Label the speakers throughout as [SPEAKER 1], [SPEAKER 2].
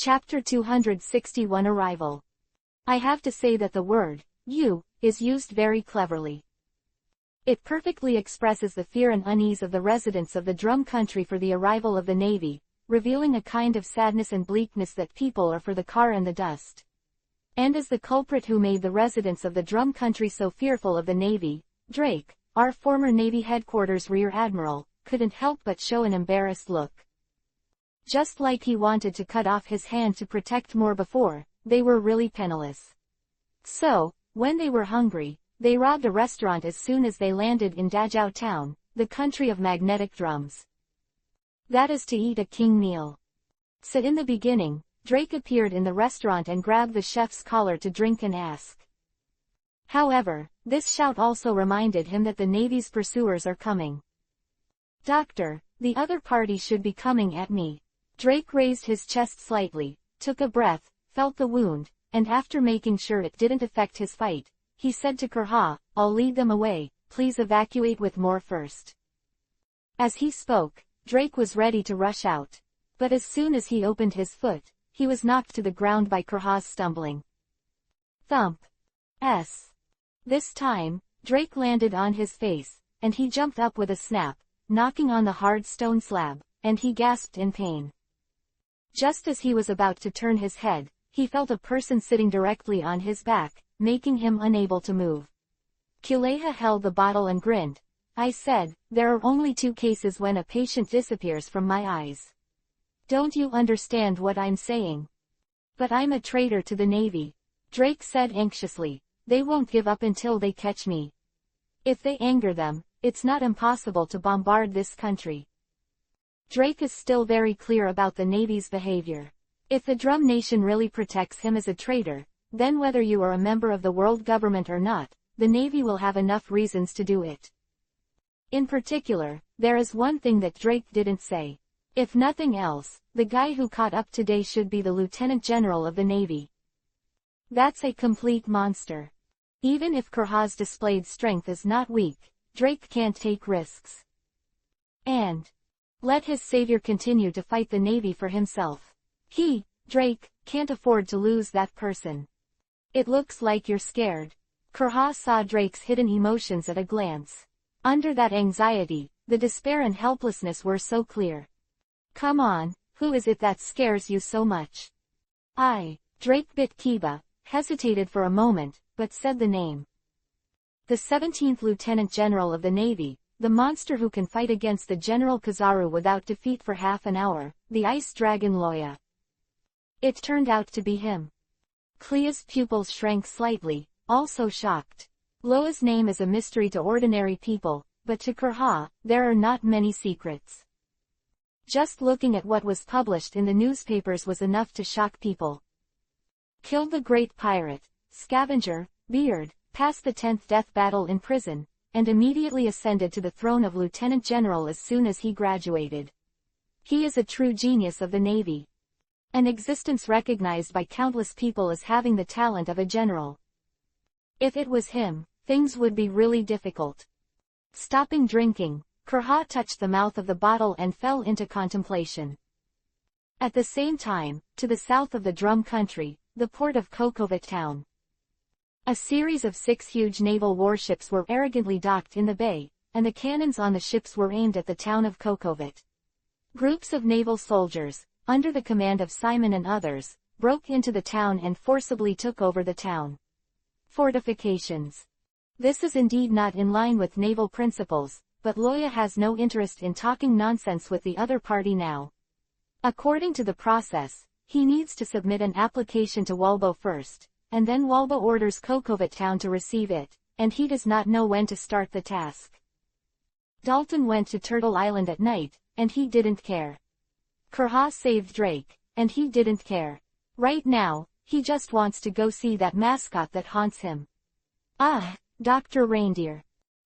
[SPEAKER 1] Chapter 261 Arrival. I have to say that the word, you, is used very cleverly. It perfectly expresses the fear and unease of the residents of the drum country for the arrival of the Navy, revealing a kind of sadness and bleakness that people are for the car and the dust. And as the culprit who made the residents of the drum country so fearful of the Navy, Drake, our former Navy headquarters Rear Admiral, couldn't help but show an embarrassed look. Just like he wanted to cut off his hand to protect more before, they were really penniless. So, when they were hungry, they robbed a restaurant as soon as they landed in Dachau town, the country of magnetic drums. That is to eat a king meal. So in the beginning, Drake appeared in the restaurant and grabbed the chef's collar to drink and ask. However, this shout also reminded him that the Navy's pursuers are coming. Doctor, the other party should be coming at me. Drake raised his chest slightly, took a breath, felt the wound, and after making sure it didn't affect his fight, he said to Kurha, I'll lead them away, please evacuate with more first. As he spoke, Drake was ready to rush out. But as soon as he opened his foot, he was knocked to the ground by Kurha's stumbling. Thump. This time, Drake landed on his face, and he jumped up with a snap, knocking on the hard stone slab, and he gasped in pain. Just as he was about to turn his head, he felt a person sitting directly on his back, making him unable to move. Kuleha held the bottle and grinned. I said, there are only 2 cases when a patient disappears from my eyes. Don't you understand what I'm saying? But I'm a traitor to the Navy. Drake said anxiously. They won't give up until they catch me. If they anger them, it's not impossible to bombard this country. Drake is still very clear about the Navy's behavior. If the Drum Nation really protects him as a traitor, then whether you are a member of the world government or not, the Navy will have enough reasons to do it. In particular, there is one thing that Drake didn't say. If nothing else, the guy who caught up today should be the Lieutenant General of the Navy. That's a complete monster. Even if Kurha's displayed strength is not weak, Drake can't take risks. And let his savior continue to fight the Navy for himself. He, Drake, can't afford to lose that person. It looks like you're scared. Kurha saw Drake's hidden emotions at a glance. Under that anxiety, the despair and helplessness were so clear. Come on, who is it that scares you so much? Drake bit Kiba, hesitated for a moment, but said the name. The 17th Lieutenant General of the Navy, the monster who can fight against the General Kizaru without defeat for half an hour, the Ice Dragon Loya. It turned out to be him. Clea's pupils shrank slightly, also shocked. Loa's name is a mystery to ordinary people, but to Kurha, there are not many secrets. Just looking at what was published in the newspapers was enough to shock people. Killed the great pirate, scavenger, Beard, passed the 10th death battle in prison, and immediately ascended to the throne of Lieutenant General as soon as he graduated. He is a true genius of the Navy. An existence recognized by countless people as having the talent of a general. If it was him, things would be really difficult. Stopping drinking, Kurha touched the mouth of the bottle and fell into contemplation. At the same time, to the south of the drum country, the port of Kokovet town. A series of 6 huge naval warships were arrogantly docked in the bay, and the cannons on the ships were aimed at the town of Kokovet. Groups of naval soldiers, under the command of Simon and others, broke into the town and forcibly took over the town. Fortifications. This is indeed not in line with naval principles, but Loya has no interest in talking nonsense with the other party now. According to the process, he needs to submit an application to Walbo first, and then Walbo orders Kokovet town to receive it, and he does not know when to start the task. Dalton went to Turtle Island at night, and he didn't care. Kurha saved Drake, and he didn't care. Right now, he just wants to go see that mascot that haunts him. Dr. Reindeer.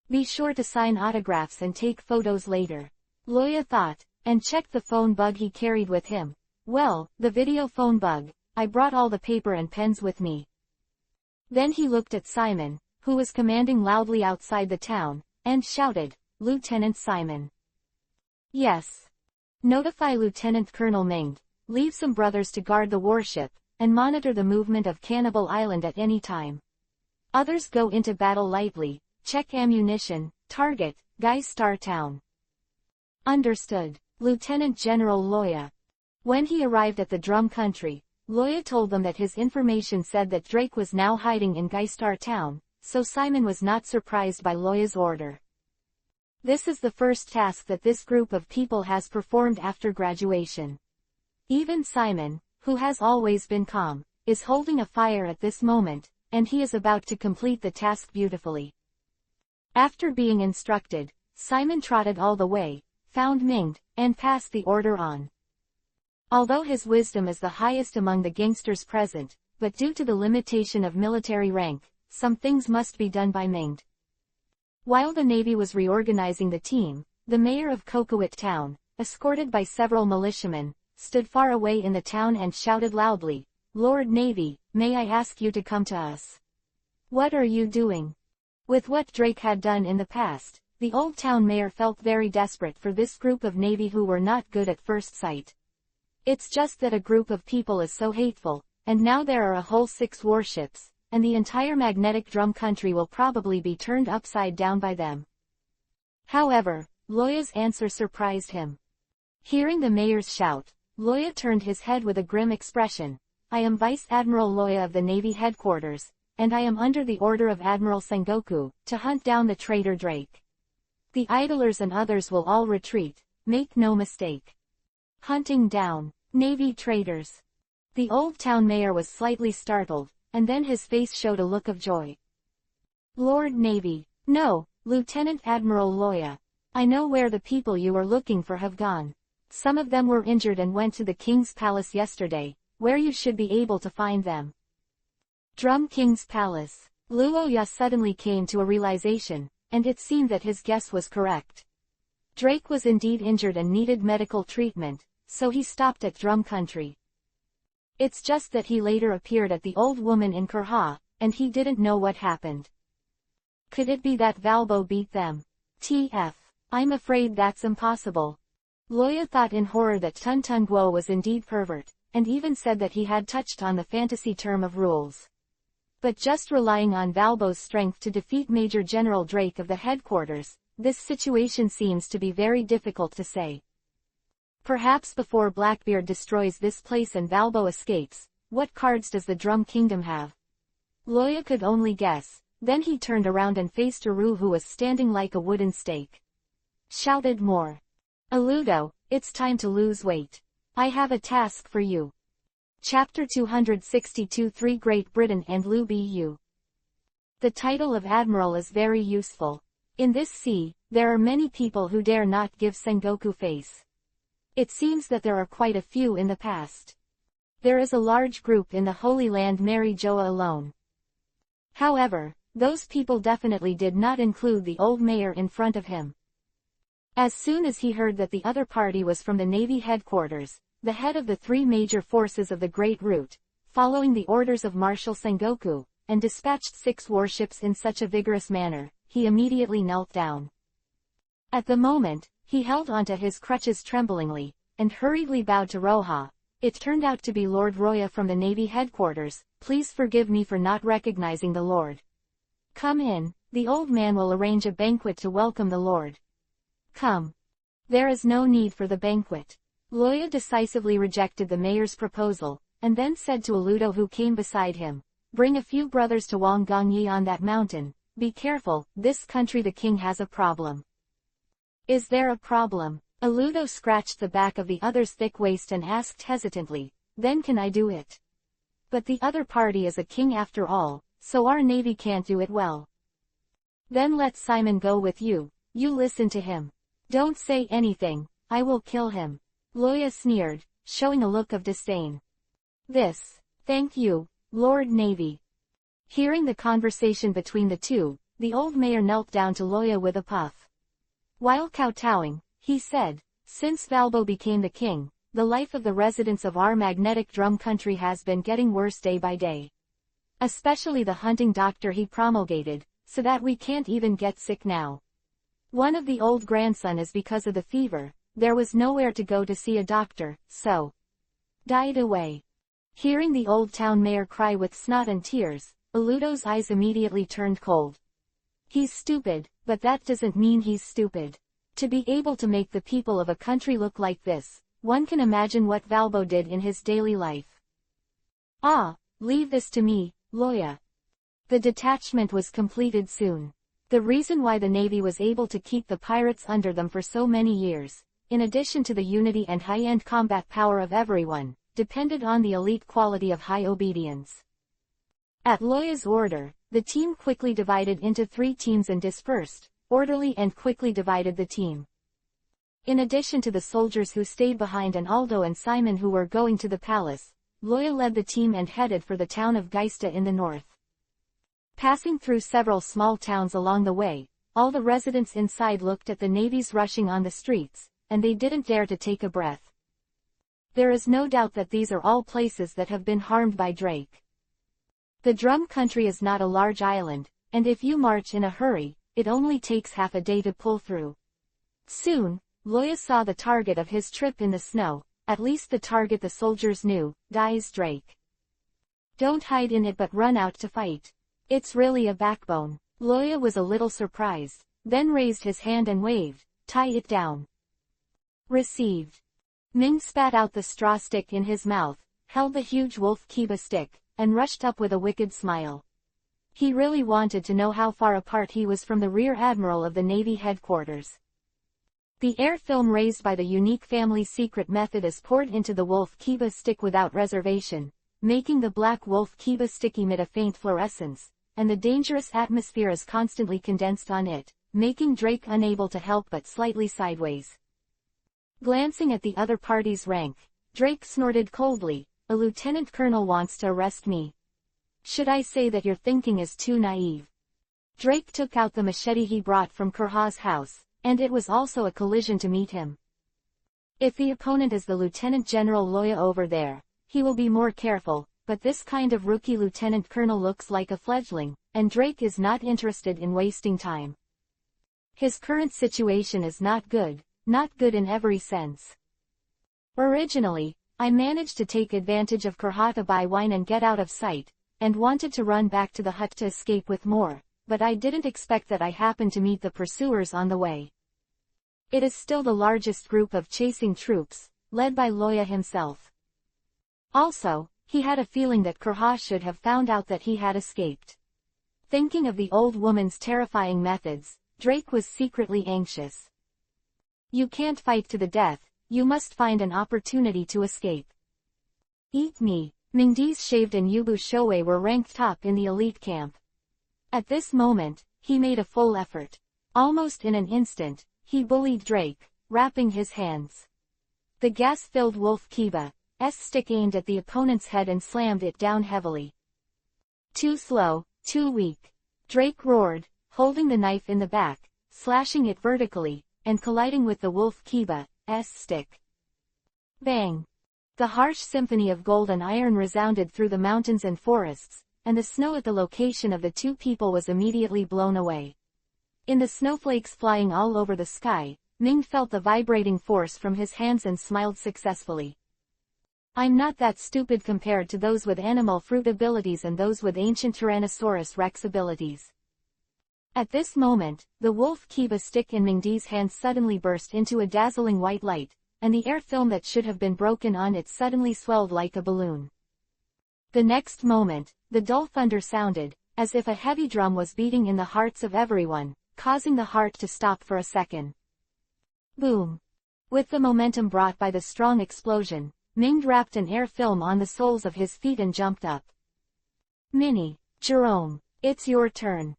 [SPEAKER 1] Be sure to sign autographs and take photos later. Loya thought, and checked the phone bug he carried with him. Well, the video phone bug. I brought all the paper and pens with me. Then he looked at Simon, who was commanding loudly outside the town, and shouted, Lieutenant Simon. Yes. Notify Lieutenant Colonel Mengd, leave some brothers to guard the warship, and monitor the movement of Cannibal Island at any time. Others go into battle lightly, check ammunition, target, Star Town. Understood. Lieutenant General Loya. When he arrived at the Drum Country, Loya told them that his information said that Drake was now hiding in Star Town, so Simon was not surprised by Loya's order. This is the first task that this group of people has performed after graduation. Even Simon, who has always been calm, is holding a fire at this moment, and he is about to complete the task beautifully. After being instructed, Simon trotted all the way, found Minged, and passed the order on. Although his wisdom is the highest among the gangsters present, but due to the limitation of military rank, some things must be done by Minged. While the Navy was reorganizing the team, the mayor of Kokowit Town, escorted by several militiamen, stood far away in the town and shouted loudly, "Lord Navy, may I ask you to come to us?" "What are you doing?" With what Drake had done in the past, the old town mayor felt very desperate for this group of Navy who were not good at first sight. It's just that a group of people is so hateful, and now there are a whole 6 warships, and the entire magnetic drum country will probably be turned upside down by them. However, Loya's answer surprised him. Hearing the mayor's shout, Loya turned his head with a grim expression. "I am Vice Admiral Loya of the Navy headquarters, and I am under the order of Admiral Sengoku, to hunt down the traitor Drake. The idlers and others will all retreat, make no mistake." Hunting down Navy traitors. The old town mayor was slightly startled, and then his face showed a look of joy. "Lord Navy, no, Lieutenant Admiral Loya. I know where the people you are looking for have gone. Some of them were injured and went to the King's Palace yesterday, where you should be able to find them." Drum King's Palace. Luoya suddenly came to a realization, and it seemed that his guess was correct. Drake was indeed injured and needed medical treatment, so he stopped at Drum Country. It's just that he later appeared at the old woman in Kurha, and he didn't know what happened. Could it be that Valbo beat them? TF. I'm afraid that's impossible. Loya thought in horror that Tun Tun Guo was indeed pervert, and even said that he had touched on the fantasy term of rules. But just relying on Valbo's strength to defeat Major General Drake of the headquarters, this situation seems to be very difficult to say. Perhaps before Blackbeard destroys this place and Valbo escapes, what cards does the Drum Kingdom have? Loya could only guess, then he turned around and faced Aru, who was standing like a wooden stake. Shouted more. "Aludo, it's time to lose weight. I have a task for you." Chapter 262 3 Great Britain and Lu Bu. The title of Admiral is very useful. In this sea, there are many people who dare not give Sengoku face. It seems that there are quite a few in the past. There is a large group in the Holy Land Mary Joa alone. However, those people definitely did not include the old mayor in front of him. As soon as he heard that the other party was from the Navy headquarters, the head of the 3 major forces of the Great Route, following the orders of Marshal Sengoku, and dispatched 6 warships in such a vigorous manner, he immediately knelt down. At the moment, he held onto his crutches tremblingly, and hurriedly bowed to Roha. "It turned out to be Lord Roya from the Navy headquarters. Please forgive me for not recognizing the Lord. Come in, the old man will arrange a banquet to welcome the Lord." "Come. There is no need for the banquet." Loya decisively rejected the mayor's proposal, and then said to Aludo, who came beside him, "Bring a few brothers to Wangongyi on that mountain. Be careful, this country the king has a problem." "Is there a problem?" Aludo scratched the back of the other's thick waist and asked hesitantly, "Then can I do it? But the other party is a king after all, so our navy can't do it well." "Then let Simon go with you. You listen to him. Don't say anything, I will kill him." Loya sneered, showing a look of disdain. Thank you, Lord Navy." Hearing the conversation between the two, the old mayor knelt down to Loya with a puff. While kowtowing, he said, "Since Valbo became the king, the life of the residents of our magnetic drum country has been getting worse day by day. Especially the hunting doctor he promulgated, so that we can't even get sick now. One of the old grandson is because of the fever, there was nowhere to go to see a doctor, so died away. Hearing the old town mayor cry with snot and tears, Aludo's eyes immediately turned cold. He's stupid, but that doesn't mean he's stupid. To be able to make the people of a country look like this, one can imagine what Valbo did in his daily life. Ah, leave this to me, Loya. The detachment was completed soon. The reason why the Navy was able to keep the pirates under them for so many years, in addition to the unity and high-end combat power of everyone, depended on the elite quality of high obedience. At Loya's order, the team quickly divided into 3 teams and dispersed, orderly and quickly divided the team. In addition to the soldiers who stayed behind and Aldo and Simon who were going to the palace, Loya led the team and headed for the town of Geista in the north. Passing through several small towns along the way, all the residents inside looked at the navies rushing on the streets, and they didn't dare to take a breath. There is no doubt that these are all places that have been harmed by Drake. The Drum Country is not a large island, and if you march in a hurry, it only takes half a day to pull through. Soon, Loya saw the target of his trip in the snow, at least the target the soldiers knew, Dies Drake. Don't hide in it but run out to fight. It's really a backbone. Loya was a little surprised, then raised his hand and waved, tie it down. Received. Ming spat out the straw stick in his mouth, held the huge wolf kiba stick, and rushed up with a wicked smile. He really wanted to know how far apart he was from the rear admiral of the Navy headquarters. The air film raised by the unique family secret method is poured into the wolf kiba stick without reservation, making the black wolf kiba stick emit a faint fluorescence, and the dangerous atmosphere is constantly condensed on it, making Drake unable to help but slightly sideways. Glancing at the other party's rank, Drake snorted coldly, "A lieutenant colonel wants to arrest me. Should I say that your thinking is too naive?" Drake took out the machete he brought from Kurha's house, and it was also a collision to meet him. If the opponent is the Lieutenant General Loya over there, he will be more careful, but this kind of rookie lieutenant colonel looks like a fledgling, and Drake is not interested in wasting time. His current situation is not good in every sense. Originally, I managed to take advantage of Kurha to buy wine and get out of sight, and wanted to run back to the hut to escape with more, but I didn't expect that I happened to meet the pursuers on the way. It is still the largest group of chasing troops, led by Loya himself. Also, he had a feeling that Kurha should have found out that he had escaped. Thinking of the old woman's terrifying methods, Drake was secretly anxious. You can't fight to the death, you must find an opportunity to escape. Eat me. Mingdi's Shaved and Yubu Shoei were ranked top in the elite camp. At this moment, he made a full effort. Almost in an instant, he bullied Drake, wrapping his hands. The gas-filled wolf kiba's stick aimed at the opponent's head and slammed it down heavily. Too slow, too weak. Drake roared, holding the knife in the back, slashing it vertically, and colliding with the wolf kiba's stick. Bang! The harsh symphony of gold and iron resounded through the mountains and forests, and the snow at the location of the two people was immediately blown away. In the snowflakes flying all over the sky, Ming felt the vibrating force from his hands and smiled successfully. I'm not that stupid compared to those with animal fruit abilities and those with ancient Tyrannosaurus Rex abilities. At this moment, the wolf kiba stick in Mingdi's hand suddenly burst into a dazzling white light, and the air film that should have been broken on it suddenly swelled like a balloon. The next moment, the dull thunder sounded, as if a heavy drum was beating in the hearts of everyone, causing the heart to stop for a second. Boom! With the momentum brought by the strong explosion, Ming wrapped an air film on the soles of his feet and jumped up. Minnie, Jerome, it's your turn.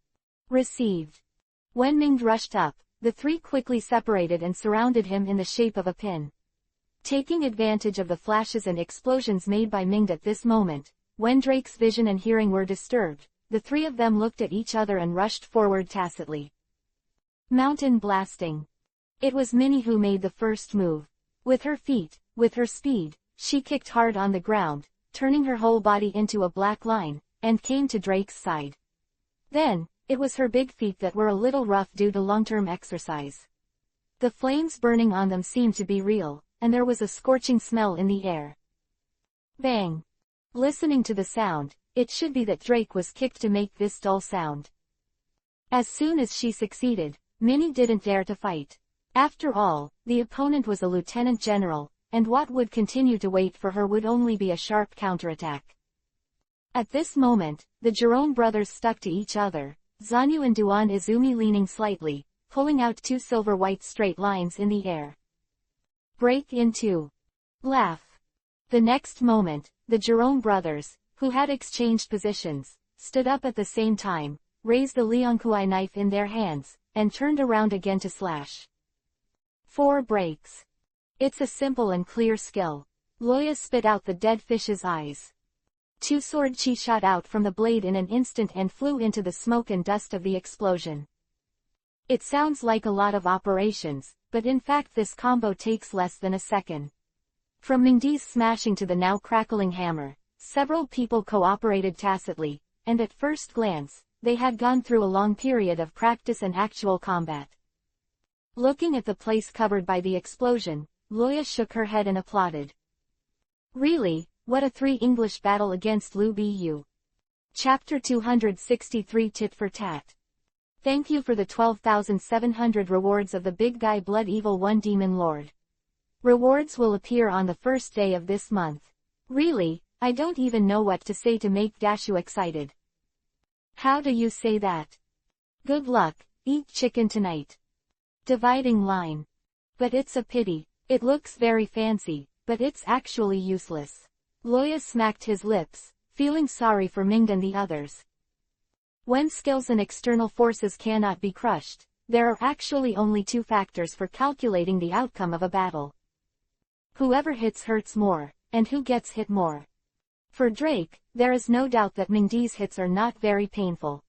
[SPEAKER 1] Received. When Ming rushed up, the three quickly separated and surrounded him in the shape of a pin. Taking advantage of the flashes and explosions made by Ming at this moment, when Drake's vision and hearing were disturbed, the three of them looked at each other and rushed forward tacitly. Mountain blasting. It was Minnie who made the first move. With her feet, with her speed, she kicked hard on the ground, turning her whole body into a black line, and came to Drake's side. Then, it was her big feet that were a little rough due to long-term exercise. The flames burning on them seemed to be real, and there was a scorching smell in the air. Bang! Listening to the sound, it should be that Drake was kicked to make this dull sound. As soon as she succeeded, Minnie didn't dare to fight. After all, the opponent was a lieutenant general, and what would continue to wait for her would only be a sharp counterattack. At this moment, the Jerome brothers stuck to each other, Zanyu and Duan Izumi leaning slightly, pulling out two silver-white straight lines in the air. Break in two. Laugh. The next moment, the Jerome brothers, who had exchanged positions, stood up at the same time, raised the Liangkuai knife in their hands, and turned around again to slash. 4 breaks. It's a simple and clear skill. Loya spit out the dead fish's eyes. 2 sword chi shot out from the blade in an instant and flew into the smoke and dust of the explosion. It sounds like a lot of operations, but in fact this combo takes less than a second. From Mingdi's smashing to the now crackling hammer, several people cooperated tacitly, and at first glance, they had gone through a long period of practice and actual combat. Looking at the place covered by the explosion, Loya shook her head and applauded. Really, what a 3 English battle against Lu Bu. Chapter 263 Tit for Tat. Thank you for the 12,700 rewards of the big guy Blood Evil 1 Demon Lord. Rewards will appear on the first day of this month. Really, I don't even know what to say to make Dashu excited. How do you say that? Good luck, eat chicken tonight. Dividing line. But it's a pity. It looks very fancy, but it's actually useless. Loya smacked his lips, feeling sorry for Ming and the others. When skills and external forces cannot be crushed, there are actually only 2 factors for calculating the outcome of a battle. Whoever hits hurts more, and who gets hit more. For Drake, there is no doubt that Mingdi's hits are not very painful.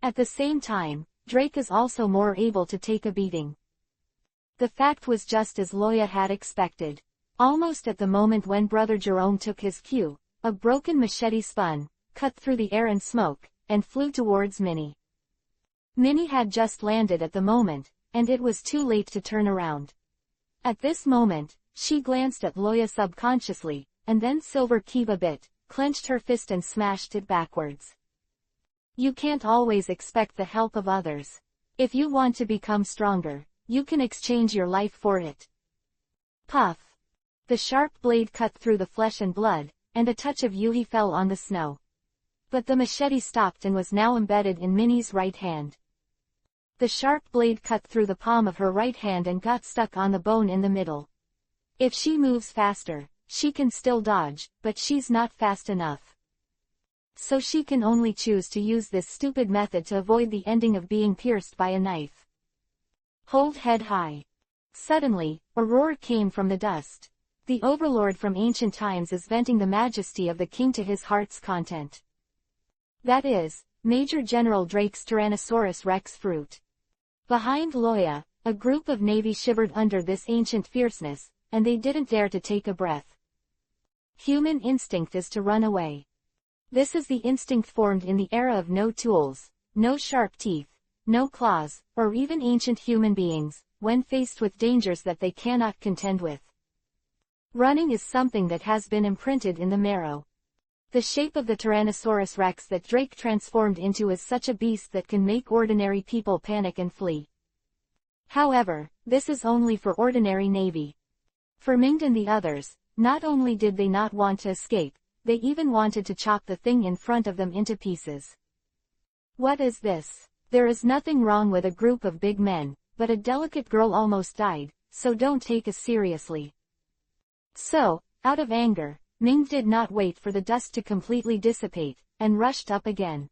[SPEAKER 1] At the same time, Drake is also more able to take a beating. The fact was just as Loya had expected. Almost at the moment when Brother Jerome took his cue, a broken machete spun, cut through the air and smoke, and flew towards Minnie. Minnie had just landed at the moment, and it was too late to turn around. At this moment, she glanced at Loya subconsciously, and then Silver Kiba bit, clenched her fist and smashed it backwards. You can't always expect the help of others. If you want to become stronger, you can exchange your life for it. Puff. The sharp blade cut through the flesh and blood, and a touch of Yuhi fell on the snow. But the machete stopped and was now embedded in Minnie's right hand. The sharp blade cut through the palm of her right hand and got stuck on the bone in the middle. If she moves faster, she can still dodge, but she's not fast enough. So she can only choose to use this stupid method to avoid the ending of being pierced by a knife. Hold head high. Suddenly, a roar came from the dust. The overlord from ancient times is venting the majesty of the king to his heart's content. That is, Major General Drake's Tyrannosaurus Rex fruit. Behind Loya, a group of navy shivered under this ancient fierceness, and they didn't dare to take a breath. Human instinct is to run away. This is the instinct formed in the era of no tools, no sharp teeth, no claws, or even ancient human beings, when faced with dangers that they cannot contend with. Running is something that has been imprinted in the marrow. The shape of the Tyrannosaurus Rex that Drake transformed into is such a beast that can make ordinary people panic and flee. However, this is only for ordinary navy. For Ming and the others, not only did they not want to escape, they even wanted to chop the thing in front of them into pieces. What is this? There is nothing wrong with a group of big men, but a delicate girl almost died, so don't take us seriously. So, out of anger, Ming did not wait for the dust to completely dissipate, and rushed up again.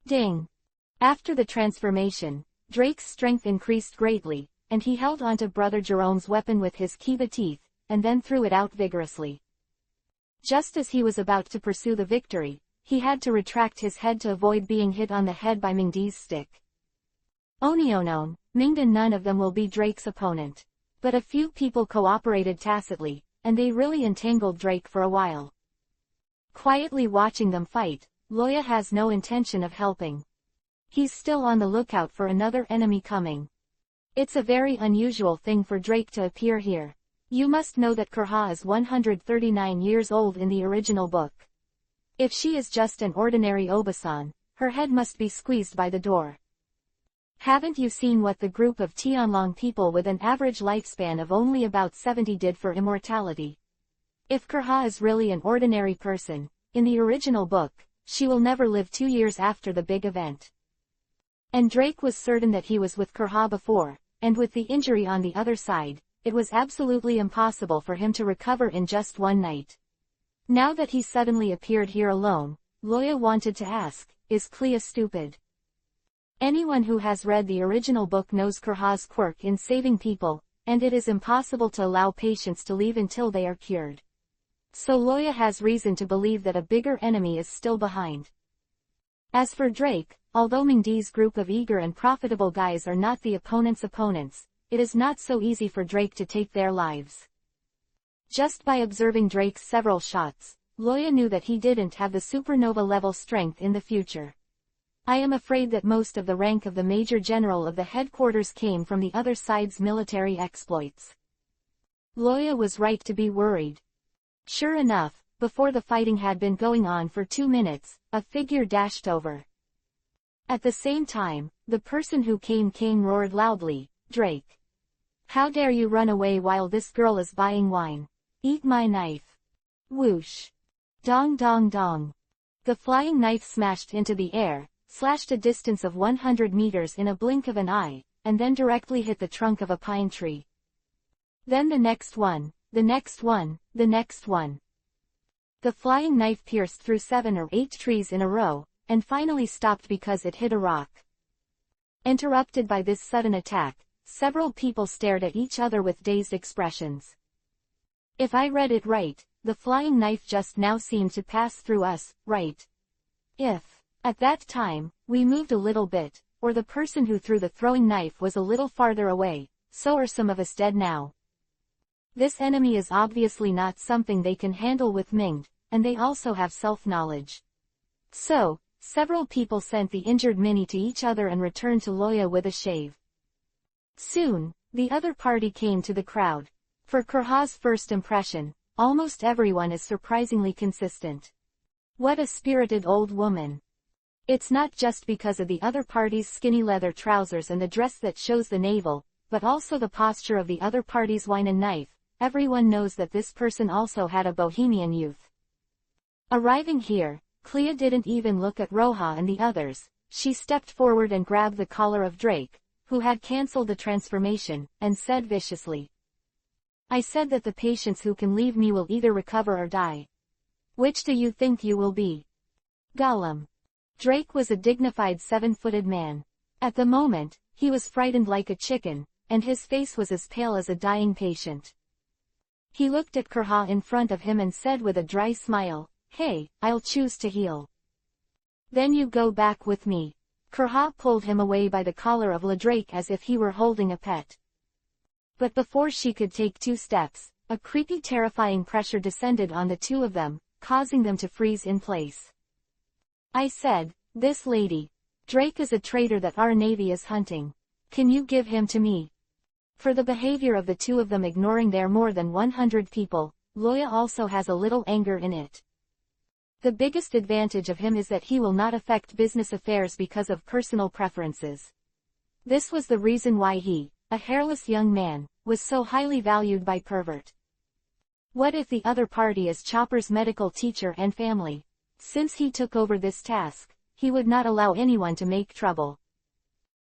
[SPEAKER 1] Ding! After the transformation, Drake's strength increased greatly, and he held onto Brother Jerome's weapon with his Kiba teeth, and then threw it out vigorously. Just as he was about to pursue the victory, he had to retract his head to avoid being hit on the head by Mingdi's stick. Onionon, Ming and none of them will be Drake's opponent. But a few people cooperated tacitly, and they really entangled Drake for a while. Quietly watching them fight, Loya has no intention of helping. He's still on the lookout for another enemy coming. It's a very unusual thing for Drake to appear here. You must know that Kurha is 139 years old in the original book. If she is just an ordinary Obasan, her head must be squeezed by the door. Haven't you seen what the group of Tianlong people with an average lifespan of only about 70 did for immortality? If Kurha is really an ordinary person, in the original book, she will never live 2 years after the big event. And Drake was certain that he was with Kurha before, and with the injury on the other side, it was absolutely impossible for him to recover in just one night. Now that he suddenly appeared here alone, Loya wanted to ask, is Clea stupid? Anyone who has read the original book knows Kurha's quirk in saving people, and it is impossible to allow patients to leave until they are cured. So Loya has reason to believe that a bigger enemy is still behind. As for Drake, although Mingdi's group of eager and profitable guys are not the opponent's opponents, it is not so easy for Drake to take their lives. Just by observing Drake's several shots, Loya knew that he didn't have the supernova-level strength in the future. I am afraid that most of the rank of the Major General of the headquarters came from the other side's military exploits. Loya was right to be worried. Sure enough, before the fighting had been going on for 2 minutes, a figure dashed over. At the same time, the person who came roared loudly, "Drake! How dare you run away while this girl is buying wine? Eat my knife!" Whoosh! Dong dong dong! The flying knife smashed into the air, slashed a distance of 100 meters in a blink of an eye, and then directly hit the trunk of a pine tree. Then the next one, the next one, the next one. The flying knife pierced through 7 or 8 trees in a row, and finally stopped because it hit a rock. Interrupted by this sudden attack, several people stared at each other with dazed expressions. If I read it right, the flying knife just now seemed to pass through us, right? If, at that time, we moved a little bit, or the person who threw the throwing knife was a little farther away, so are some of us dead now. This enemy is obviously not something they can handle with Mingd, and they also have self-knowledge. So, several people sent the injured Mini to each other and returned to Loya with a shave. Soon, the other party came to the crowd. For Kurha's first impression, almost everyone is surprisingly consistent. What a spirited old woman. It's not just because of the other party's skinny leather trousers and the dress that shows the navel, but also the posture of the other party's wine and knife. Everyone knows that this person also had a bohemian youth. Arriving here, Clea didn't even look at Roja and the others. She stepped forward and grabbed the collar of Drake, who had cancelled the transformation, and said viciously, "I said that the patients who can leave me will either recover or die. Which do you think you will be?" Gollum. Drake was a dignified 7-footed man. At the moment, he was frightened like a chicken, and his face was as pale as a dying patient. He looked at Kurha in front of him and said with a dry smile, "Hey, I'll choose to heal." "Then you go back with me." Kurha pulled him away by the collar of Drake as if he were holding a pet. But before she could take 2 steps, a creepy terrifying pressure descended on the 2 of them, causing them to freeze in place. I said, "This lady. Drake is a traitor that our navy is hunting. Can you give him to me?" For the behavior of the 2 of them ignoring their more than 100 people, Loya also has a little anger in it. The biggest advantage of him is that he will not affect business affairs because of personal preferences. This was the reason why he, a hairless young man, was so highly valued by Pervert. What if the other party is Chopper's medical teacher and family? Since he took over this task, he would not allow anyone to make trouble.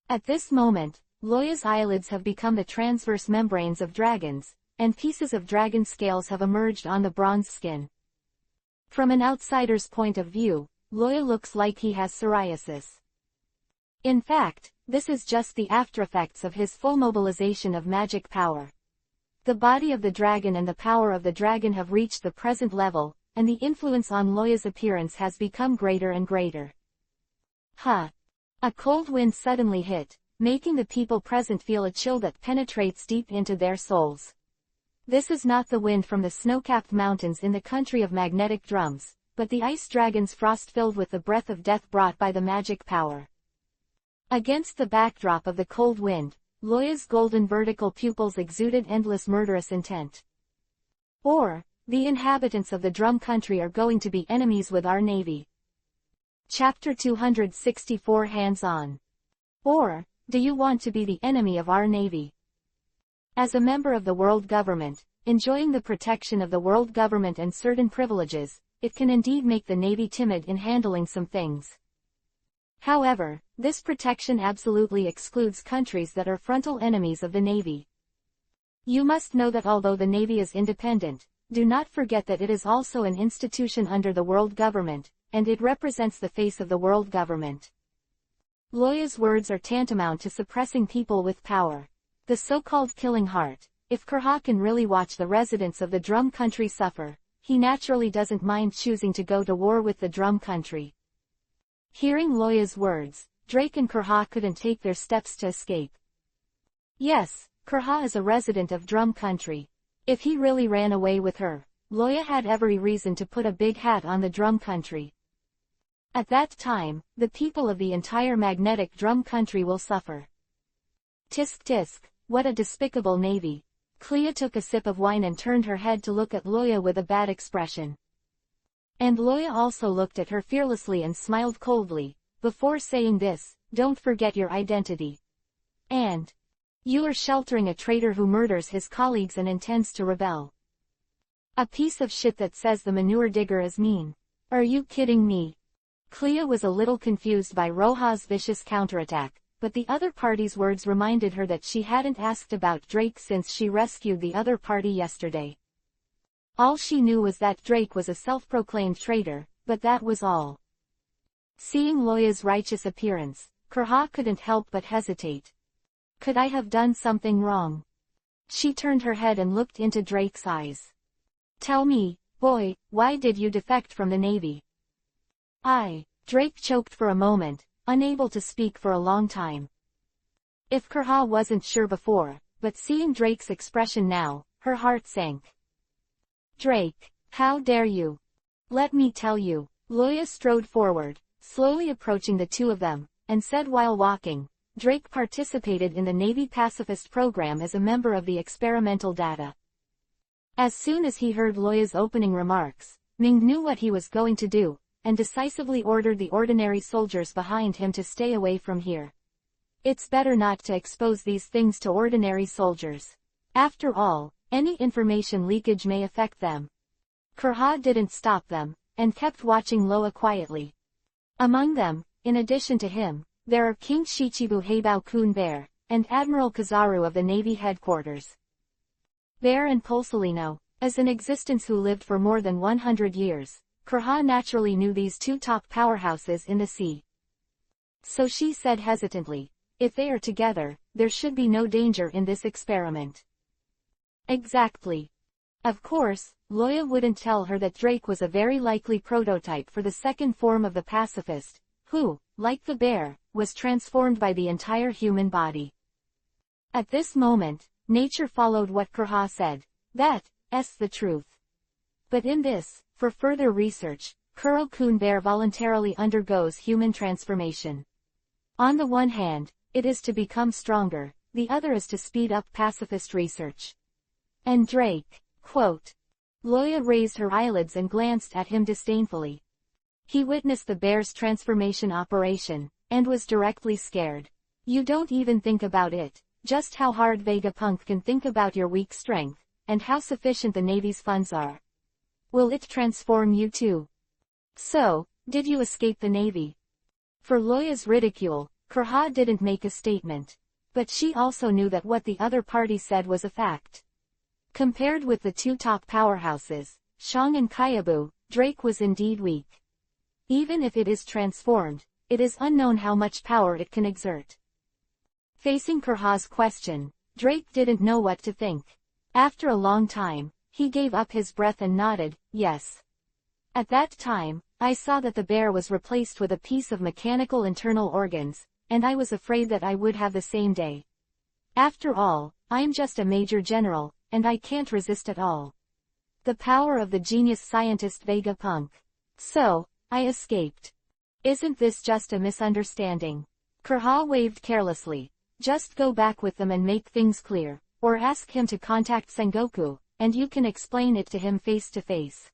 [SPEAKER 1] At this moment, Loya's eyelids have become the transverse membranes of dragons, and pieces of dragon scales have emerged on the bronze skin. From an outsider's point of view, Loya looks like he has psoriasis. In fact, this is just the aftereffects of his full mobilization of magic power. The body of the dragon and the power of the dragon have reached the present level, and the influence on Loya's appearance has become greater and greater. Huh! A cold wind suddenly hit, making the people present feel a chill that penetrates deep into their souls. This is not the wind from the snow-capped mountains in the country of magnetic drums, but the ice dragon's frost filled with the breath of death brought by the magic power. Against the backdrop of the cold wind, Loya's golden vertical pupils exuded endless murderous intent. Or, the inhabitants of the drum country are going to be enemies with our navy. Chapter 264 Hands-on. Or, do you want to be the enemy of our navy? As a member of the world government, enjoying the protection of the world government and certain privileges, it can indeed make the navy timid in handling some things. However, this protection absolutely excludes countries that are frontal enemies of the navy. You must know that although the navy is independent, do not forget that it is also an institution under the world government, and it represents the face of the world government. Loya's words are tantamount to suppressing people with power. The so-called killing heart. If Kurha can really watch the residents of the drum country suffer, he naturally doesn't mind choosing to go to war with the drum country. Hearing Loya's words, Drake and Kurha couldn't take their steps to escape. Yes, Kurha is a resident of drum country. If he really ran away with her, Loya had every reason to put a big hat on the drum country. At that time, the people of the entire magnetic drum country will suffer. Tisk tisk, what a despicable navy. Clea took a sip of wine and turned her head to look at Loya with a bad expression. And Loya also looked at her fearlessly and smiled coldly. Before saying this, don't forget your identity. And you are sheltering a traitor who murders his colleagues and intends to rebel. A piece of shit that says the manure digger is mean. Are you kidding me? Clea was a little confused by Roja's vicious counterattack, but the other party's words reminded her that she hadn't asked about Drake since she rescued the other party yesterday. All she knew was that Drake was a self-proclaimed traitor, but that was all. Seeing Loya's righteous appearance, Kurha couldn't help but hesitate. Could I have done something wrong? She turned her head and looked into Drake's eyes. Tell me, boy, why did you defect from the navy? Drake choked for a moment, unable to speak for a long time. If Kurha wasn't sure before, but seeing Drake's expression now, her heart sank. Drake, how dare you? Let me tell you. Loya strode forward, slowly approaching the two of them, and said while walking, Drake participated in the Navy pacifist program as a member of the experimental data. As soon as he heard Loya's opening remarks, Ming knew what he was going to do, and decisively ordered the ordinary soldiers behind him to stay away from here. It's better not to expose these things to ordinary soldiers. After all, any information leakage may affect them. Kurha didn't stop them, and kept watching Loya quietly. Among them, in addition to him, there are King Shichibu Heibao Kun Bear, and Admiral Kizaru of the Navy headquarters. Bear and Pulsolino, as in existence who lived for more than 100 years, Kurha naturally knew these two top powerhouses in the sea. So she said hesitantly, if they are together, there should be no danger in this experiment. Exactly. Of course, Loya wouldn't tell her that Drake was a very likely prototype for the second form of the pacifist, who, like the bear, was transformed by the entire human body. At this moment, nature followed what Kurha said. That's the truth. But in this, for further research, Kuro-kun Bear voluntarily undergoes human transformation. On the one hand, it is to become stronger, the other is to speed up pacifist research. And Drake, quote. Loya raised her eyelids and glanced at him disdainfully. He witnessed the bear's transformation operation, and was directly scared. You don't even think about it, just how hard Vegapunk can think about your weak strength, and how sufficient the Navy's funds are. Will it transform you too? So, did you escape the Navy? For Loya's ridicule, Kurha didn't make a statement. But she also knew that what the other party said was a fact. Compared with the two top powerhouses, Shang and Kyabu, Drake was indeed weak. Even if it is transformed, it is unknown how much power it can exert. Facing Kurha's question, Drake didn't know what to think. After a long time, he gave up his breath and nodded, yes. At that time, I saw that the bear was replaced with a piece of mechanical internal organs, and I was afraid that I would have the same day. After all, I'm just a major general, and I can't resist at all. The power of the genius scientist Vegapunk. So, I escaped. Isn't this just a misunderstanding? Kurha waved carelessly. Just go back with them and make things clear, or ask him to contact Sengoku, and you can explain it to him face to face.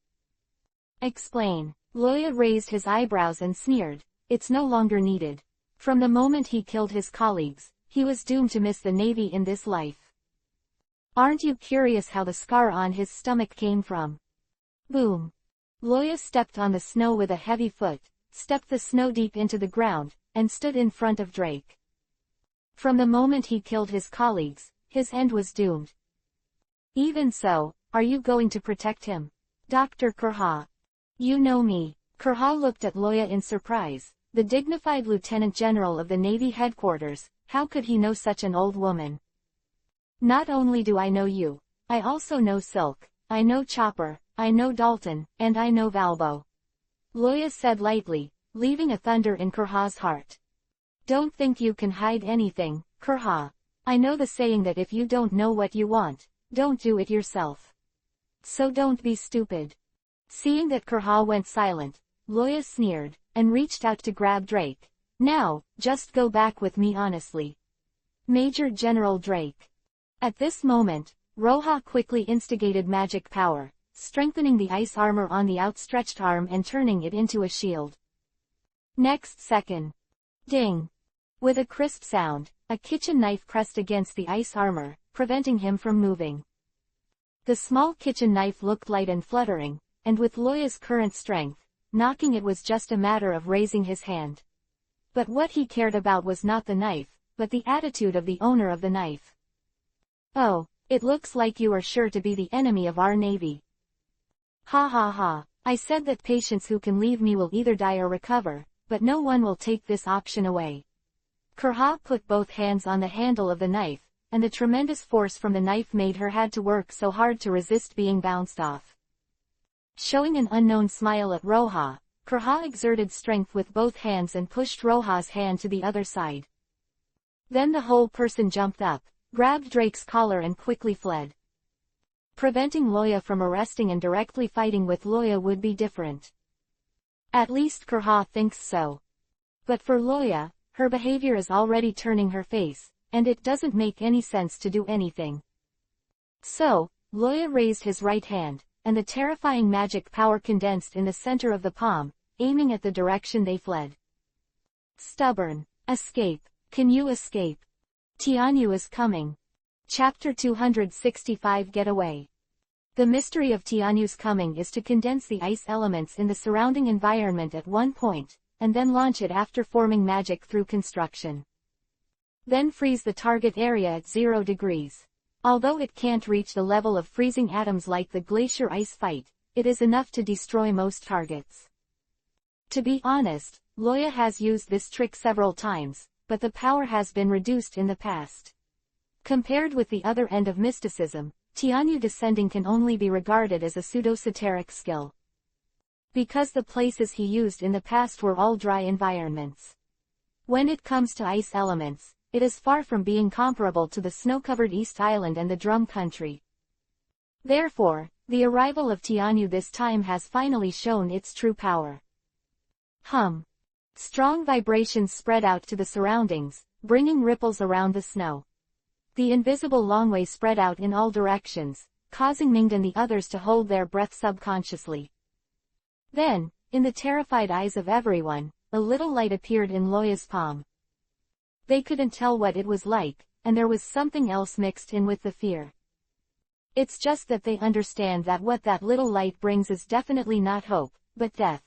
[SPEAKER 1] Explain. Loya raised his eyebrows and sneered. It's no longer needed. From the moment he killed his colleagues, he was doomed to miss the Navy in this life. Aren't you curious how the scar on his stomach came from? Boom. Loya stepped on the snow with a heavy foot, stepped the snow deep into the ground, and stood in front of Drake. From the moment he killed his colleagues, his end was doomed. Even so, are you going to protect him? Dr. Kurha. You know me. Kurha looked at Loya in surprise. The dignified Lieutenant General of the Navy headquarters, how could he know such an old woman? Not only do I know you, I also know Silk, I know Chopper, I know Dalton, and I know Valbo. Loya said lightly, leaving a thunder in Kurha's heart. Don't think you can hide anything, Kurha. I know the saying that if you don't know what you want, don't do it yourself. So don't be stupid. Seeing that Kurha went silent, Loya sneered, and reached out to grab Drake. Now, just go back with me honestly. Major General Drake. At this moment, Roha quickly instigated magic power, strengthening the ice armor on the outstretched arm and turning it into a shield. Next second. Ding. With a crisp sound, a kitchen knife pressed against the ice armor, preventing him from moving. The small kitchen knife looked light and fluttering, and with Loya's current strength, knocking it was just a matter of raising his hand. But what he cared about was not the knife, but the attitude of the owner of the knife. Oh, it looks like you are sure to be the enemy of our Navy. Ha ha ha, I said that patients who can leave me will either die or recover, but no one will take this option away. Kurha put both hands on the handle of the knife, and the tremendous force from the knife made her had to work so hard to resist being bounced off. Showing an unknown smile at Roha, Kurha exerted strength with both hands and pushed Roha's hand to the other side. Then the whole person jumped up, grabbed Drake's collar and quickly fled. Preventing Loya from arresting and directly fighting with Loya would be different. At least Kurha thinks so. But for Loya, her behavior is already turning her face, and it doesn't make any sense to do anything. So, Loya raised his right hand, and the terrifying magic power condensed in the center of the palm, aiming at the direction they fled. Stubborn. Escape. Can you escape? Tianyu is coming. Chapter 265 Getaway. The mystery of Tianyu's coming is to condense the ice elements in the surrounding environment at one point, and then launch it after forming magic through construction. Then freeze the target area at 0 degrees. Although it can't reach the level of freezing atoms like the glacier ice fight, it is enough to destroy most targets. To be honest, Loya has used this trick several times, but the power has been reduced in the past. Compared with the other end of mysticism, Tianyu descending can only be regarded as a pseudo-soteric skill. Because the places he used in the past were all dry environments. When it comes to ice elements, it is far from being comparable to the snow-covered East Island and the Drum Country. Therefore, the arrival of Tianyu this time has finally shown its true power. Hum. Strong vibrations spread out to the surroundings, bringing ripples around the snow. The invisible longway spread out in all directions, causing Ming and the others to hold their breath subconsciously. Then, in the terrified eyes of everyone, a little light appeared in Loya's palm. They couldn't tell what it was like, and there was something else mixed in with the fear. It's just that they understand that what that little light brings is definitely not hope, but death.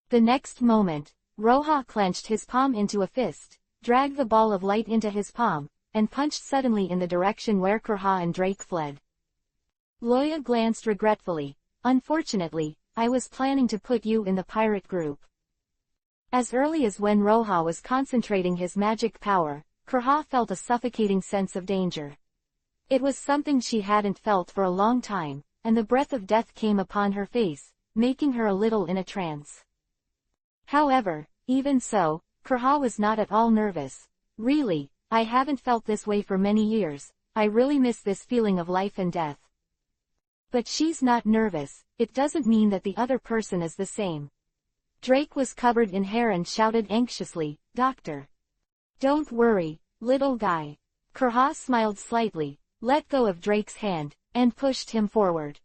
[SPEAKER 1] The next moment, Roha clenched his palm into a fist, dragged the ball of light into his palm, and punched suddenly in the direction where Kurha and Drake fled. Loya glanced regretfully. Unfortunately, I was planning to put you in the pirate group. As early as when Roha was concentrating his magic power, Kurha felt a suffocating sense of danger. It was something she hadn't felt for a long time, and the breath of death came upon her face, making her a little in a trance. However, even so, Kurha was not at all nervous. Really, I haven't felt this way for many years, I really miss this feeling of life and death. But she's not nervous, it doesn't mean that the other person is the same. Drake was covered in hair and shouted anxiously, "Doctor." "Don't worry, little guy." Kurha smiled slightly, let go of Drake's hand, and pushed him forward.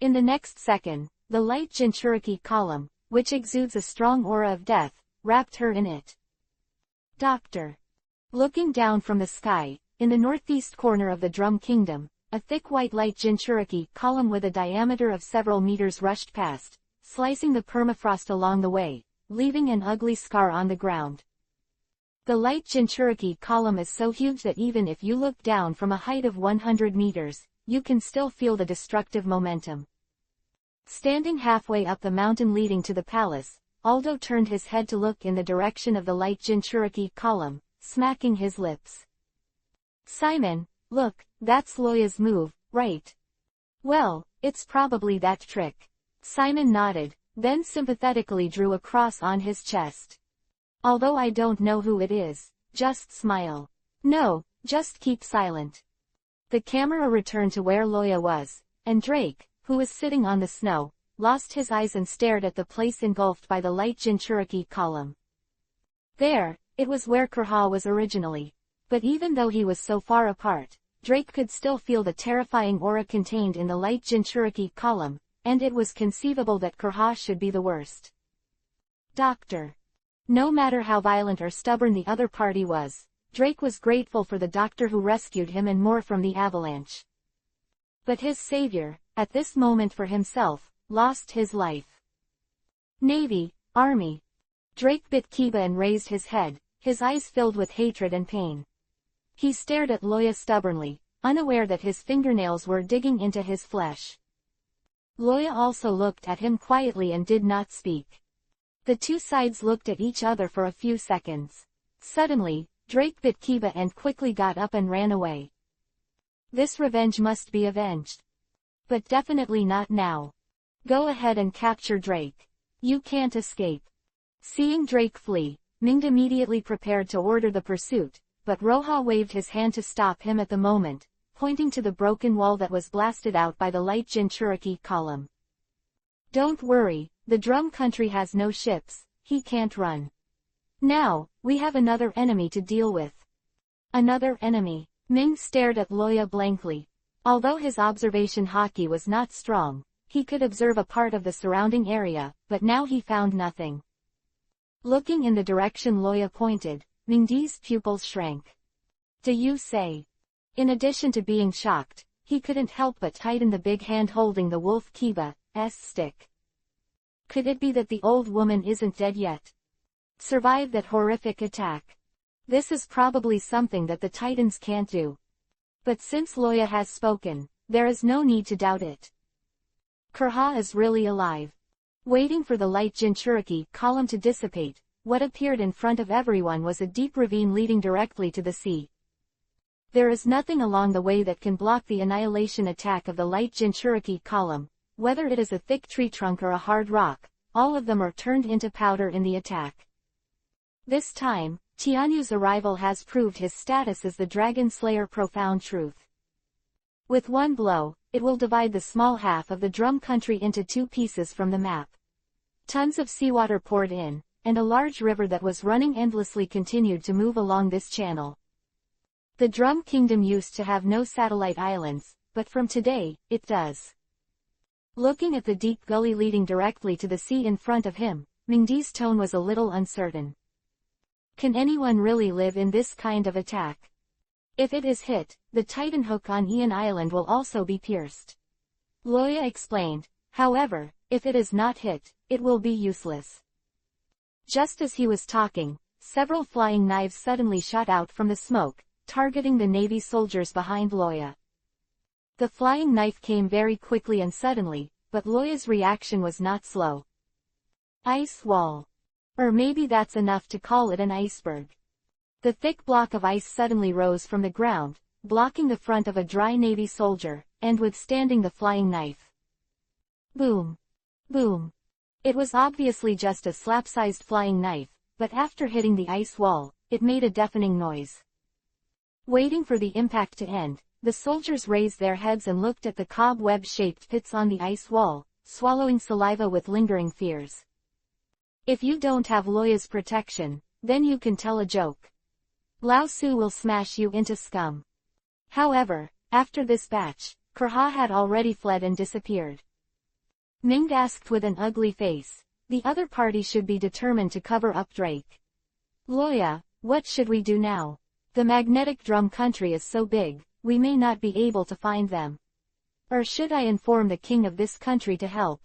[SPEAKER 1] In the next second, the light Jinchuriki column, which exudes a strong aura of death, wrapped her in it. Doctor. Looking down from the sky, in the northeast corner of the Drum Kingdom, a thick white light Jinchuriki column with a diameter of several meters rushed past, slicing the permafrost along the way, leaving an ugly scar on the ground. The light Jinchuriki column is so huge that even if you look down from a height of 100 meters, you can still feel the destructive momentum. Standing halfway up the mountain leading to the palace, Aldo turned his head to look in the direction of the light Jinchuriki column, smacking his lips. Simon, look, that's Loya's move, right? Well, it's probably that trick. Simon nodded, then sympathetically drew a cross on his chest. Although I don't know who it is, just smile. No, just keep silent. The camera returned to where Loya was, and Drake, who was sitting on the snow, lost his eyes and stared at the place engulfed by the light Jinchuriki column. There, it was where Kurha was originally. But even though he was so far apart, Drake could still feel the terrifying aura contained in the light Jinchuriki column, and it was conceivable that Kurha should be the worst. Doctor. No matter how violent or stubborn the other party was, Drake was grateful for the doctor who rescued him and more from the avalanche. But his savior, at this moment for himself, lost his life. Navy, Army. Drake bit Kiba and raised his head, his eyes filled with hatred and pain. He stared at Loya stubbornly, unaware that his fingernails were digging into his flesh. Loya also looked at him quietly and did not speak. The two sides looked at each other for a few seconds. Suddenly, Drake bit Kiba and quickly got up and ran away. This revenge must be avenged. But definitely not now. Go ahead and capture Drake. You can't escape. Seeing Drake flee, Minged immediately prepared to order the pursuit, but Roha waved his hand to stop him at the moment, pointing to the broken wall that was blasted out by the light Jinchuriki column. Don't worry, the Drum Country has no ships, he can't run. Now, we have another enemy to deal with. Another enemy. Ming stared at Loya blankly. Although his observation haki was not strong, he could observe a part of the surrounding area, but now he found nothing. Looking in the direction Loya pointed, Mingdi's pupils shrank. Do you say? In addition to being shocked, he couldn't help but tighten the big hand holding the wolf Kiba's stick. Could it be that the old woman isn't dead yet? Survived that horrific attack. This is probably something that the Titans can't do. But since Loya has spoken, there is no need to doubt it. Kurha is really alive. Waiting for the light Jinchuriki column to dissipate, what appeared in front of everyone was a deep ravine leading directly to the sea. There is nothing along the way that can block the annihilation attack of the light Jinchuriki column, whether it is a thick tree trunk or a hard rock, all of them are turned into powder in the attack. This time, Tianyu's arrival has proved his status as the Dragon Slayer profound truth. With one blow, it will divide the small half of the Drum Country into two pieces from the map. Tons of seawater poured in, and a large river that was running endlessly continued to move along this channel. The Drum Kingdom used to have no satellite islands, but from today, it does. Looking at the deep gully leading directly to the sea in front of him, Mingdi's tone was a little uncertain. Can anyone really live in this kind of attack? If it is hit, the Titan hook on Ian Island will also be pierced. Loya explained, however, if it is not hit, it will be useless. Just as he was talking, several flying knives suddenly shot out from the smoke, targeting the Navy soldiers behind Loya. The flying knife came very quickly and suddenly, but Loya's reaction was not slow. Ice wall. Or maybe that's enough to call it an iceberg. The thick block of ice suddenly rose from the ground, blocking the front of a dry Navy soldier, and withstanding the flying knife. Boom. Boom. It was obviously just a slap-sized flying knife, but after hitting the ice wall, it made a deafening noise. Waiting for the impact to end, the soldiers raised their heads and looked at the cobweb-shaped pits on the ice wall, swallowing saliva with lingering fears. If you don't have Loya's protection, then you can tell a joke. Lao Su will smash you into scum. However, after this batch, Kurha had already fled and disappeared. Ming asked with an ugly face. The other party should be determined to cover up Drake. Loya, what should we do now? The magnetic drum country is so big, we may not be able to find them. Or should I inform the king of this country to help?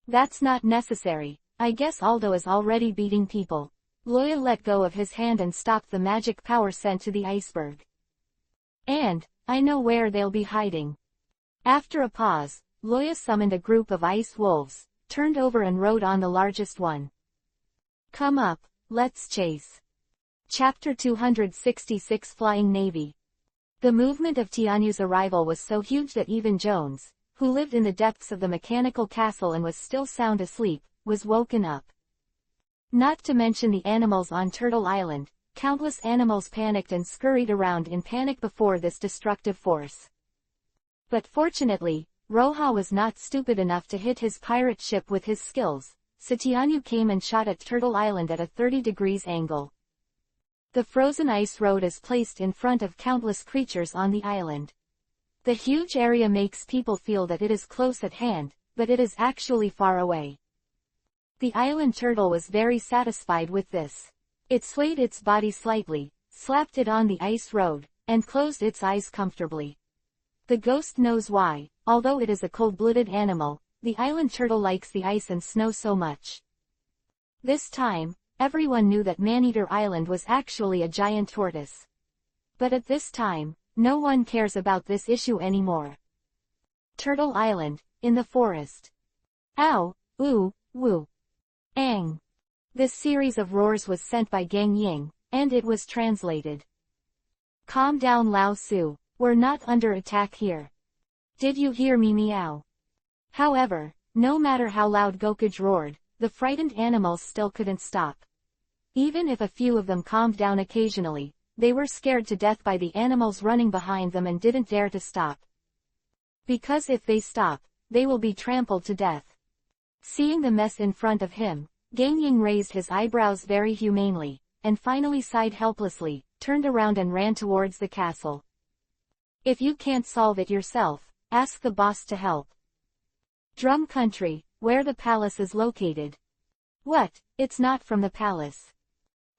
[SPEAKER 1] That's not necessary. I guess Aldo is already beating people. Loya let go of his hand and stopped the magic power sent to the iceberg. And, I know where they'll be hiding. After a pause, Loya summoned a group of ice wolves, turned over and rode on the largest one. Come up, let's chase. Chapter 266 Flying Navy. The movement of Tianyu's arrival was so huge that even Jones, who lived in the depths of the mechanical castle and was still sound asleep, was woken up. Not to mention the animals on Turtle Island, countless animals panicked and scurried around in panic before this destructive force. But fortunately, Roha was not stupid enough to hit his pirate ship with his skills, so Tianyu came and shot at Turtle Island at a 30 degrees angle. The frozen ice road is placed in front of countless creatures on the island. The huge area makes people feel that it is close at hand, but it is actually far away. The island turtle was very satisfied with this. It swayed its body slightly, slapped it on the ice road, and closed its eyes comfortably. The ghost knows why. Although it is a cold-blooded animal, the island turtle likes the ice and snow so much. This time, everyone knew that Maneater Island was actually a giant tortoise. But at this time, no one cares about this issue anymore. Turtle Island, in the forest. Ow, ooh, woo. Ang. This series of roars was sent by Gang Ying, and it was translated. Calm down Lao Su, we're not under attack here. Did you hear me meow? However, no matter how loud Gokage roared, the frightened animals still couldn't stop. Even if a few of them calmed down occasionally, they were scared to death by the animals running behind them and didn't dare to stop. Because if they stop, they will be trampled to death. Seeing the mess in front of him, Gang Ying raised his eyebrows very humanely, and finally sighed helplessly, turned around and ran towards the castle. If you can't solve it yourself, ask the boss to help. Drum Country, where the palace is located. What, it's not from the palace.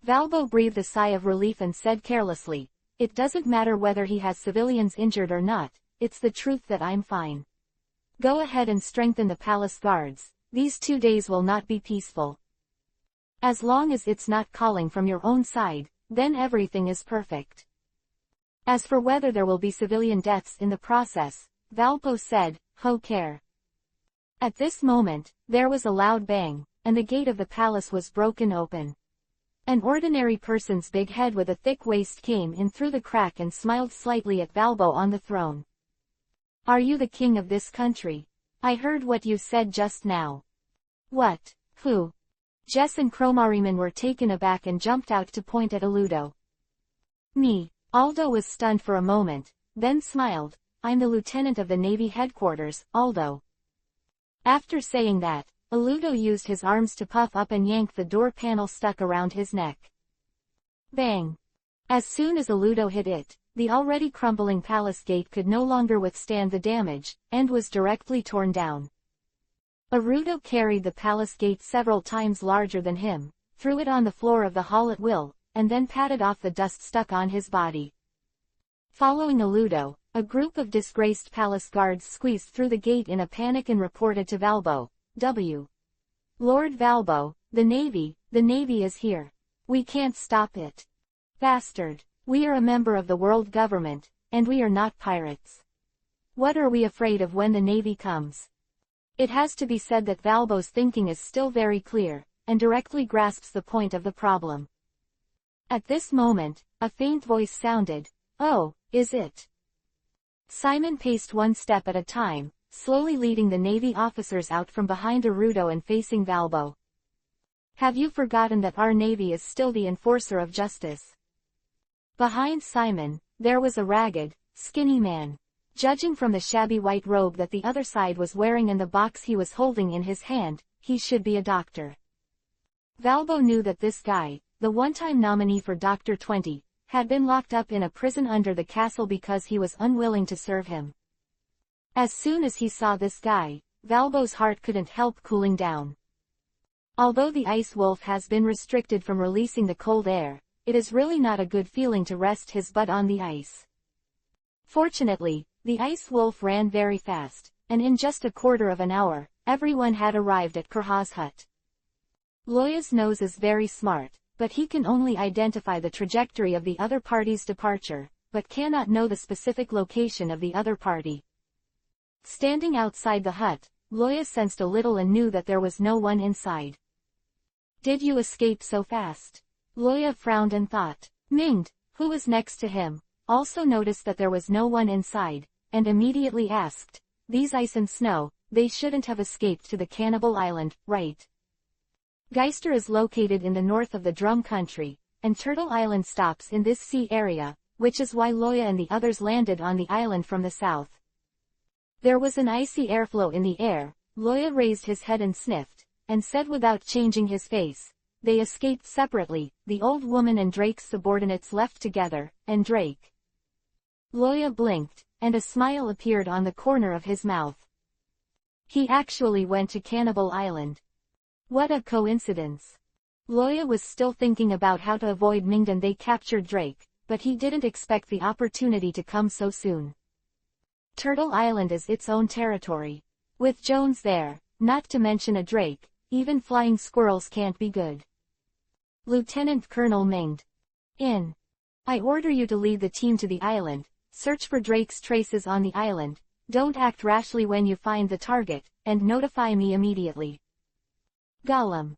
[SPEAKER 1] Valbo breathed a sigh of relief and said carelessly, it doesn't matter whether he has civilians injured or not, it's the truth that I'm fine. Go ahead and strengthen the palace guards, these 2 days will not be peaceful. As long as it's not calling from your own side, then everything is perfect. As for whether there will be civilian deaths in the process, Valpo said, ho care. At this moment, there was a loud bang, and the gate of the palace was broken open. An ordinary person's big head with a thick waist came in through the crack and smiled slightly at Valbo on the throne. Are you the king of this country? I heard what you said just now. What? Who? Jess and Chromariman were taken aback and jumped out to point at Aludo. Me. Aldo was stunned for a moment, then smiled. I'm the lieutenant of the Navy headquarters, Aldo. After saying that, Aludo used his arms to puff up and yank the door panel stuck around his neck. Bang! As soon as Aludo hit it, the already crumbling palace gate could no longer withstand the damage, and was directly torn down. Arudo carried the palace gate several times larger than him, threw it on the floor of the hall at will, and then patted off the dust stuck on his body. Following Aludo, a group of disgraced palace guards squeezed through the gate in a panic and reported to Valbo. W. Lord Valbo, the Navy is here. We can't stop it. Bastard. We are a member of the world government, and we are not pirates. What are we afraid of when the Navy comes? It has to be said that Valbo's thinking is still very clear, and directly grasps the point of the problem. At this moment, a faint voice sounded. Oh, is it? Simon paced one step at a time, slowly leading the Navy officers out from behind Arudo and facing Valbo. Have you forgotten that our Navy is still the enforcer of justice? Behind Simon, there was a ragged, skinny man. Judging from the shabby white robe that the other side was wearing and the box he was holding in his hand, he should be a doctor. Valbo knew that this guy, the one-time nominee for Dr. 20, had been locked up in a prison under the castle because he was unwilling to serve him. As soon as he saw this guy, Valbo's heart couldn't help cooling down. Although the ice wolf has been restricted from releasing the cold air, it is really not a good feeling to rest his butt on the ice. Fortunately, the ice wolf ran very fast, and in just a quarter of an hour, everyone had arrived at Kurha's hut. Loya's nose is very smart, but he can only identify the trajectory of the other party's departure, but cannot know the specific location of the other party. Standing outside the hut, Loya sensed a little and knew that there was no one inside. Did you escape so fast? Loya frowned and thought. Mingd, who was next to him, also noticed that there was no one inside, and immediately asked, these ice and snow, they shouldn't have escaped to the cannibal island, right? Geister is located in the north of the Drum Country, and Turtle Island stops in this sea area, which is why Loya and the others landed on the island from the south. There was an icy airflow in the air. Loya raised his head and sniffed, and said without changing his face, they escaped separately, the old woman and Drake's subordinates left together, and Drake. Loya blinked, and a smile appeared on the corner of his mouth. He actually went to Cannibal Island. What a coincidence. Loya was still thinking about how to avoid Mingd and they captured Drake, but he didn't expect the opportunity to come so soon. Turtle Island is its own territory. With Jones there, not to mention a Drake, even flying squirrels can't be good. Lieutenant Colonel Mingd. I order you to lead the team to the island, search for Drake's traces on the island, don't act rashly when you find the target, and notify me immediately. Gollum.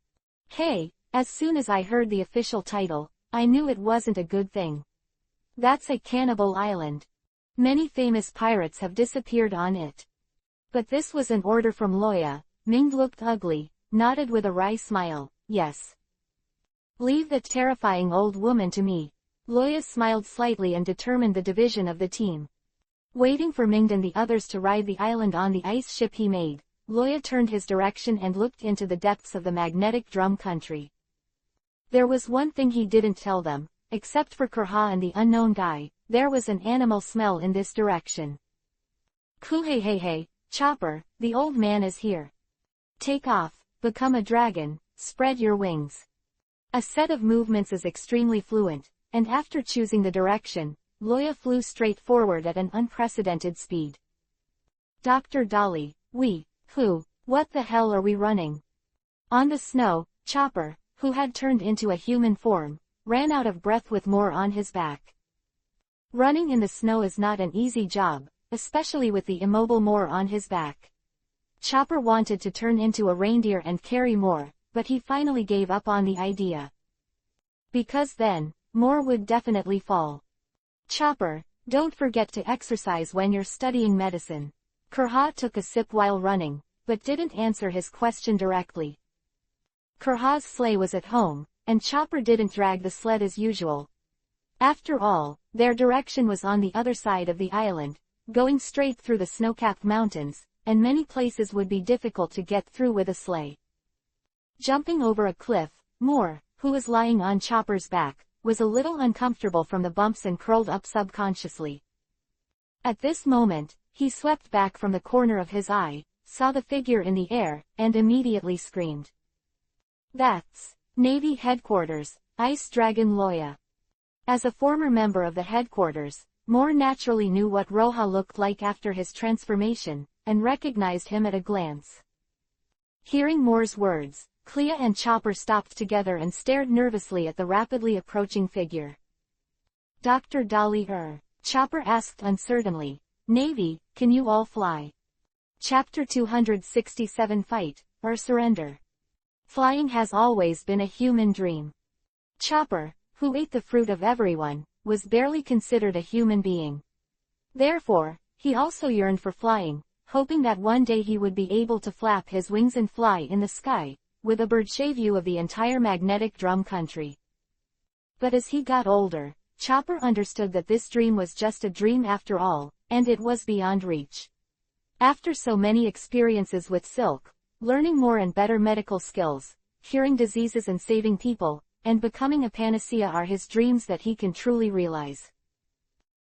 [SPEAKER 1] Hey, as soon as I heard the official title, I knew it wasn't a good thing. That's a cannibal island. Many famous pirates have disappeared on it. But this was an order from Loya. Mingd looked ugly, nodded with a wry smile, yes. Leave that terrifying old woman to me. Loya smiled slightly and determined the division of the team. Waiting for Mingd and the others to ride the island on the ice ship he made, Loya turned his direction and looked into the depths of the magnetic Drum Country. There was one thing he didn't tell them, except for Kurha and the unknown guy, there was an animal smell in this direction. Kuhei, Chopper, the old man is here. Take off, become a dragon, spread your wings. A set of movements is extremely fluent, and after choosing the direction, Loya flew straight forward at an unprecedented speed. Dr. Dolly, what the hell are we running? On the snow, Chopper, who had turned into a human form, ran out of breath with more on his back. Running in the snow is not an easy job, especially with the immobile Moor on his back. Chopper wanted to turn into a reindeer and carry Moor, but he finally gave up on the idea. Because then, Moor would definitely fall. Chopper, don't forget to exercise when you're studying medicine. Kurha took a sip while running, but didn't answer his question directly. Kurha's sleigh was at home, and Chopper didn't drag the sled as usual. After all, their direction was on the other side of the island, going straight through the snow-capped mountains, and many places would be difficult to get through with a sleigh. Jumping over a cliff, Moor, who was lying on Chopper's back, was a little uncomfortable from the bumps and curled up subconsciously. At this moment, he swept back from the corner of his eye, saw the figure in the air, and immediately screamed. That's Navy Headquarters, Ice Dragon Loya. As a former member of the headquarters, Moor naturally knew what Roha looked like after his transformation, and recognized him at a glance. Hearing Moor's words, Clea and Chopper stopped together and stared nervously at the rapidly approaching figure. Dr. Dolly Chopper asked uncertainly. Navy, can you all fly? Chapter 267 Fight, or Surrender. Flying has always been a human dream. Chopper, who ate the fruit of everyone, was barely considered a human being. Therefore, he also yearned for flying, hoping that one day he would be able to flap his wings and fly in the sky, with a bird's-eye view of the entire magnetic Drum Country. But as he got older, Chopper understood that this dream was just a dream after all, and it was beyond reach. After so many experiences with Silk, learning more and better medical skills, curing diseases and saving people, and becoming a panacea are his dreams that he can truly realize.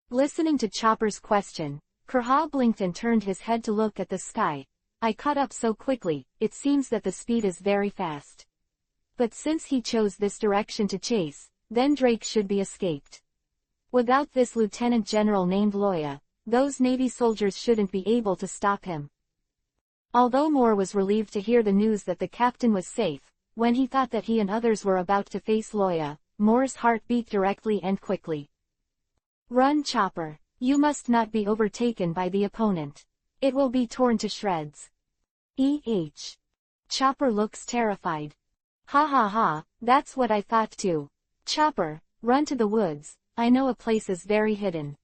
[SPEAKER 1] Listening to Chopper's question, Kurha blinked and turned his head to look at the sky. I caught up so quickly, it seems that the speed is very fast. But since he chose this direction to chase, then Drake should be escaped. Without this lieutenant general named Loya, those Navy soldiers shouldn't be able to stop him. Although Moore was relieved to hear the news that the captain was safe, when he thought that he and others were about to face Loya, Moore's heart beat directly and quickly. Run, Chopper. You must not be overtaken by the opponent. It will be torn to shreds. Chopper looks terrified. Ha ha ha, that's what I thought too. Chopper, run to the woods, I know a place is very hidden.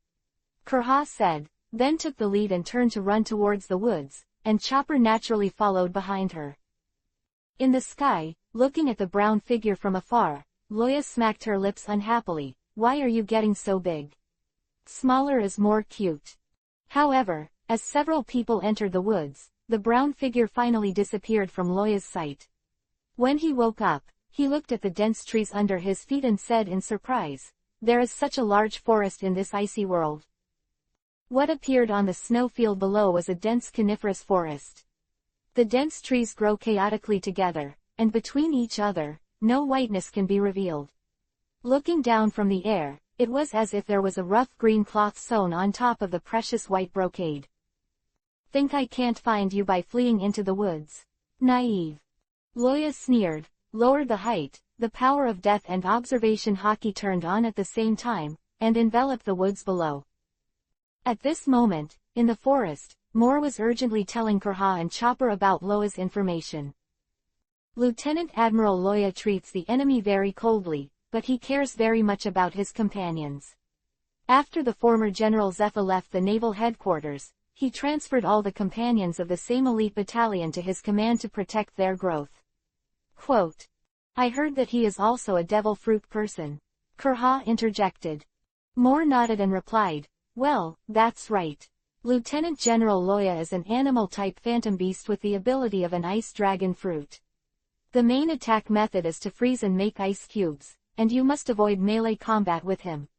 [SPEAKER 1] Kurha said, then took the lead and turned to run towards the woods, and Chopper naturally followed behind her. In the sky, looking at the brown figure from afar, Loya smacked her lips unhappily. Why are you getting so big? Smaller is more cute. However, as several people entered the woods, the brown figure finally disappeared from Loya's sight. When he woke up, he looked at the dense trees under his feet and said in surprise, there is such a large forest in this icy world. What appeared on the snowfield below was a dense coniferous forest. The dense trees grow chaotically together, and between each other, no whiteness can be revealed. Looking down from the air, it was as if there was a rough green cloth sewn on top of the precious white brocade. Think I can't find you by fleeing into the woods? Naive. Loya sneered, lowered the height, the power of death and observation hockey turned on at the same time, and enveloped the woods below. At this moment, in the forest, Moore was urgently telling Kurha and Chopper about Loya's information. Lieutenant Admiral Loya treats the enemy very coldly, but he cares very much about his companions. After the former General Zepha left the naval headquarters, he transferred all the companions of the same elite battalion to his command to protect their growth. Quote, I heard that he is also a devil fruit person. Kurha interjected. Moore nodded and replied, well, that's right. Lieutenant General Loya is an animal-type phantom beast with the ability of an ice dragon fruit. The main attack method is to freeze and make ice cubes, and you must avoid melee combat with him.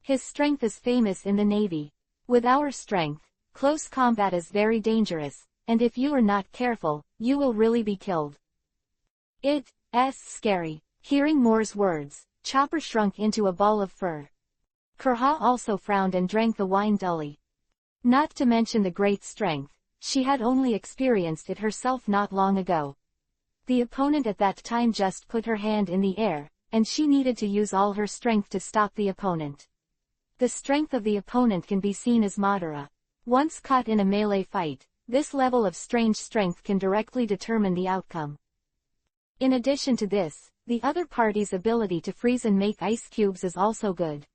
[SPEAKER 1] His strength is famous in the Navy. With our strength, close combat is very dangerous, and if you are not careful, you will really be killed. It's scary. Hearing Moore's words, Chopper shrunk into a ball of fur. Kurha also frowned and drank the wine dully. Not to mention the great strength, she had only experienced it herself not long ago. The opponent at that time just put her hand in the air, and she needed to use all her strength to stop the opponent. The strength of the opponent can be seen as Madara. Once caught in a melee fight, this level of strange strength can directly determine the outcome. In addition to this, the other party's ability to freeze and make ice cubes is also good.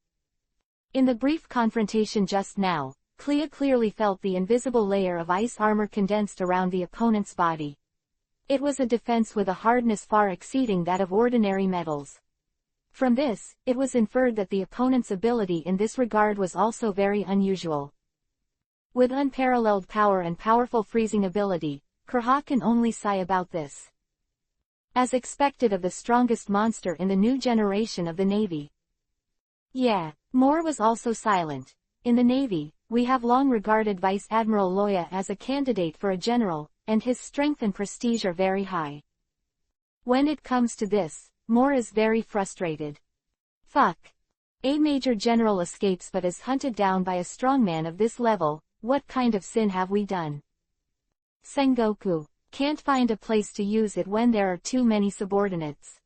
[SPEAKER 1] In the brief confrontation just now, Clea clearly felt the invisible layer of ice armor condensed around the opponent's body. It was a defense with a hardness far exceeding that of ordinary metals. From this, it was inferred that the opponent's ability in this regard was also very unusual. With unparalleled power and powerful freezing ability, Kurha can only sigh about this. As expected of the strongest monster in the new generation of the Navy. Yeah, Moore was also silent. In the Navy, we have long regarded Vice Admiral Loya as a candidate for a general, and his strength and prestige are very high. When it comes to this, Moore is very frustrated. Fuck. A major general escapes but is hunted down by a strongman of this level, what kind of sin have we done? Sengoku. Can't find a place to use it when there are too many subordinates.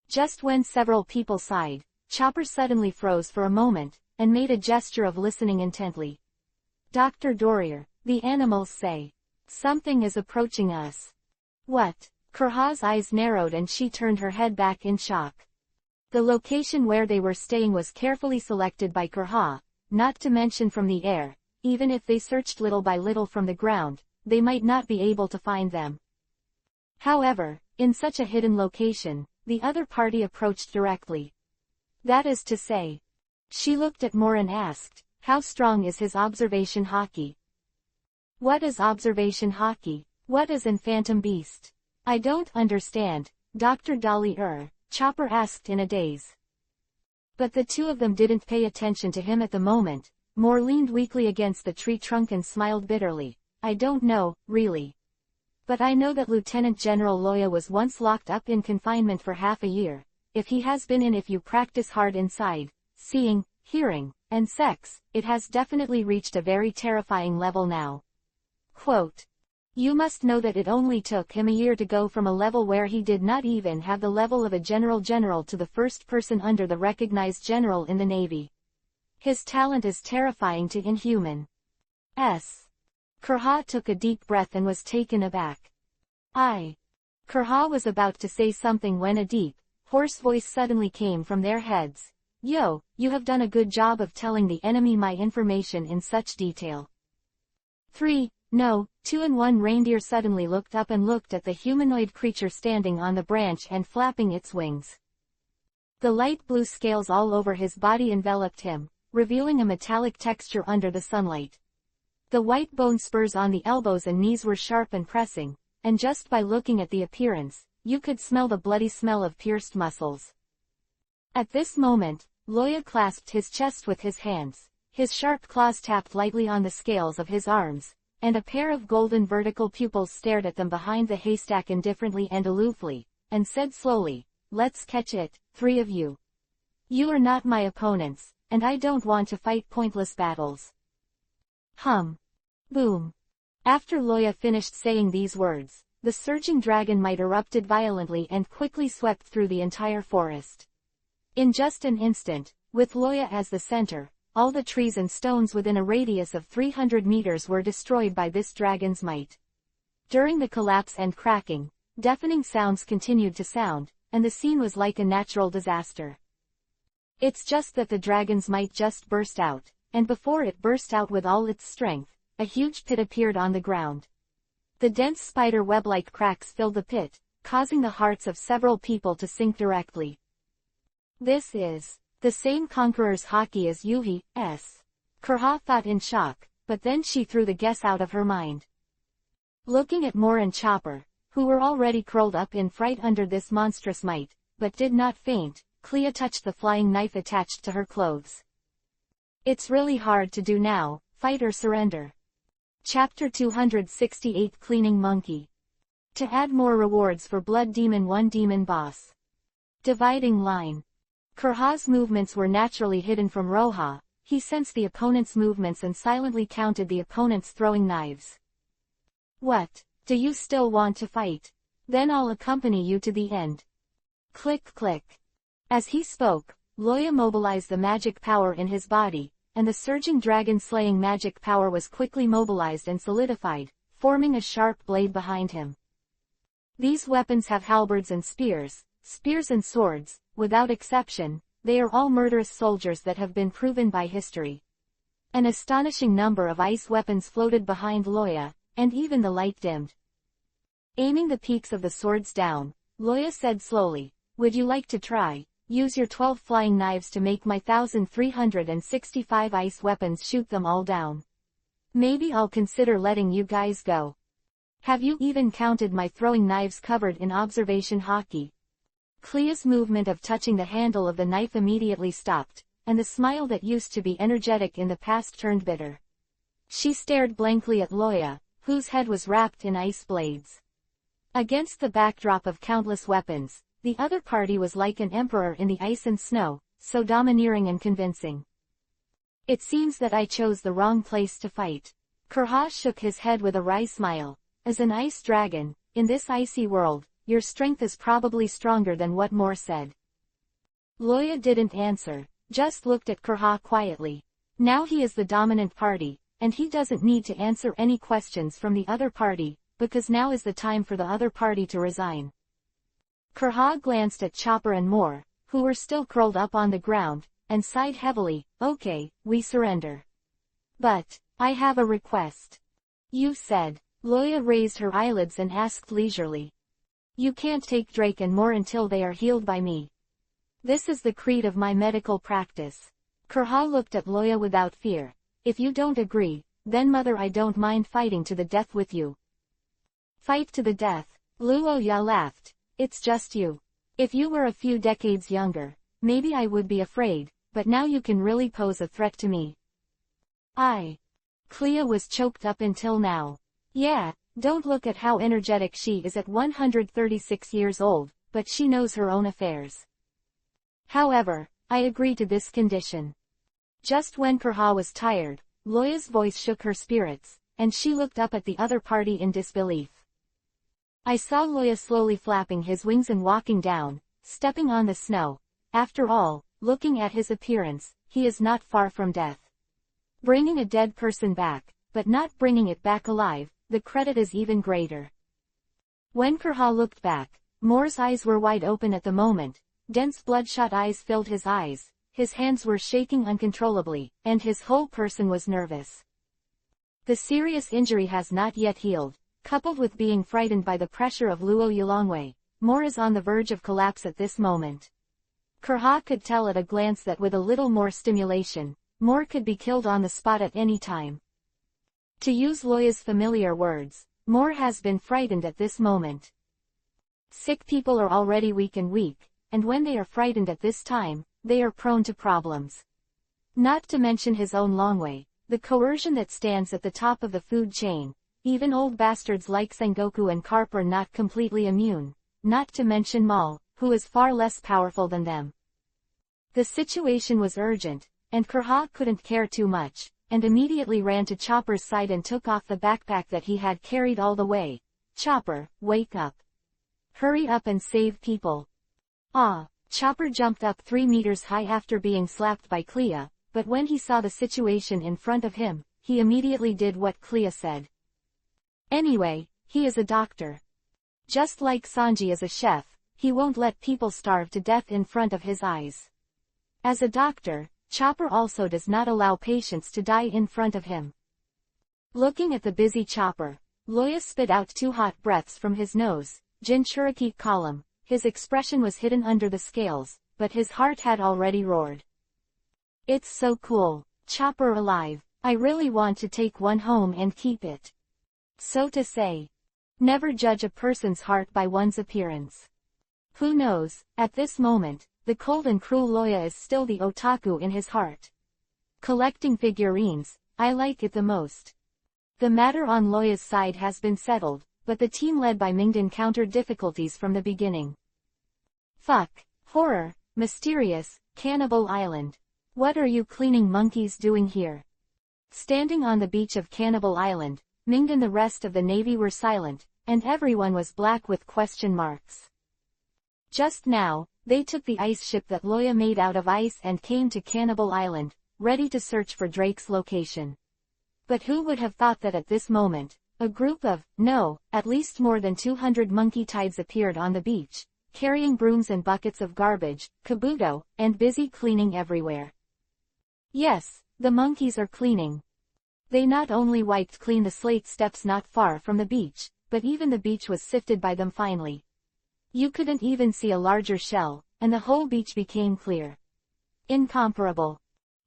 [SPEAKER 1] Just when several people sighed, Chopper suddenly froze for a moment, and made a gesture of listening intently. Dr. Dorier, the animals say. Something is approaching us. What? Kurha's eyes narrowed and she turned her head back in shock. The location where they were staying was carefully selected by Kurha, not to mention from the air. Even if they searched little by little from the ground, they might not be able to find them. However, in such a hidden location, the other party approached directly. That is to say. She looked at Moore and asked, how strong is his observation hockey? What is observation hockey? What is an phantom beast? I don't understand, Dr. Dolly Chopper asked in a daze. But the two of them didn't pay attention to him at the moment, Moore leaned weakly against the tree trunk and smiled bitterly. I don't know, really. But I know that Lieutenant General Loya was once locked up in confinement for half a year. If he has been in, if you practice hard inside, seeing, hearing, and sex, it has definitely reached a very terrifying level now. Quote. You must know that it only took him a year to go from a level where he did not even have the level of a general to the first person under the recognized general in the Navy. His talent is terrifying to inhuman. Kurha took a deep breath and was taken aback. Kurha was about to say something when a deep, hoarse voice suddenly came from their heads. Yo, you have done a good job of telling the enemy my information in such detail. 3, no, 2 and 1 reindeer suddenly looked up and looked at the humanoid creature standing on the branch and flapping its wings. The light blue scales all over his body enveloped him, revealing a metallic texture under the sunlight. The white bone spurs on the elbows and knees were sharp and pressing, and just by looking at the appearance, you could smell the bloody smell of pierced muscles. At this moment, Loya clasped his chest with his hands, his sharp claws tapped lightly on the scales of his arms, and a pair of golden vertical pupils stared at them behind the haystack indifferently and aloofly, and said slowly, let's catch it, 3 of you. You are not my opponents, and I don't want to fight pointless battles. Hum. Boom. After Loya finished saying these words, the surging dragon might erupted violently and quickly swept through the entire forest. In just an instant, with Loya as the center, all the trees and stones within a radius of 300 meters were destroyed by this dragon's might. During the collapse and cracking, deafening sounds continued to sound, and the scene was like a natural disaster. It's just that the dragon's might just burst out, and before it burst out with all its strength, a huge pit appeared on the ground. The dense spider web-like cracks filled the pit, causing the hearts of several people to sink directly. This is the same conqueror's hockey as Yuhi's. Kurha thought in shock, but then she threw the guess out of her mind. Looking at Moore and Chopper, who were already curled up in fright under this monstrous might, but did not faint, Clea touched the flying knife attached to her clothes. It's really hard to do now, fight or surrender. Chapter 268 Cleaning Monkey. To add more rewards for Blood Demon 1 Demon Boss. Dividing Line. Kurha's movements were naturally hidden from Roha. He sensed the opponent's movements and silently counted the opponent's throwing knives. What? Do you still want to fight? Then I'll accompany you to the end. Click click. As he spoke, Loya mobilized the magic power in his body, and the surging dragon-slaying magic power was quickly mobilized and solidified, forming a sharp blade behind him. These weapons have halberds and spears and swords, without exception, they are all murderous soldiers that have been proven by history. An astonishing number of ice weapons floated behind Loya, and even the light dimmed. Aiming the peaks of the swords down, Loya said slowly, would you like to try? Use your 12 flying knives to make my 1,365 ice weapons, shoot them all down. Maybe I'll consider letting you guys go. Have you even counted my throwing knives covered in observation hockey? Clea's movement of touching the handle of the knife immediately stopped, and the smile that used to be energetic in the past turned bitter. She stared blankly at Loya, whose head was wrapped in ice blades. Against the backdrop of countless weapons, the other party was like an emperor in the ice and snow, so domineering and convincing. It seems that I chose the wrong place to fight. Kurha shook his head with a wry smile. As an ice dragon, in this icy world, your strength is probably stronger than what Moore said. Loya didn't answer, just looked at Kurha quietly. Now he is the dominant party, and he doesn't need to answer any questions from the other party, because now is the time for the other party to resign. Kurha glanced at Chopper and Moore, who were still curled up on the ground, and sighed heavily. Okay, we surrender. But I have a request. You said. Loya raised her eyelids and asked leisurely. You can't take Drake and Moore until they are healed by me. This is the creed of my medical practice. Kurha looked at Loya without fear. If you don't agree, then mother, I don't mind fighting to the death with you. Fight to the death? Luoya laughed. It's just you. If you were a few decades younger, maybe I would be afraid, but now you can really pose a threat to me. Clea was choked up until now. Yeah, don't look at how energetic she is at 136 years old, but she knows her own affairs. However, I agree to this condition. Just when Kurha was tired, Loya's voice shook her spirits, and she looked up at the other party in disbelief. I saw Loya slowly flapping his wings and walking down, stepping on the snow. After all, looking at his appearance, he is not far from death. Bringing a dead person back, but not bringing it back alive, the credit is even greater. When Kurha looked back, Moore's eyes were wide open at the moment, dense bloodshot eyes filled his eyes, his hands were shaking uncontrollably, and his whole person was nervous. The serious injury has not yet healed, coupled with being frightened by the pressure of Luo Yulongwei, Moore is on the verge of collapse at this moment. Kurha could tell at a glance that with a little more stimulation, Moore could be killed on the spot at any time. To use Loya's familiar words, Moore has been frightened at this moment. Sick people are already weak, and when they are frightened at this time, they are prone to problems. Not to mention his own Longwei, the coercion that stands at the top of the food chain. Even old bastards like Sengoku and Carp are not completely immune, not to mention Mal, who is far less powerful than them. The situation was urgent, and Kurha couldn't care too much, and immediately ran to Chopper's side and took off the backpack that he had carried all the way. Chopper, wake up. Hurry up and save people. Chopper jumped up 3 meters high after being slapped by Clea, but when he saw the situation in front of him, he immediately did what Clea said. Anyway, he is a doctor. Just like Sanji is a chef, he won't let people starve to death in front of his eyes. As a doctor, Chopper also does not allow patients to die in front of him. Looking at the busy Chopper, Loya spit out 2 hot breaths from his nose. Jinchuriki column, his expression was hidden under the scales, but his heart had already roared. It's so cool, Chopper alive. I really want to take one home and keep it. So to say. Never judge a person's heart by one's appearance. Who knows, at this moment, the cold and cruel Loya is still the otaku in his heart. Collecting figurines, I like it the most. The matter on Loya's side has been settled, but the team led by Mingde encountered difficulties from the beginning. Fuck, horror, mysterious, Cannibal Island. What are you cleaning monkeys doing here? Standing on the beach of Cannibal Island, Mingde and the rest of the Navy were silent, and everyone was black with question marks. Just now, they took the ice ship that Loya made out of ice and came to Cannibal Island, ready to search for Drake's location. But who would have thought that at this moment, a group of, at least more than 200 monkey tides appeared on the beach, carrying brooms and buckets of garbage, kabuto, and busy cleaning everywhere. Yes, the monkeys are cleaning. They not only wiped clean the slate steps not far from the beach, but even the beach was sifted by them finely. You couldn't even see a larger shell, and the whole beach became clear. Incomparable.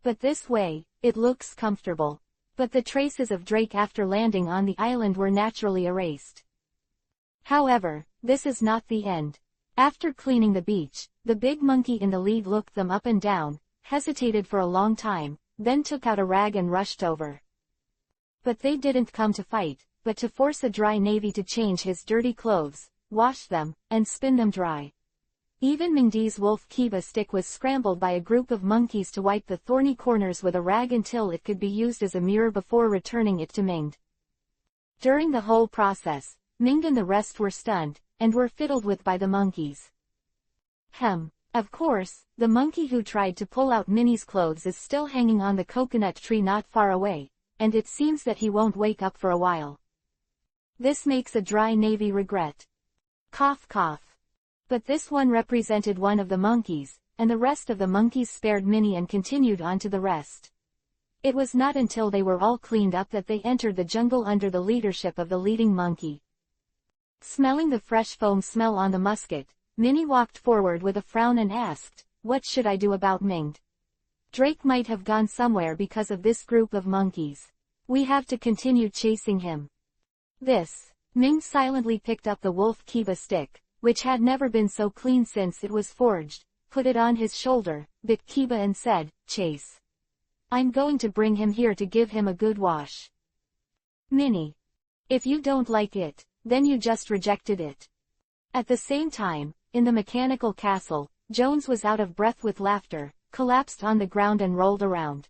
[SPEAKER 1] But this way, it looks comfortable. But the traces of Drake after landing on the island were naturally erased. However, this is not the end. After cleaning the beach, the big monkey in the lead looked them up and down, hesitated for a long time, then took out a rag and rushed over. But they didn't come to fight, but to force a dry navy to change his dirty clothes, wash them, and spin them dry. Even Mingde's wolf Kiba stick was scrambled by a group of monkeys to wipe the thorny corners with a rag until it could be used as a mirror before returning it to Mingde. During the whole process, Mingde and the rest were stunned, and were fiddled with by the monkeys. Of course, the monkey who tried to pull out Minnie's clothes is still hanging on the coconut tree not far away, and it seems that he won't wake up for a while. This makes a dry navy regret. Cough cough. But this one represented one of the monkeys, and the rest of the monkeys spared Minnie and continued on to the rest. It was not until they were all cleaned up that they entered the jungle under the leadership of the leading monkey. Smelling the fresh foam smell on the musket, Minnie walked forward with a frown and asked, "What should I do about Mingde? Drake might have gone somewhere because of this group of monkeys. We have to continue chasing him." Mingde silently picked up the wolf Kiba stick, which had never been so clean since it was forged, put it on his shoulder, bit Kiba and said, "Chase." I'm going to bring him here to give him a good wash. Minnie. If you don't like it, then you just rejected it. At the same time, in the mechanical castle, Jones was out of breath with laughter, collapsed on the ground and rolled around.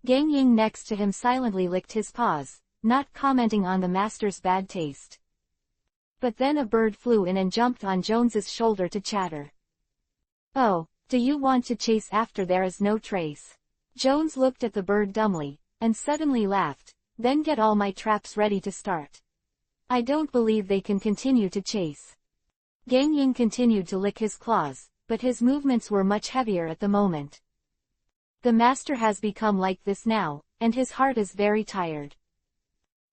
[SPEAKER 1] Gang Ying next to him silently licked his paws, not commenting on the master's bad taste. But then a bird flew in and jumped on Jones's shoulder to chatter. Oh, do you want to chase after there is no trace? Jones looked at the bird dumbly, and suddenly laughed, then get all my traps ready to start. I don't believe they can continue to chase. Gang Ying continued to lick his claws, but his movements were much heavier at the moment. The master has become like this now, and his heart is very tired.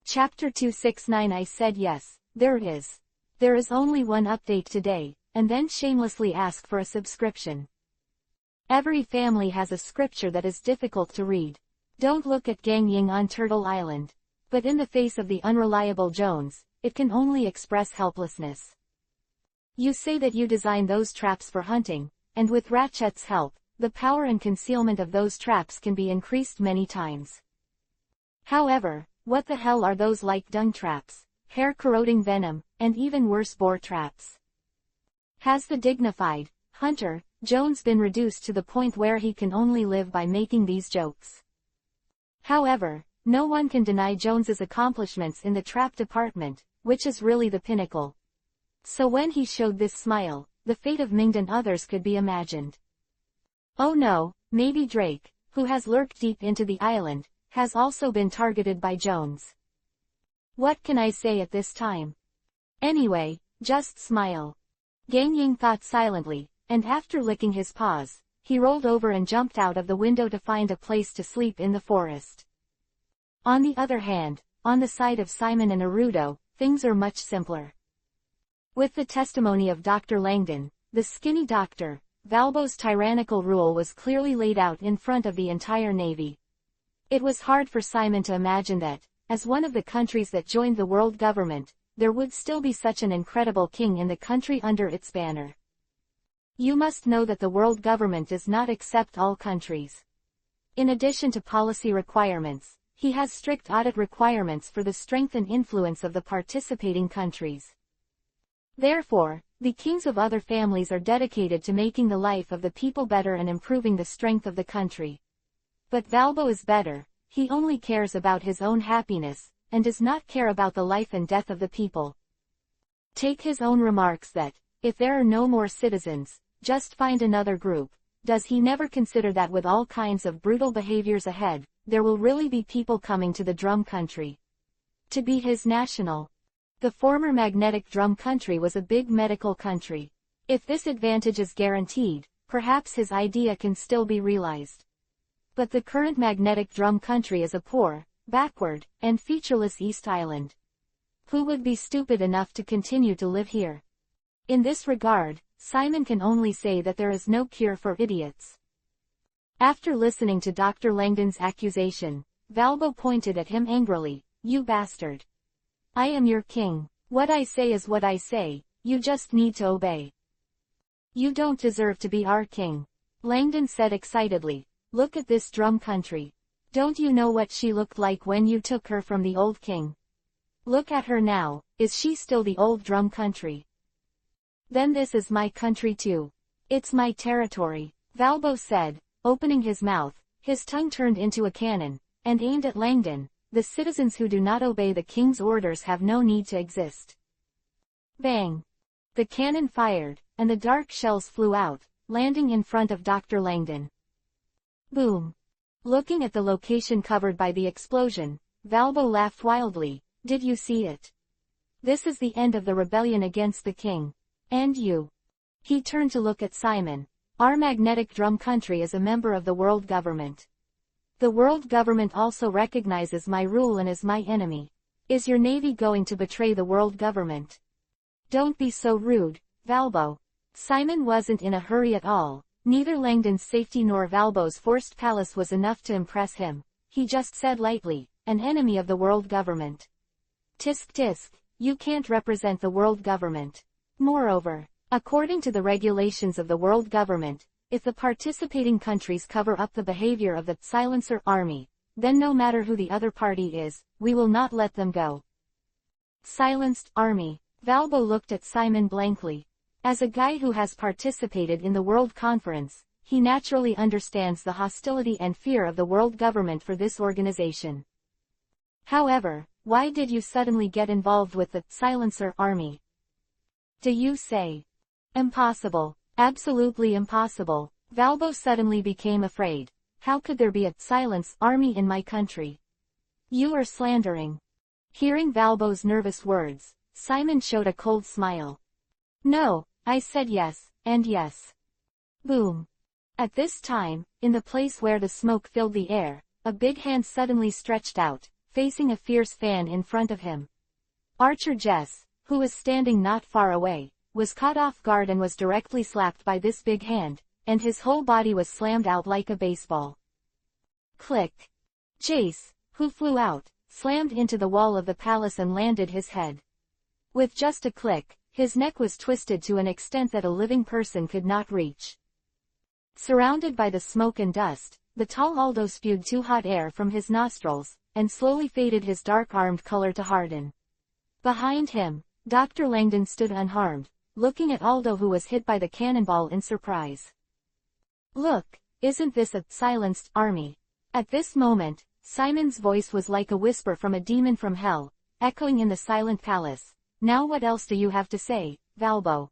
[SPEAKER 1] Chapter 269. I said yes, there is. There is only one update today, and then shamelessly ask for a subscription. Every family has a scripture that is difficult to read. Don't look at Gang Ying on Turtle Island. But in the face of the unreliable Jones, it can only express helplessness. You say that you designed those traps for hunting, and with Ratchet's help, the power and concealment of those traps can be increased many times. However, what the hell are those like dung traps, hair-corroding venom, and even worse boar traps? Has the dignified hunter Jones been reduced to the point where he can only live by making these jokes? However, no one can deny Jones's accomplishments in the trap department, which is really the pinnacle. So when he showed this smile, the fate of Mingd and others could be imagined. Oh no, maybe Drake, who has lurked deep into the island, has also been targeted by Jones. What can I say at this time? Anyway, just smile. Gang Ying thought silently, and after licking his paws, he rolled over and jumped out of the window to find a place to sleep in the forest. On the other hand, on the side of Simon and Naruto, things are much simpler. With the testimony of Dr. Langdon, the skinny doctor, Valbo's tyrannical rule was clearly laid out in front of the entire Navy. It was hard for Simon to imagine that, as one of the countries that joined the world government, there would still be such an incredible king in the country under its banner. You must know that the world government does not accept all countries. In addition to policy requirements, he has strict audit requirements for the strength and influence of the participating countries. Therefore, the kings of other families are dedicated to making the life of the people better and improving the strength of the country. But Valbo is better, he only cares about his own happiness, and does not care about the life and death of the people. Take his own remarks that, if there are no more citizens, just find another group. Does he never consider that with all kinds of brutal behaviors ahead, there will really be people coming to the drum country to be his national? The former magnetic drum country was a big medical country. If this advantage is guaranteed, perhaps his idea can still be realized. But the current magnetic drum country is a poor, backward, and featureless East Island. Who would be stupid enough to continue to live here? In this regard, Simon can only say that there is no cure for idiots. After listening to Dr. Langdon's accusation, Valbo pointed at him angrily. You bastard. I am your king. What I say is what I say, you just need to obey. You don't deserve to be our king. Langdon said excitedly. Look at this drum country. Don't you know what she looked like when you took her from the old king? Look at her now, is she still the old drum country? Then this is my country too. It's my territory, Valbo said, opening his mouth, his tongue turned into a cannon, and aimed at Langdon. The citizens who do not obey the king's orders have no need to exist. Bang! The cannon fired, and the dark shells flew out, landing in front of Dr. Langdon. Boom! Looking at the location covered by the explosion, Valbo laughed wildly. Did you see it? This is the end of the rebellion against the king. And you. He turned to look at Simon. Our magnetic drum country is a member of the world government. The world government also recognizes my rule and is my enemy. Is your navy going to betray the world government? Don't be so rude, Valbo. Simon wasn't in a hurry at all. Neither Langdon's safety nor Valbo's forced palace was enough to impress him. He just said lightly, an enemy of the world government. Tisk tisk, you can't represent the world government. Moreover, according to the regulations of the world government, If the participating countries cover up the behavior of the silencer army, then no matter who the other party is, we will not let them go. Silenced army. Valbo looked at Simon blankly. As a guy who has participated in the World Conference, he naturally understands the hostility and fear of the world government for this organization. However, why did you suddenly get involved with the silencer army? Do you say? Impossible. Absolutely impossible. Valbo suddenly became afraid. How could there be a silence army in my country? You are slandering. Hearing Valbo's nervous words, Simon showed a cold smile. No, I said yes, and yes. Boom. At this time, in the place where the smoke filled the air, a big hand suddenly stretched out, facing a fierce fan in front of him. Archer Jess, who was standing not far away, was caught off guard and was directly slapped by this big hand, and his whole body was slammed out like a baseball. Click. Jace, who flew out, slammed into the wall of the palace and landed his head. With just a click, his neck was twisted to an extent that a living person could not reach. Surrounded by the smoke and dust, the tall Aldo spewed too hot air from his nostrils, and slowly faded his dark-armed color to harden. Behind him, Dr. Langdon stood unharmed, looking at Aldo who was hit by the cannonball in surprise. Look, isn't this a silenced army? At this moment, Simon's voice was like a whisper from a demon from hell, echoing in the silent palace. Now what else do you have to say, Valbo?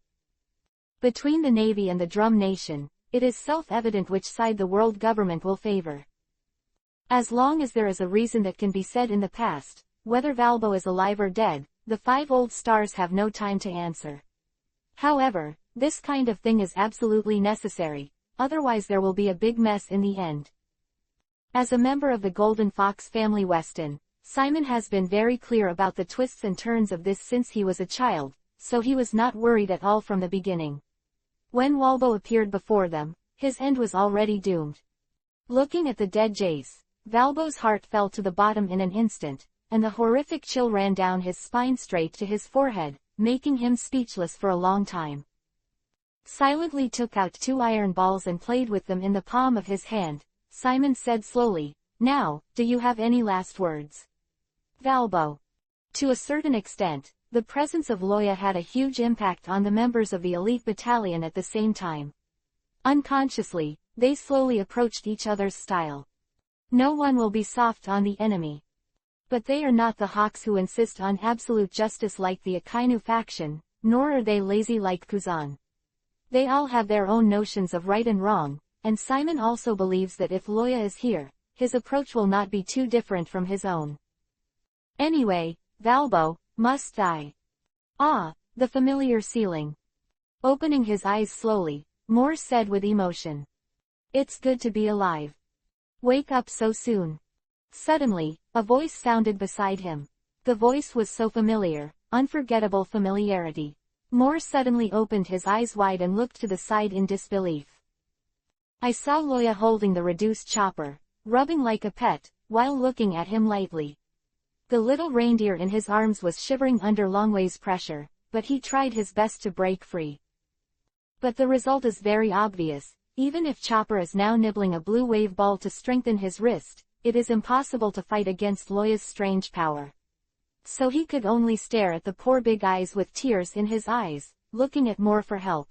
[SPEAKER 1] Between the Navy and the Drum Nation, it is self-evident which side the world government will favor. As long as there is a reason that can be said in the past, whether Valbo is alive or dead, the 5 old stars have no time to answer. However, this kind of thing is absolutely necessary, otherwise there will be a big mess in the end. As a member of the Golden Fox family Weston, Simon has been very clear about the twists and turns of this since he was a child, so he was not worried at all from the beginning. When Walbo appeared before them, his end was already doomed. Looking at the dead Jace, Valbo's heart fell to the bottom in an instant, and the horrific chill ran down his spine straight to his forehead, making him speechless for a long time. Silently took out 2 iron balls and played with them in the palm of his hand. Simon said slowly, "Now, do you have any last words?" Valbo. To a certain extent, the presence of Loya had a huge impact on the members of the elite battalion at the same time. Unconsciously, they slowly approached each other's style. No one will be soft on the enemy. But they are not the hawks who insist on absolute justice like the Akainu faction, nor are they lazy like Kuzan. They all have their own notions of right and wrong, and Simon also believes that if Loya is here, his approach will not be too different from his own. Anyway, Valbo, must I? Ah, the familiar ceiling. Opening his eyes slowly, Moore said with emotion. It's good to be alive. Wake up so soon. Suddenly, a voice sounded beside him. The voice was so familiar, unforgettable familiarity. Moore suddenly opened his eyes wide and looked to the side in disbelief. I saw Loya holding the reduced chopper, rubbing like a pet, while looking at him lightly. The little reindeer in his arms was shivering under Longway's pressure, but he tried his best to break free. But the result is very obvious. Even if Chopper is now nibbling a blue wave ball to strengthen his wrist, it is impossible to fight against Loya's strange power. So he could only stare at the poor big eyes with tears in his eyes, looking at Moore for help.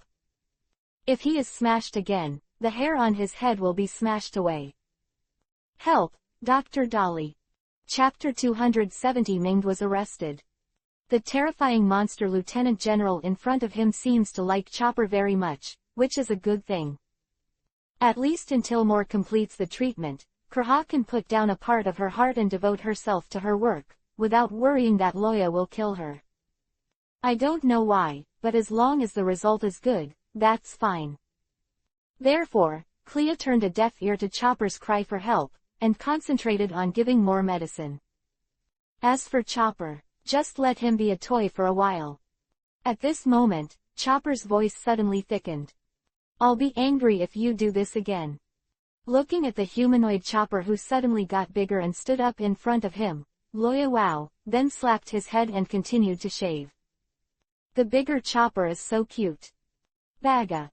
[SPEAKER 1] If he is smashed again, the hair on his head will be smashed away. Help, Dr. Dolly. Chapter 270. Minged was arrested. The terrifying monster lieutenant general in front of him seems to like Chopper very much, which is a good thing. At least until Moore completes the treatment, Kraha can put down a part of her heart and devote herself to her work, without worrying that Loya will kill her. I don't know why, but as long as the result is good, that's fine. Therefore, Clea turned a deaf ear to Chopper's cry for help, and concentrated on giving more medicine. As for Chopper, just let him be a toy for a while. At this moment, Chopper's voice suddenly thickened. I'll be angry if you do this again. Looking at the humanoid Chopper who suddenly got bigger and stood up in front of him, Loya wow, then slapped his head and continued to shave. The bigger Chopper is so cute. Baga.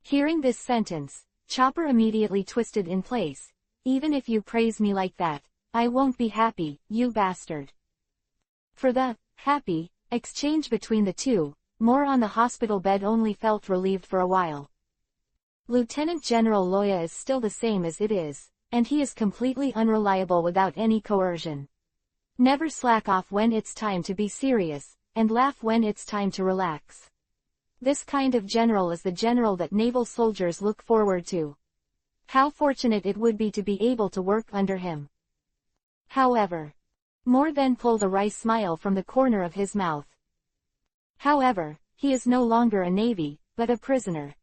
[SPEAKER 1] Hearing this sentence, Chopper immediately twisted in place. Even if you praise me like that, I won't be happy, you bastard. For the happy exchange between the two, Moore on the hospital bed only felt relieved for a while. Lieutenant General Loya is still the same as it is, and he is completely unreliable without any coercion. Never slack off when it's time to be serious, and laugh when it's time to relax. This kind of general is the general that naval soldiers look forward to. How fortunate it would be to be able to work under him. However, Moore then pulled a wry smile from the corner of his mouth. However, he is no longer a navy, but a prisoner.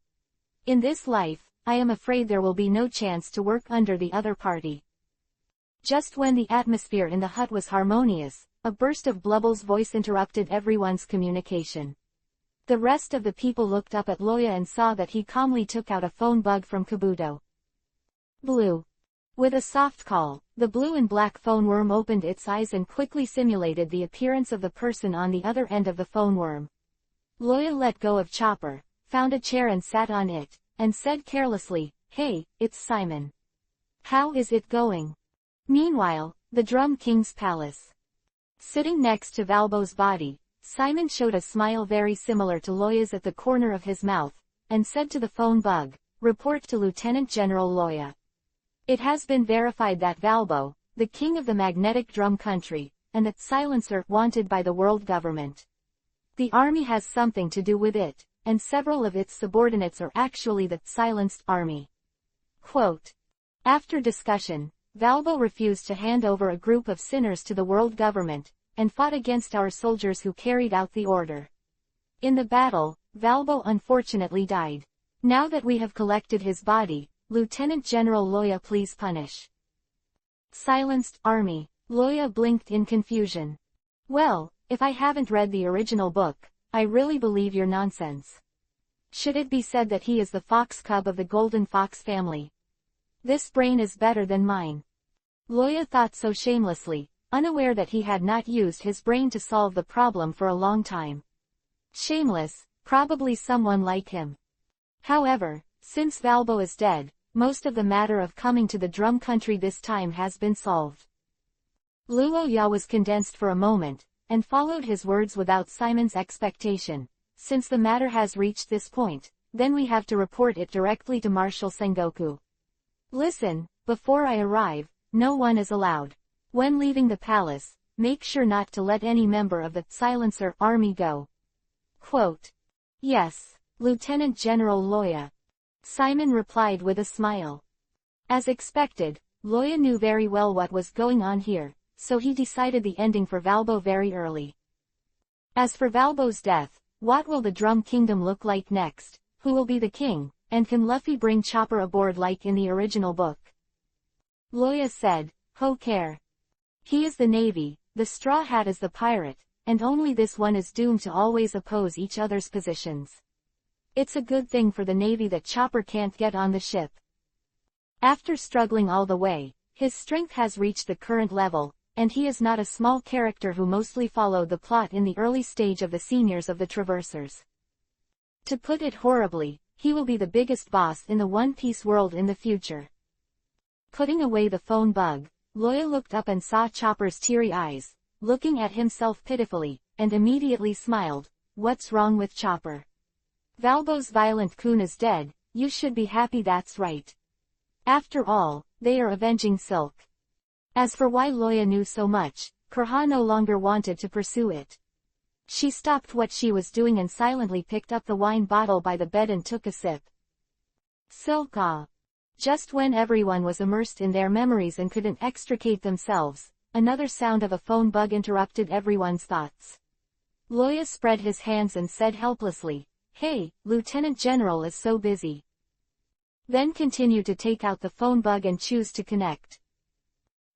[SPEAKER 1] In this life, I am afraid there will be no chance to work under the other party. Just when the atmosphere in the hut was harmonious, a burst of Blubble's voice interrupted everyone's communication. The rest of the people looked up at Loya and saw that he calmly took out a phone bug from Kabuto. Blue. With a soft call, the blue and black phone worm opened its eyes and quickly simulated the appearance of the person on the other end of the phone worm. Loya let go of Chopper, found a chair and sat on it, and said carelessly, "Hey, it's Simon. How is it going?" Meanwhile, the Drum King's palace. Sitting next to Valbo's body, Simon showed a smile very similar to Loya's at the corner of his mouth, and said to the phone bug, "Report to Lieutenant General Loya. It has been verified that Valbo, the king of the magnetic drum country, and that silencer wanted by the world government. The army has something to do with it, and several of its subordinates are actually the silenced army." Quote. After discussion, Valbo refused to hand over a group of sinners to the world government, and fought against our soldiers who carried out the order. In the battle, Valbo unfortunately died. Now that we have collected his body, Lieutenant General Loya, please punish. Silenced army. Loya blinked in confusion. Well, if I haven't read the original book, I really believe your nonsense. Should it be said that he is the fox cub of the golden fox family? This brain is better than mine. Loya thought so shamelessly, unaware that he had not used his brain to solve the problem for a long time. Shameless, probably someone like him. However, since Valbo is dead, most of the matter of coming to the drum country this time has been solved. Luoya was condensed for a moment, and followed his words without Simon's expectation. Since the matter has reached this point, then we have to report it directly to Marshal Sengoku. Listen, before I arrive, no one is allowed. When leaving the palace, make sure not to let any member of the silencer army go. Quote. Yes, Lieutenant General Loya. Simon replied with a smile. As expected, Loya knew very well what was going on here, so he decided the ending for Valbo very early. As for Valbo's death, what will the Drum Kingdom look like next? Who will be the king, and can Luffy bring Chopper aboard like in the original book? Loya said, "Who care? He is the navy, the Straw Hat is the pirate, and only this one is doomed to always oppose each other's positions. It's a good thing for the navy that Chopper can't get on the ship. After struggling all the way, his strength has reached the current level, and he is not a small character who mostly followed the plot in the early stage of the seniors of the Traversers. To put it horribly, he will be the biggest boss in the One Piece world in the future." Putting away the phone bug, Loya looked up and saw Chopper's teary eyes, looking at himself pitifully, and immediately smiled. "What's wrong with Chopper? Valbo's violent coon is dead, you should be happy, that's right. After all, they are avenging Silk." As for why Loya knew so much, Kurha no longer wanted to pursue it. She stopped what she was doing and silently picked up the wine bottle by the bed and took a sip. Silk, ah. Just when everyone was immersed in their memories and couldn't extricate themselves, another sound of a phone bug interrupted everyone's thoughts. Loya spread his hands and said helplessly, "Hey, Lieutenant General is so busy." Then continued to take out the phone bug and choose to connect.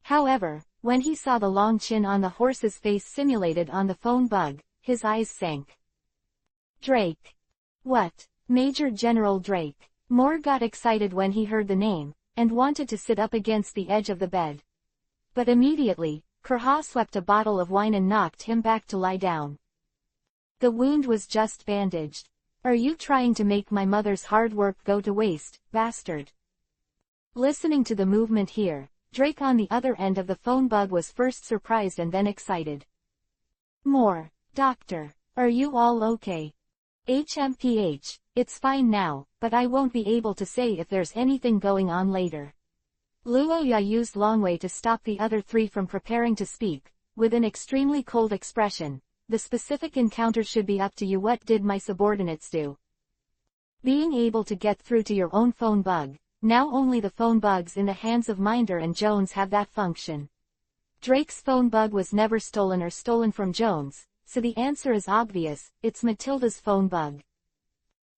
[SPEAKER 1] However, when he saw the long chin on the horse's face simulated on the phone bug, his eyes sank. "Drake." "What? Major General Drake." Moore got excited when he heard the name, and wanted to sit up against the edge of the bed. But immediately, Kurha swept a bottle of wine and knocked him back to lie down. The wound was just bandaged. Are you trying to make my mother's hard work go to waste, bastard? Listening to the movement here, Drake on the other end of the phone bug was first surprised and then excited. More. Doctor. Are you all okay? HMPH, it's fine now, but I won't be able to say if there's anything going on later. Luoya used Longwei to stop the other three from preparing to speak, with an extremely cold expression. The specific encounter should be up to you. What did my subordinates do? Being able to get through to your own phone bug, now only the phone bugs in the hands of Minder and Jones have that function. Drake's phone bug was never stolen or stolen from Jones, so the answer is obvious, it's Matilda's phone bug.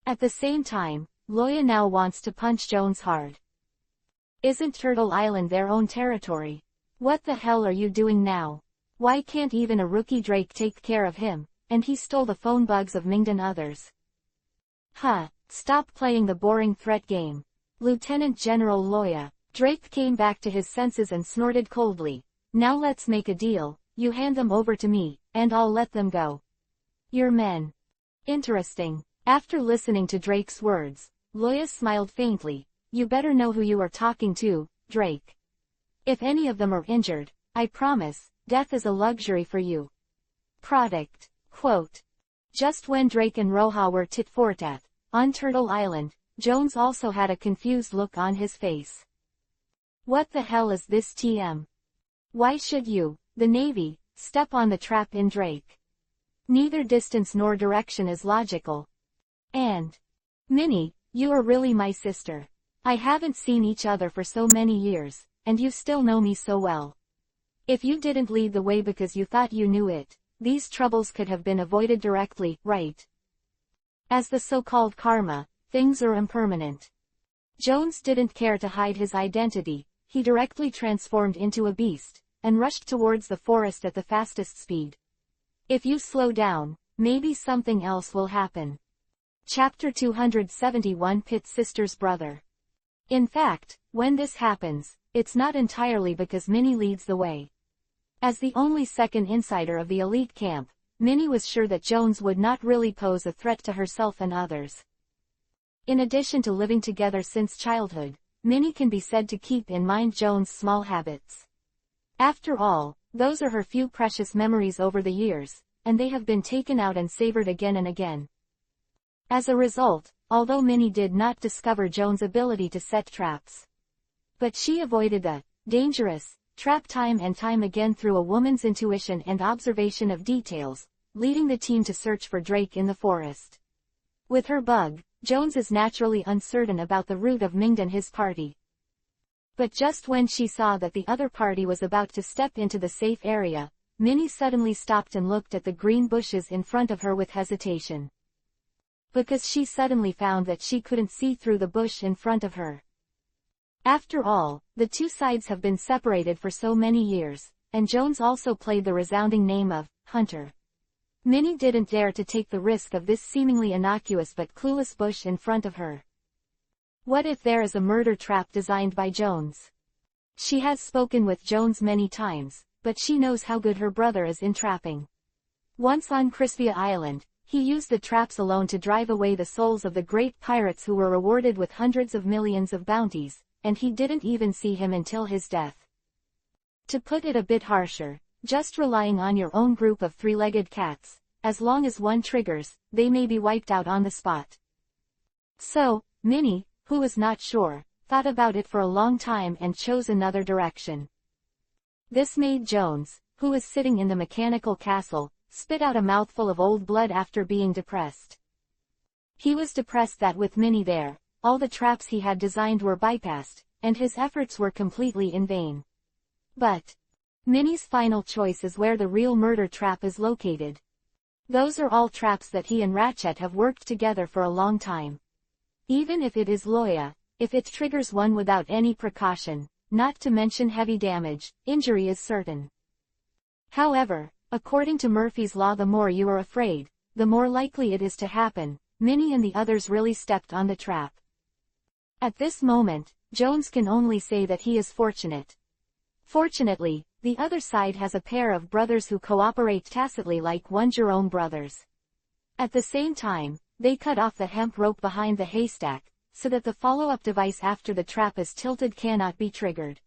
[SPEAKER 1] At the same time, Loya now wants to punch Jones hard. Isn't Turtle Island their own territory? What the hell are you doing now? Why can't even a rookie Drake take care of him, and he stole the phone bugs of Mingd and others? Huh, stop playing the boring threat game. Lieutenant General Loya. Drake came back to his senses and snorted coldly. Now let's make a deal, you hand them over to me, and I'll let them go. Your men. Interesting. After listening to Drake's words, Loya smiled faintly. You better know who you are talking to, Drake. If any of them are injured, I promise, death is a luxury for you. Product. Quote. Just when Drake and Roja were tit-for-tat on Turtle Island, Jones also had a confused look on his face. What the hell is this TM? Why should you, the Navy, step on the trap in Drake? Neither distance nor direction is logical. And Minnie, you are really my sister. I haven't seen each other for so many years, and you still know me so well. If you didn't lead the way because you thought you knew it, these troubles could have been avoided directly, right? As the so-called karma, things are impermanent. Jones didn't care to hide his identity. He directly transformed into a beast, and rushed towards the forest at the fastest speed. If you slow down, maybe something else will happen. Chapter 271 Pit Sister's Brother. In fact, when this happens, it's not entirely because Minnie leads the way. As the only second insider of the elite camp, Minnie was sure that Jones would not really pose a threat to herself and others. In addition to living together since childhood, Minnie can be said to keep in mind Jones' small habits. After all, those are her few precious memories over the years, and they have been taken out and savored again and again. As a result, although Minnie did not discover Jones' ability to set traps, but she avoided the dangerous trap time and time again through a woman's intuition and observation of details, leading the team to search for Drake in the forest. With her bug, Jones is naturally uncertain about the route of Mingd and his party. But just when she saw that the other party was about to step into the safe area, Minnie suddenly stopped and looked at the green bushes in front of her with hesitation. Because she suddenly found that she couldn't see through the bush in front of her. After all, the two sides have been separated for so many years, and Jones also played the resounding name of Hunter. Minnie didn't dare to take the risk of this seemingly innocuous but clueless bush in front of her. What if there is a murder trap designed by Jones? She has spoken with Jones many times, but she knows how good her brother is in trapping. Once on Crispia Island, he used the traps alone to drive away the souls of the great pirates who were rewarded with hundreds of millions of bounties, and he didn't even see him until his death. To put it a bit harsher, just relying on your own group of three-legged cats, as long as one triggers, they may be wiped out on the spot. So, Minnie, who was not sure, thought about it for a long time and chose another direction. This made Jones, who was sitting in the mechanical castle, spit out a mouthful of old blood after being depressed. He was depressed that with Minnie there, all the traps he had designed were bypassed, and his efforts were completely in vain. But Minnie's final choice is where the real murder trap is located. Those are all traps that he and Ratchet have worked together for a long time. Even if it is Loya, if it triggers one without any precaution, not to mention heavy damage, injury is certain. However, according to Murphy's Law, the more you are afraid, the more likely it is to happen. Minnie and the others really stepped on the trap. At this moment, Jones can only say that he is fortunate. Fortunately, the other side has a pair of brothers who cooperate tacitly like one Jerome brothers. At the same time, they cut off the hemp rope behind the haystack, so that the follow-up device after the trap is tilted cannot be triggered.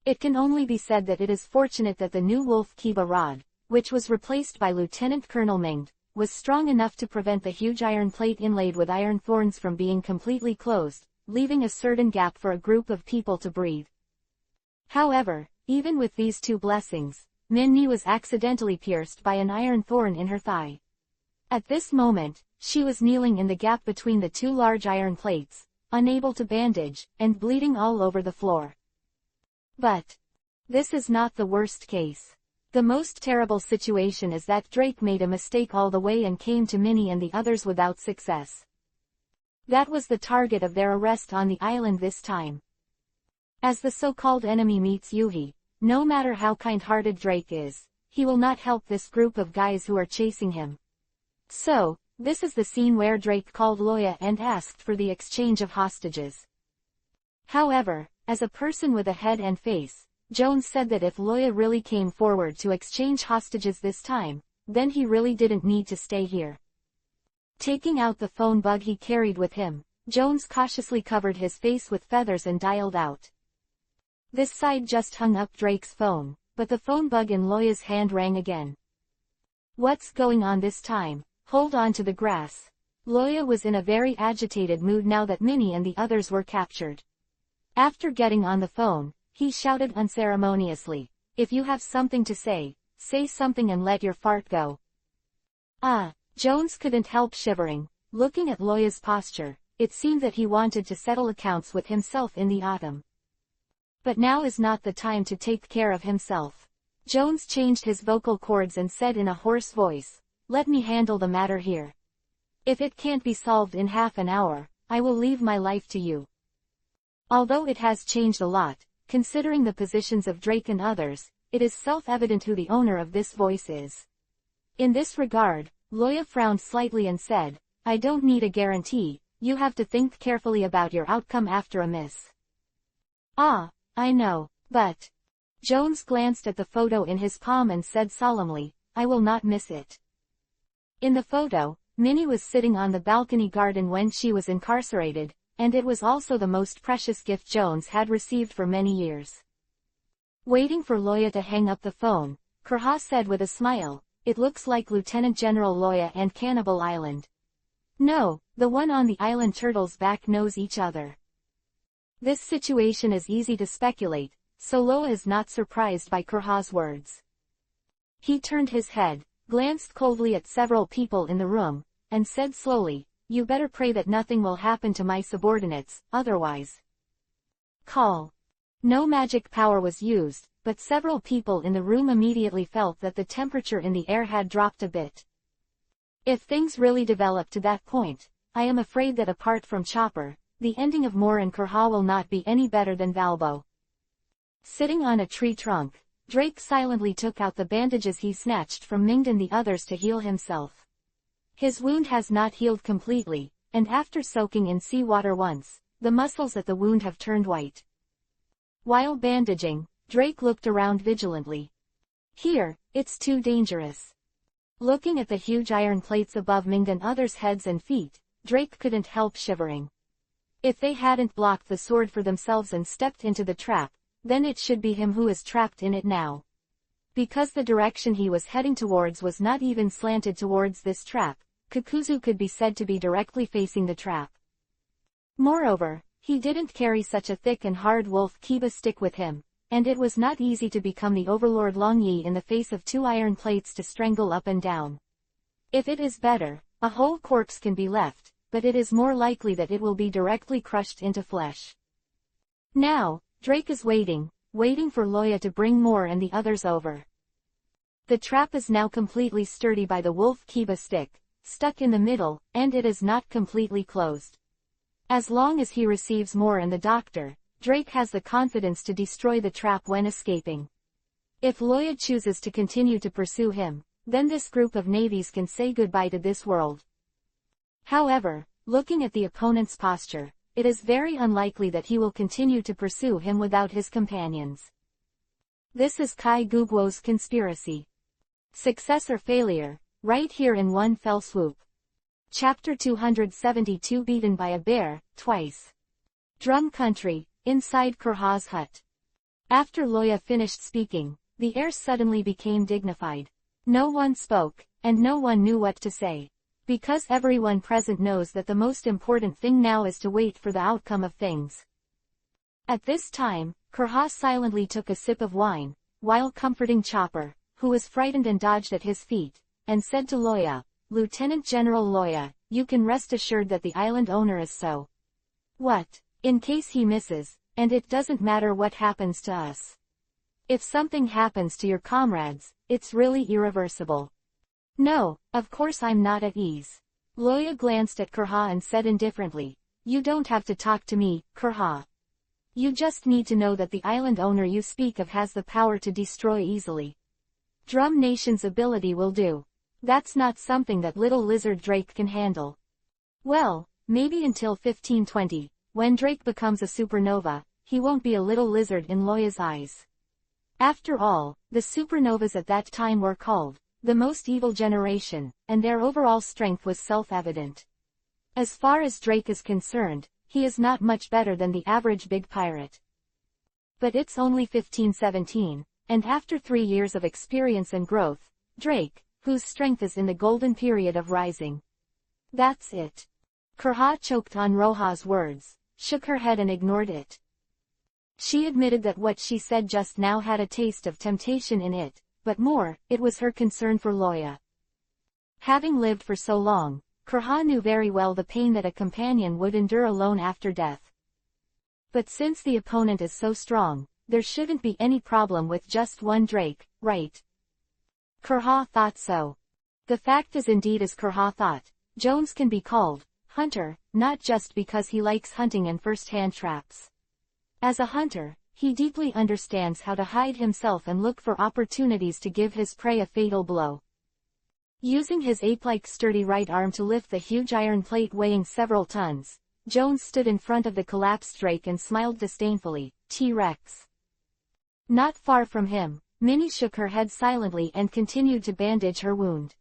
[SPEAKER 1] It can only be said that it is fortunate that the new Wolf Kiba rod, which was replaced by Lieutenant Colonel Minged, was strong enough to prevent the huge iron plate inlaid with iron thorns from being completely closed, leaving a certain gap for a group of people to breathe. However, even with these two blessings, Minnie was accidentally pierced by an iron thorn in her thigh. At this moment, she was kneeling in the gap between the two large iron plates, unable to bandage, and bleeding all over the floor. But this is not the worst case. The most terrible situation is that Drake made a mistake all the way and came to Minnie and the others without success. That was the target of their arrest on the island this time. As the so-called enemy meets Yuhi, no matter how kind-hearted Drake is, he will not help this group of guys who are chasing him. So, this is the scene where Drake called Loya and asked for the exchange of hostages. However, as a person with a head and face, Jones said that if Loya really came forward to exchange hostages this time, then he really didn't need to stay here. Taking out the phone bug he carried with him, Jones cautiously covered his face with feathers and dialed out. This side just hung up Drake's phone, but the phone bug in Loya's hand rang again. What's going on this time? Hold on to the grass. Loya was in a very agitated mood now that Minnie and the others were captured. After getting on the phone, he shouted unceremoniously, "If you have something to say, say something and let your fart go." Jones couldn't help shivering. Looking at Loya's posture, it seemed that he wanted to settle accounts with himself in the autumn. But now is not the time to take care of himself. Jones changed his vocal cords and said in a hoarse voice, "Let me handle the matter here. If it can't be solved in half an hour, I will leave my life to you." Although it has changed a lot, considering the positions of Drake and others, it is self-evident who the owner of this voice is. In this regard, Loya frowned slightly and said, "I don't need a guarantee, you have to think carefully about your outcome after a miss." I know, but... Jones glanced at the photo in his palm and said solemnly, "I will not miss it." In the photo, Minnie was sitting on the balcony garden when she was incarcerated, and it was also the most precious gift Jones had received for many years. Waiting for Loya to hang up the phone, Kurha said with a smile, "It looks like Lieutenant General Loya and Cannibal Island." No, the one on the island Turtle's Back knows each other. This situation is easy to speculate, so Loya is not surprised by Kurha's words. He turned his head, glanced coldly at several people in the room, and said slowly, "You better pray that nothing will happen to my subordinates, otherwise." Call. No magic power was used, but several people in the room immediately felt that the temperature in the air had dropped a bit. If things really develop to that point, I am afraid that apart from Chopper, the ending of Moore and Kurha will not be any better than Valbo. Sitting on a tree trunk, Drake silently took out the bandages he snatched from Minged and the others to heal himself. His wound has not healed completely, and after soaking in seawater once, the muscles at the wound have turned white. While bandaging, Drake looked around vigilantly. Here, it's too dangerous. Looking at the huge iron plates above Minged and others' heads and feet, Drake couldn't help shivering. If they hadn't blocked the sword for themselves and stepped into the trap, then it should be him who is trapped in it now. Because the direction he was heading towards was not even slanted towards this trap, Kakuzu could be said to be directly facing the trap. Moreover, he didn't carry such a thick and hard Wolf Kiba stick with him, and it was not easy to become the Overlord Longyi in the face of two iron plates to strangle up and down. If it is better, a whole corpse can be left, but it is more likely that it will be directly crushed into flesh. Now, Drake is waiting for Loya to bring Moore and the others over. The trap is now completely sturdy by the Wolf Kiba stick, stuck in the middle, and it is not completely closed. As long as he receives Moore and the doctor, Drake has the confidence to destroy the trap when escaping. If Loya chooses to continue to pursue him, then this group of navies can say goodbye to this world. However, looking at the opponent's posture, it is very unlikely that he will continue to pursue him without his companions. This is Kai Gugwo's conspiracy. Success or failure, right here in one fell swoop. Chapter 272 Beaten by a Bear, Twice. Drum Country, inside Kurha's hut. After Loya finished speaking, the air suddenly became dignified. No one spoke, and no one knew what to say. Because everyone present knows that the most important thing now is to wait for the outcome of things. At this time, Kurha silently took a sip of wine, while comforting Chopper, who was frightened and dodged at his feet, and said to Loya, "Lieutenant General Loya, you can rest assured that the island owner is so. What? In case he misses, and it doesn't matter what happens to us. If something happens to your comrades, it's really irreversible." "No, of course I'm not at ease." Loya glanced at Kurha and said indifferently, "You don't have to talk to me, Kurha. You just need to know that the island owner you speak of has the power to destroy easily. Drum Nation's ability will do. That's not something that little lizard Drake can handle." "Well, maybe until 1520, when Drake becomes a supernova, he won't be a little lizard in Loya's eyes. After all, the supernovas at that time were called the most evil generation, and their overall strength was self-evident. As far as Drake is concerned, he is not much better than the average big pirate. But it's only 1517, and after 3 years of experience and growth, Drake, whose strength is in the golden period of rising. That's it." Kurha choked on Roha's words, shook her head and ignored it. She admitted that what she said just now had a taste of temptation in it, but more, it was her concern for Loya. Having lived for so long, Kurha knew very well the pain that a companion would endure alone after death. But since the opponent is so strong, there shouldn't be any problem with just one Drake, right? Kurha thought so. The fact is indeed as Kurha thought, Jones can be called hunter, not just because he likes hunting and first-hand traps. As a hunter, he deeply understands how to hide himself and look for opportunities to give his prey a fatal blow. Using his ape-like sturdy right arm to lift the huge iron plate weighing several tons, Jones stood in front of the collapsed Drake and smiled disdainfully, "T-Rex." Not far from him, Minnie shook her head silently and continued to bandage her wound.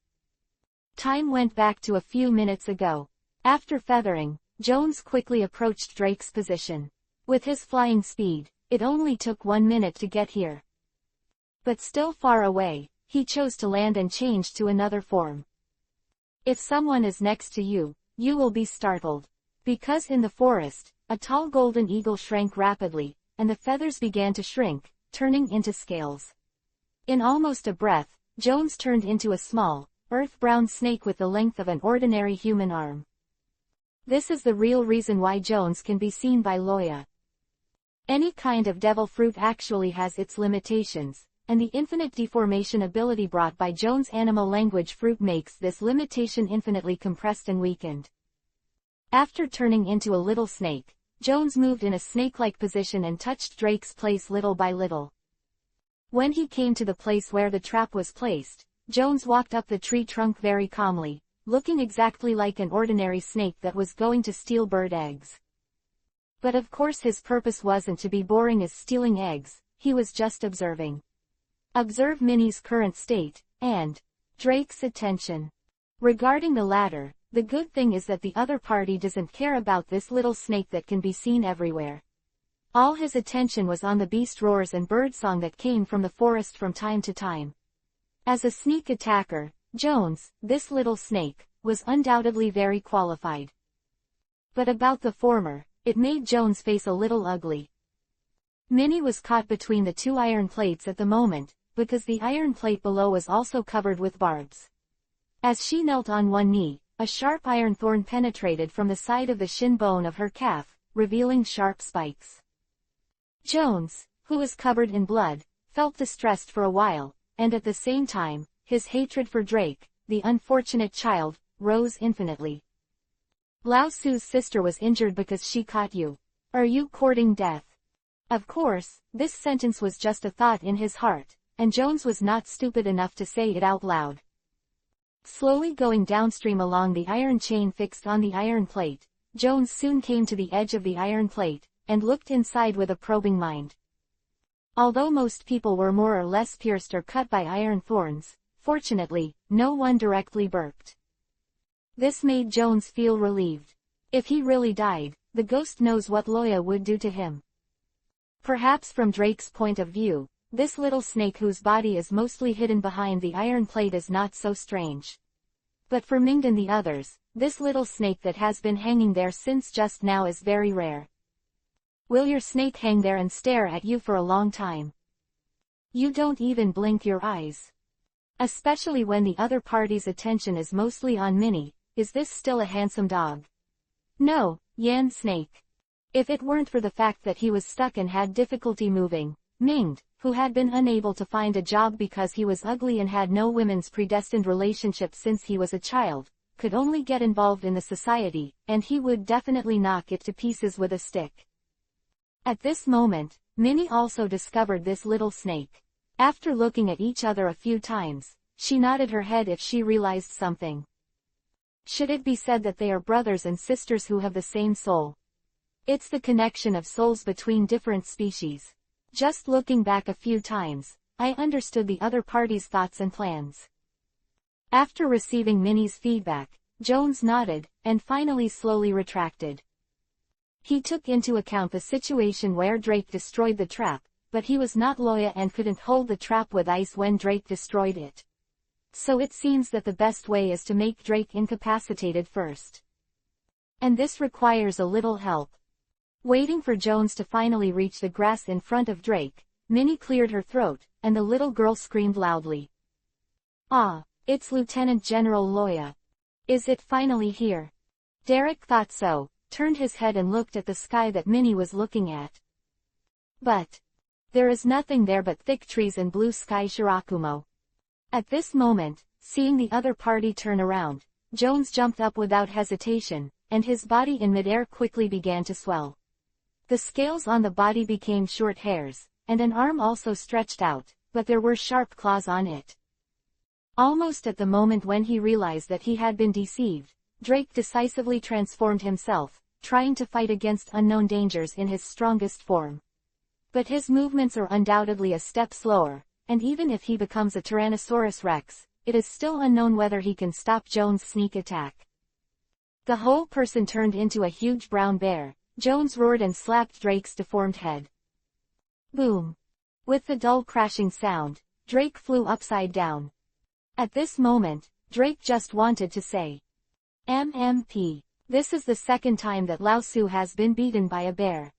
[SPEAKER 1] Time went back to a few minutes ago. After feathering, Jones quickly approached Drake's position. With his flying speed, it only took 1 minute to get here. But still far away, he chose to land and change to another form. If someone is next to you, you will be startled. Because in the forest, a tall golden eagle shrank rapidly, and the feathers began to shrink, turning into scales. In almost a breath, Jones turned into a small, earth-brown snake with the length of an ordinary human arm. This is the real reason why Jones can be seen by Loya. Any kind of devil fruit actually has its limitations, and the infinite deformation ability brought by Jones' animal language fruit makes this limitation infinitely compressed and weakened. After turning into a little snake, Jones moved in a snake-like position and touched Drake's place little by little. When he came to the place where the trap was placed, Jones walked up the tree trunk very calmly, looking exactly like an ordinary snake that was going to steal bird eggs. But of course his purpose wasn't to be boring as stealing eggs, he was just observing. Observe Minnie's current state, and Drake's attention. Regarding the latter, the good thing is that the other party doesn't care about this little snake that can be seen everywhere. All his attention was on the beast roars and birdsong that came from the forest from time to time. As a sneak attacker, Jones, this little snake, was undoubtedly very qualified. But about the former, it made Jones' face a little ugly. Minnie was caught between the two iron plates at the moment, because the iron plate below was also covered with barbs. As she knelt on one knee, a sharp iron thorn penetrated from the side of the shin bone of her calf, revealing sharp spikes. Jones, who was covered in blood, felt distressed for a while, and at the same time, his hatred for Drake, the unfortunate child, rose infinitely. "Lao Tzu's sister was injured because she caught you. Are you courting death?" Of course, this sentence was just a thought in his heart, and Jones was not stupid enough to say it out loud. Slowly going downstream along the iron chain fixed on the iron plate, Jones soon came to the edge of the iron plate, and looked inside with a probing mind. Although most people were more or less pierced or cut by iron thorns, fortunately, no one directly burped. This made Jones feel relieved. If he really died, the ghost knows what Loya would do to him. Perhaps from Drake's point of view, this little snake whose body is mostly hidden behind the iron plate is not so strange. But for Mingd and the others, this little snake that has been hanging there since just now is very rare. Will your snake hang there and stare at you for a long time? You don't even blink your eyes. Especially when the other party's attention is mostly on Minnie. Is this still a handsome dog? No, Yan Snake. If it weren't for the fact that he was stuck and had difficulty moving, Mingd, who had been unable to find a job because he was ugly and had no women's predestined relationship since he was a child, could only get involved in the society, and he would definitely knock it to pieces with a stick. At this moment, Minnie also discovered this little snake. After looking at each other a few times, she nodded her head if she realized something. Should it be said that they are brothers and sisters who have the same soul? It's the connection of souls between different species. Just looking back a few times, I understood the other party's thoughts and plans. After receiving Minnie's feedback, Jones nodded, and finally slowly retracted. He took into account the situation where Drake destroyed the trap, but he was not Loya and couldn't hold the trap with ice when Drake destroyed it. So it seems that the best way is to make Drake incapacitated first. And this requires a little help. Waiting for Jones to finally reach the grass in front of Drake, Minnie cleared her throat, and the little girl screamed loudly. Ah, it's Lieutenant General Loya. Is it finally here? Derek thought so, turned his head and looked at the sky that Minnie was looking at. But there is nothing there but thick trees and blue sky. Shirakumo. At this moment, seeing the other party turn around, Jones jumped up without hesitation, and his body in midair quickly began to swell. The scales on the body became short hairs, and an arm also stretched out, but there were sharp claws on it. Almost at the moment when he realized that he had been deceived, Drake decisively transformed himself, trying to fight against unknown dangers in his strongest form. But his movements are undoubtedly a step slower, and even if he becomes a Tyrannosaurus Rex, it is still unknown whether he can stop Jones' sneak attack. The whole person turned into a huge brown bear. Jones roared and slapped Drake's deformed head. Boom! With the dull crashing sound, Drake flew upside down. At this moment, Drake just wanted to say, MMP. This is the second time that Lao Su has been beaten by a bear.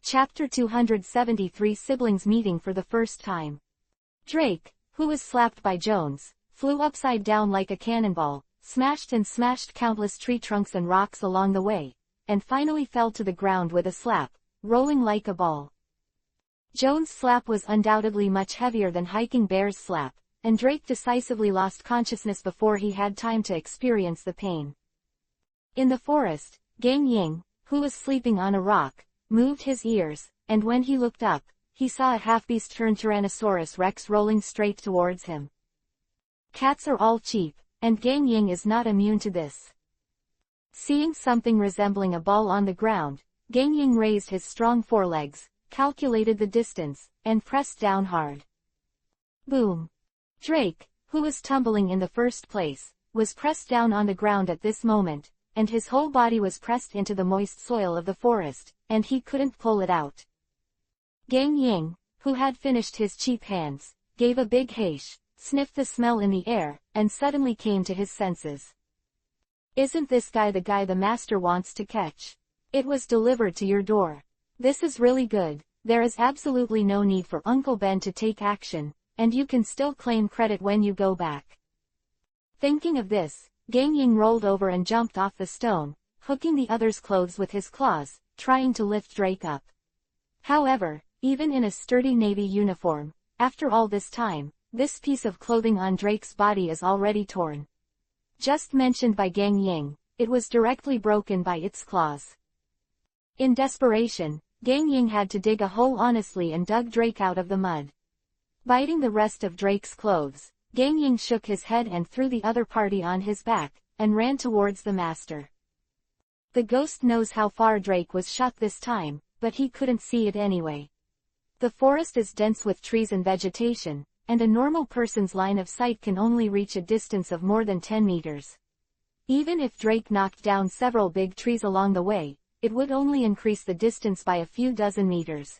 [SPEAKER 1] Chapter 273 Siblings Meeting for the First Time. Drake, who was slapped by Jones, flew upside down like a cannonball, smashed and smashed countless tree trunks and rocks along the way, and finally fell to the ground with a slap, rolling like a ball. Jones' slap was undoubtedly much heavier than Hiking Bear's slap, and Drake decisively lost consciousness before he had time to experience the pain. In the forest, Gang Ying, who was sleeping on a rock, moved his ears, and when he looked up, he saw a half-beast turned Tyrannosaurus Rex rolling straight towards him. Cats are all cheap, and Gang Ying is not immune to this. Seeing something resembling a ball on the ground, Gang Ying raised his strong forelegs, calculated the distance, and pressed down hard. Boom! Drake, who was tumbling in the first place, was pressed down on the ground at this moment, and his whole body was pressed into the moist soil of the forest, and he couldn't pull it out. Gang Ying, who had finished his cheap hands, gave a big heish, sniffed the smell in the air, and suddenly came to his senses. Isn't this guy the guy the master wants to catch? It was delivered to your door. This is really good. There is absolutely no need for Uncle Ben to take action, and you can still claim credit when you go back. Thinking of this, Gang Ying rolled over and jumped off the stone, hooking the other's clothes with his claws, trying to lift Drake up. However, even in a sturdy Navy uniform, after all this time, this piece of clothing on Drake's body is already torn. Just mentioned by Gang Ying, it was directly broken by its claws. In desperation, Gang Ying had to dig a hole honestly and dug Drake out of the mud. Biting the rest of Drake's clothes, Gang Ying shook his head and threw the other party on his back, and ran towards the master. The ghost knows how far Drake was shot this time, but he couldn't see it anyway. The forest is dense with trees and vegetation, and a normal person's line of sight can only reach a distance of more than 10 meters. Even if Drake knocked down several big trees along the way, it would only increase the distance by a few dozen meters.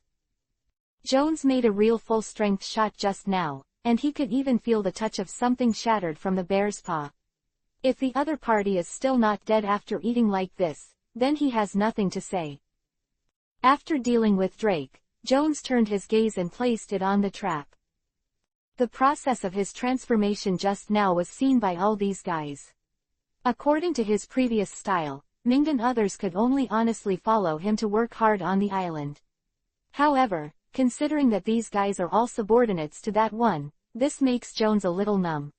[SPEAKER 1] Jones made a real full-strength shot just now, and he could even feel the touch of something shattered from the bear's paw. If the other party is still not dead after eating like this, then he has nothing to say. After dealing with Drake, Jones turned his gaze and placed it on the trap. The process of his transformation just now was seen by all these guys. According to his previous style, Ming and others could only honestly follow him to work hard on the island. However, considering that these guys are all subordinates to that one, this makes Jones a little numb.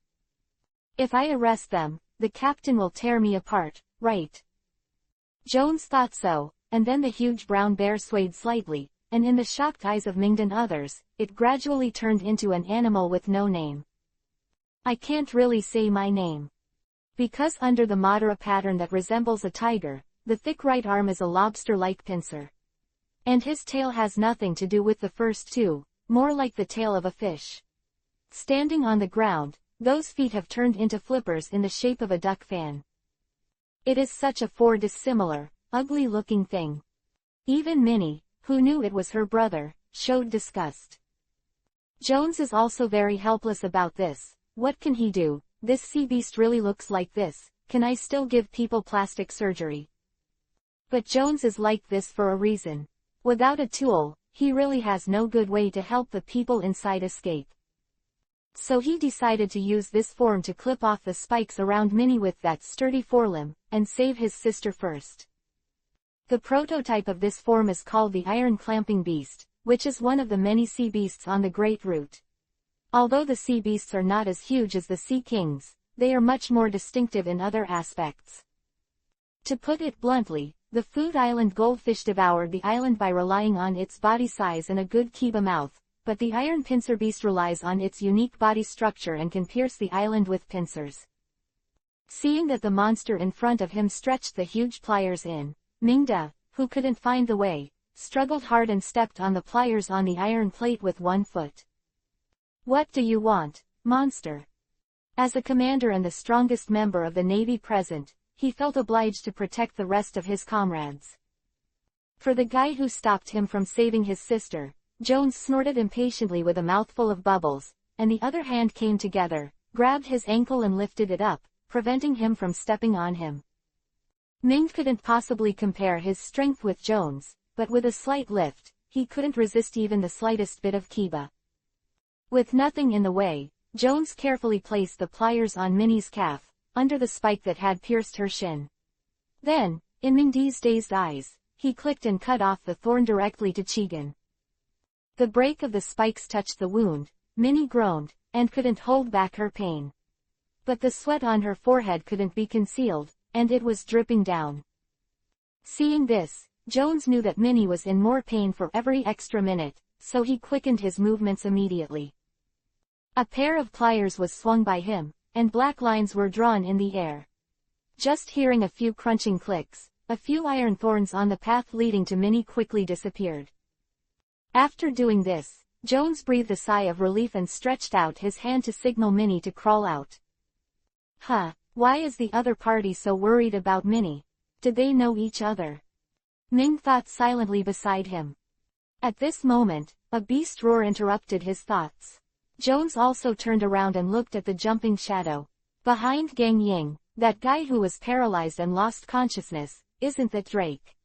[SPEAKER 1] If I arrest them, the captain will tear me apart, right? Jones thought so, and then the huge brown bear swayed slightly, and in the shocked eyes of Ming and others, it gradually turned into an animal with no name. I can't really say my name. Because under the Madara pattern that resembles a tiger, the thick right arm is a lobster-like pincer. And his tail has nothing to do with the first two, more like the tail of a fish. Standing on the ground, those feet have turned into flippers in the shape of a duck fan. It is such a dissimilar, ugly-looking thing. Even Minnie, who knew it was her brother, showed disgust. Jones is also very helpless about this. What can he do? This sea beast really looks like this. Can I still give people plastic surgery? But Jones is like this for a reason. Without a tool, he really has no good way to help the people inside escape. So he decided to use this form to clip off the spikes around Minnie with that sturdy forelimb, and save his sister first. The prototype of this form is called the Iron Clamping Beast, which is one of the many sea beasts on the Great Route. Although the sea beasts are not as huge as the Sea Kings, they are much more distinctive in other aspects. To put it bluntly, the Food Island goldfish devoured the island by relying on its body size and a good Kiba mouth, but the Iron Pincer Beast relies on its unique body structure and can pierce the island with pincers. Seeing that the monster in front of him stretched the huge pliers in, Mingda, who couldn't find the way, struggled hard and stepped on the pliers on the iron plate with one foot. What do you want, monster? As a commander and the strongest member of the Navy present, he felt obliged to protect the rest of his comrades. For the guy who stopped him from saving his sister, Jones snorted impatiently with a mouthful of bubbles, and the other hand came together, grabbed his ankle and lifted it up, preventing him from stepping on him. Ming couldn't possibly compare his strength with Jones, but with a slight lift, he couldn't resist even the slightest bit of Kiba. With nothing in the way, Jones carefully placed the pliers on Minnie's calf, under the spike that had pierced her shin. Then, in Mingdi's dazed eyes, he clicked and cut off the thorn directly to Chigan. The break of the spikes touched the wound, Minnie groaned, and couldn't hold back her pain. But the sweat on her forehead couldn't be concealed, and it was dripping down. Seeing this, Jones knew that Minnie was in more pain for every extra minute, so he quickened his movements immediately. A pair of pliers was swung by him, and black lines were drawn in the air. Just hearing a few crunching clicks, a few iron thorns on the path leading to Minnie quickly disappeared. After doing this, Jones breathed a sigh of relief and stretched out his hand to signal Minnie to crawl out. Why is the other party so worried about Minnie? Did they know each other? Ming thought silently beside him. At this moment, a beast roar interrupted his thoughts. Jones also turned around and looked at the jumping shadow. Behind Gang Ying, that guy who was paralyzed and lost consciousness, isn't that Drake?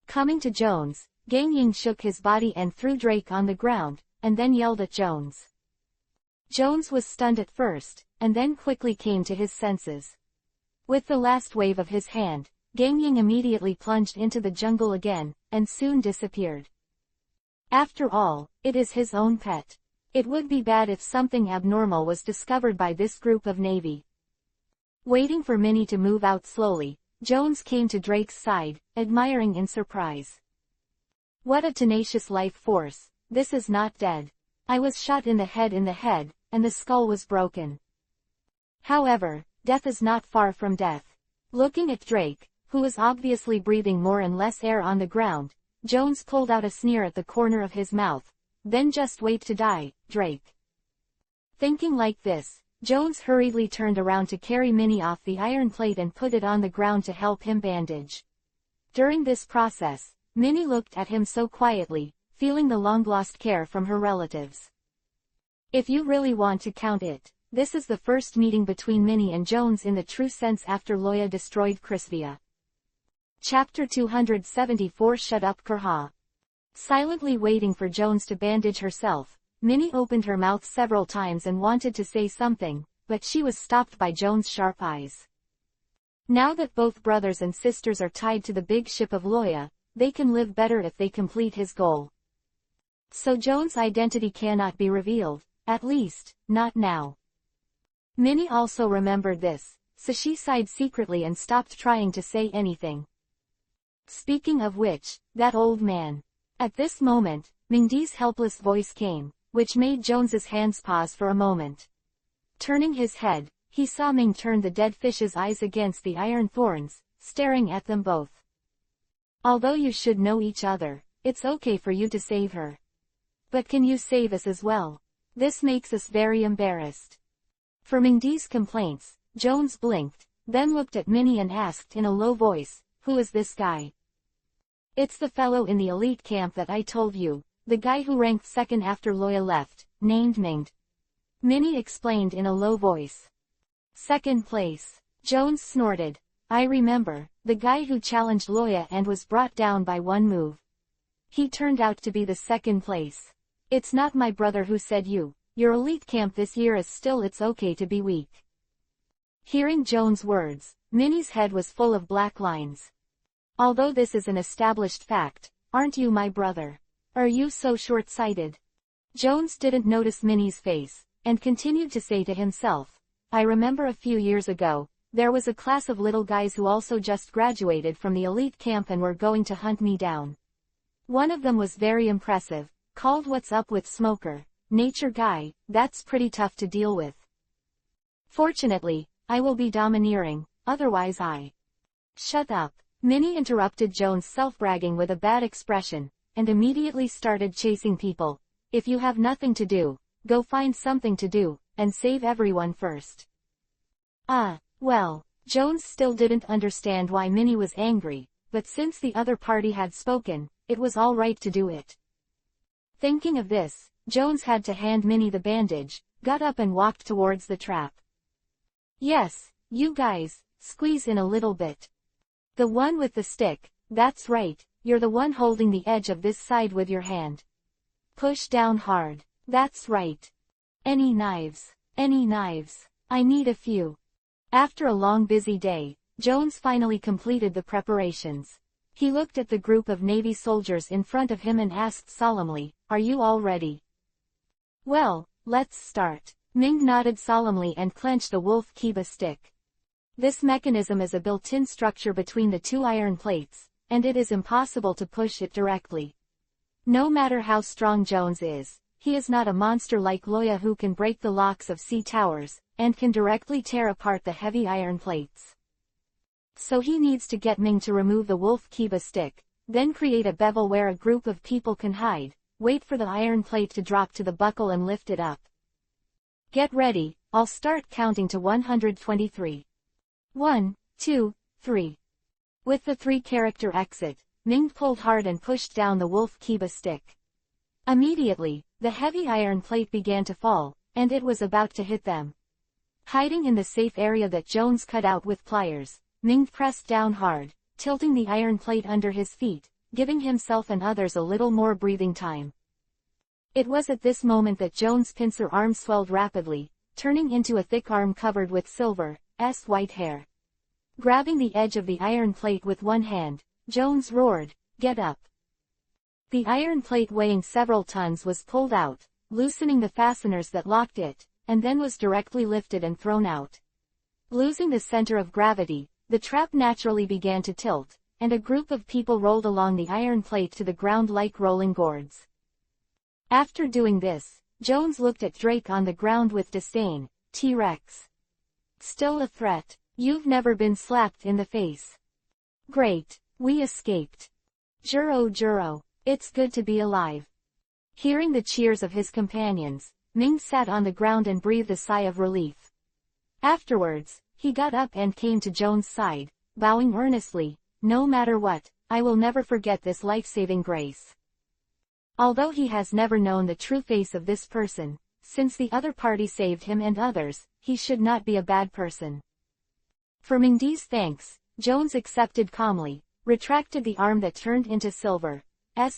[SPEAKER 1] Coming to Jones, Gang Ying shook his body and threw Drake on the ground, and then yelled at Jones. Jones was stunned at first, and then quickly came to his senses. With the last wave of his hand, Gang Ying immediately plunged into the jungle again, and soon disappeared. After all, it is his own pet. It would be bad if something abnormal was discovered by this group of Navy. Waiting for Minnie to move out slowly, Jones came to Drake's side, admiring in surprise. What a tenacious life force, this is not dead. I was shot in the head, and the skull was broken. However, death is not far from death. Looking at Drake, who was obviously breathing more and less air on the ground, Jones pulled out a sneer at the corner of his mouth. Then just wait to die, Drake. Thinking like this, Jones hurriedly turned around to carry Minnie off the iron plate and put it on the ground to help him bandage. During this process, Minnie looked at him so quietly, feeling the long-lost care from her relatives. If you really want to count it, this is the first meeting between Minnie and Jones in the true sense after Loya destroyed Crisvia. Chapter 274 Shut Up Kurha. Silently waiting for Jones to bandage herself, Minnie opened her mouth several times and wanted to say something, but she was stopped by Jones' sharp eyes. Now that both brothers and sisters are tied to the big ship of Loya, they can live better if they complete his goal. So Jones' identity cannot be revealed, at least, not now. Minnie also remembered this, so she sighed secretly and stopped trying to say anything. Speaking of which, that old man. At this moment, Mingdi's helpless voice came, which made Jones's hands pause for a moment. Turning his head, he saw Ming turn the dead fish's eyes against the iron thorns, staring at them both. Although you should know each other, it's okay for you to save her. But can you save us as well? This makes us very embarrassed. For Mingdi's complaints, Jones blinked, then looked at Minnie and asked in a low voice, "Who is this guy?" "It's the fellow in the elite camp that I told you, the guy who ranked second after Loya left, named Mingd," Minnie explained in a low voice. "Second place," Jones snorted. "I remember, the guy who challenged Loya and was brought down by one move. He turned out to be the second place. It's not my brother who said your elite camp this year is still it's okay to be weak." Hearing Jones' words, Minnie's head was full of black lines. "Although this is an established fact, aren't you my brother? Are you so short-sighted?" Jones didn't notice Minnie's face, and continued to say to himself, "I remember a few years ago, there was a class of little guys who also just graduated from the elite camp and were going to hunt me down. One of them was very impressive, called What's Up with Smoker, nature guy, that's pretty tough to deal with. Fortunately, I will be domineering, otherwise I..." "Shut up," Minnie interrupted Jones' self-bragging with a bad expression, and immediately started chasing people. "If you have nothing to do, go find something to do, and save everyone first." Well, Jones still didn't understand why Minnie was angry, but since the other party had spoken, it was all right to do it. Thinking of this, Jones had to hand Minnie the bandage, got up and walked towards the trap. "Yes, you guys, squeeze in a little bit. The one with the stick, that's right, you're the one holding the edge of this side with your hand. Push down hard, that's right. Any knives, any knives, I need a few." After a long busy day, Jones finally completed the preparations. He looked at the group of Navy soldiers in front of him and asked solemnly, "Are you all ready?" "Well, let's start." Ming nodded solemnly and clenched the wolf kiba stick. This mechanism is a built-in structure between the two iron plates, and it is impossible to push it directly. No matter how strong Jones is, he is not a monster like Loya who can break the locks of sea towers, and can directly tear apart the heavy iron plates. So he needs to get Ming to remove the wolf kiba stick, then create a bevel where a group of people can hide, wait for the iron plate to drop to the buckle and lift it up. "Get ready, I'll start counting to 123. 1, 2, 3. With the 3-character exit, Ming pulled hard and pushed down the wolf kiba stick. Immediately, the heavy iron plate began to fall, and it was about to hit them. Hiding in the safe area that Jones cut out with pliers, Ming pressed down hard, tilting the iron plate under his feet, giving himself and others a little more breathing time. It was at this moment that Jones' pincer arm swelled rapidly, turning into a thick arm covered with Silver's white hair. Grabbing the edge of the iron plate with one hand, Jones roared, "Get up!" The iron plate weighing several tons was pulled out, loosening the fasteners that locked it, and then was directly lifted and thrown out. Losing the center of gravity, the trap naturally began to tilt, and a group of people rolled along the iron plate to the ground like rolling gourds. After doing this, Jones looked at Drake on the ground with disdain. "T-Rex. Still a threat? You've never been slapped in the face. Great, we escaped. Juro, it's good to be alive." Hearing the cheers of his companions, Ming sat on the ground and breathed a sigh of relief. Afterwards, he got up and came to Joan's side, bowing earnestly. "No matter what, I will never forget this life-saving grace." Although he has never known the true face of this person, since the other party saved him and others, he should not be a bad person. For Mingdi's thanks, Jones accepted calmly, retracted the arm that turned into Silver's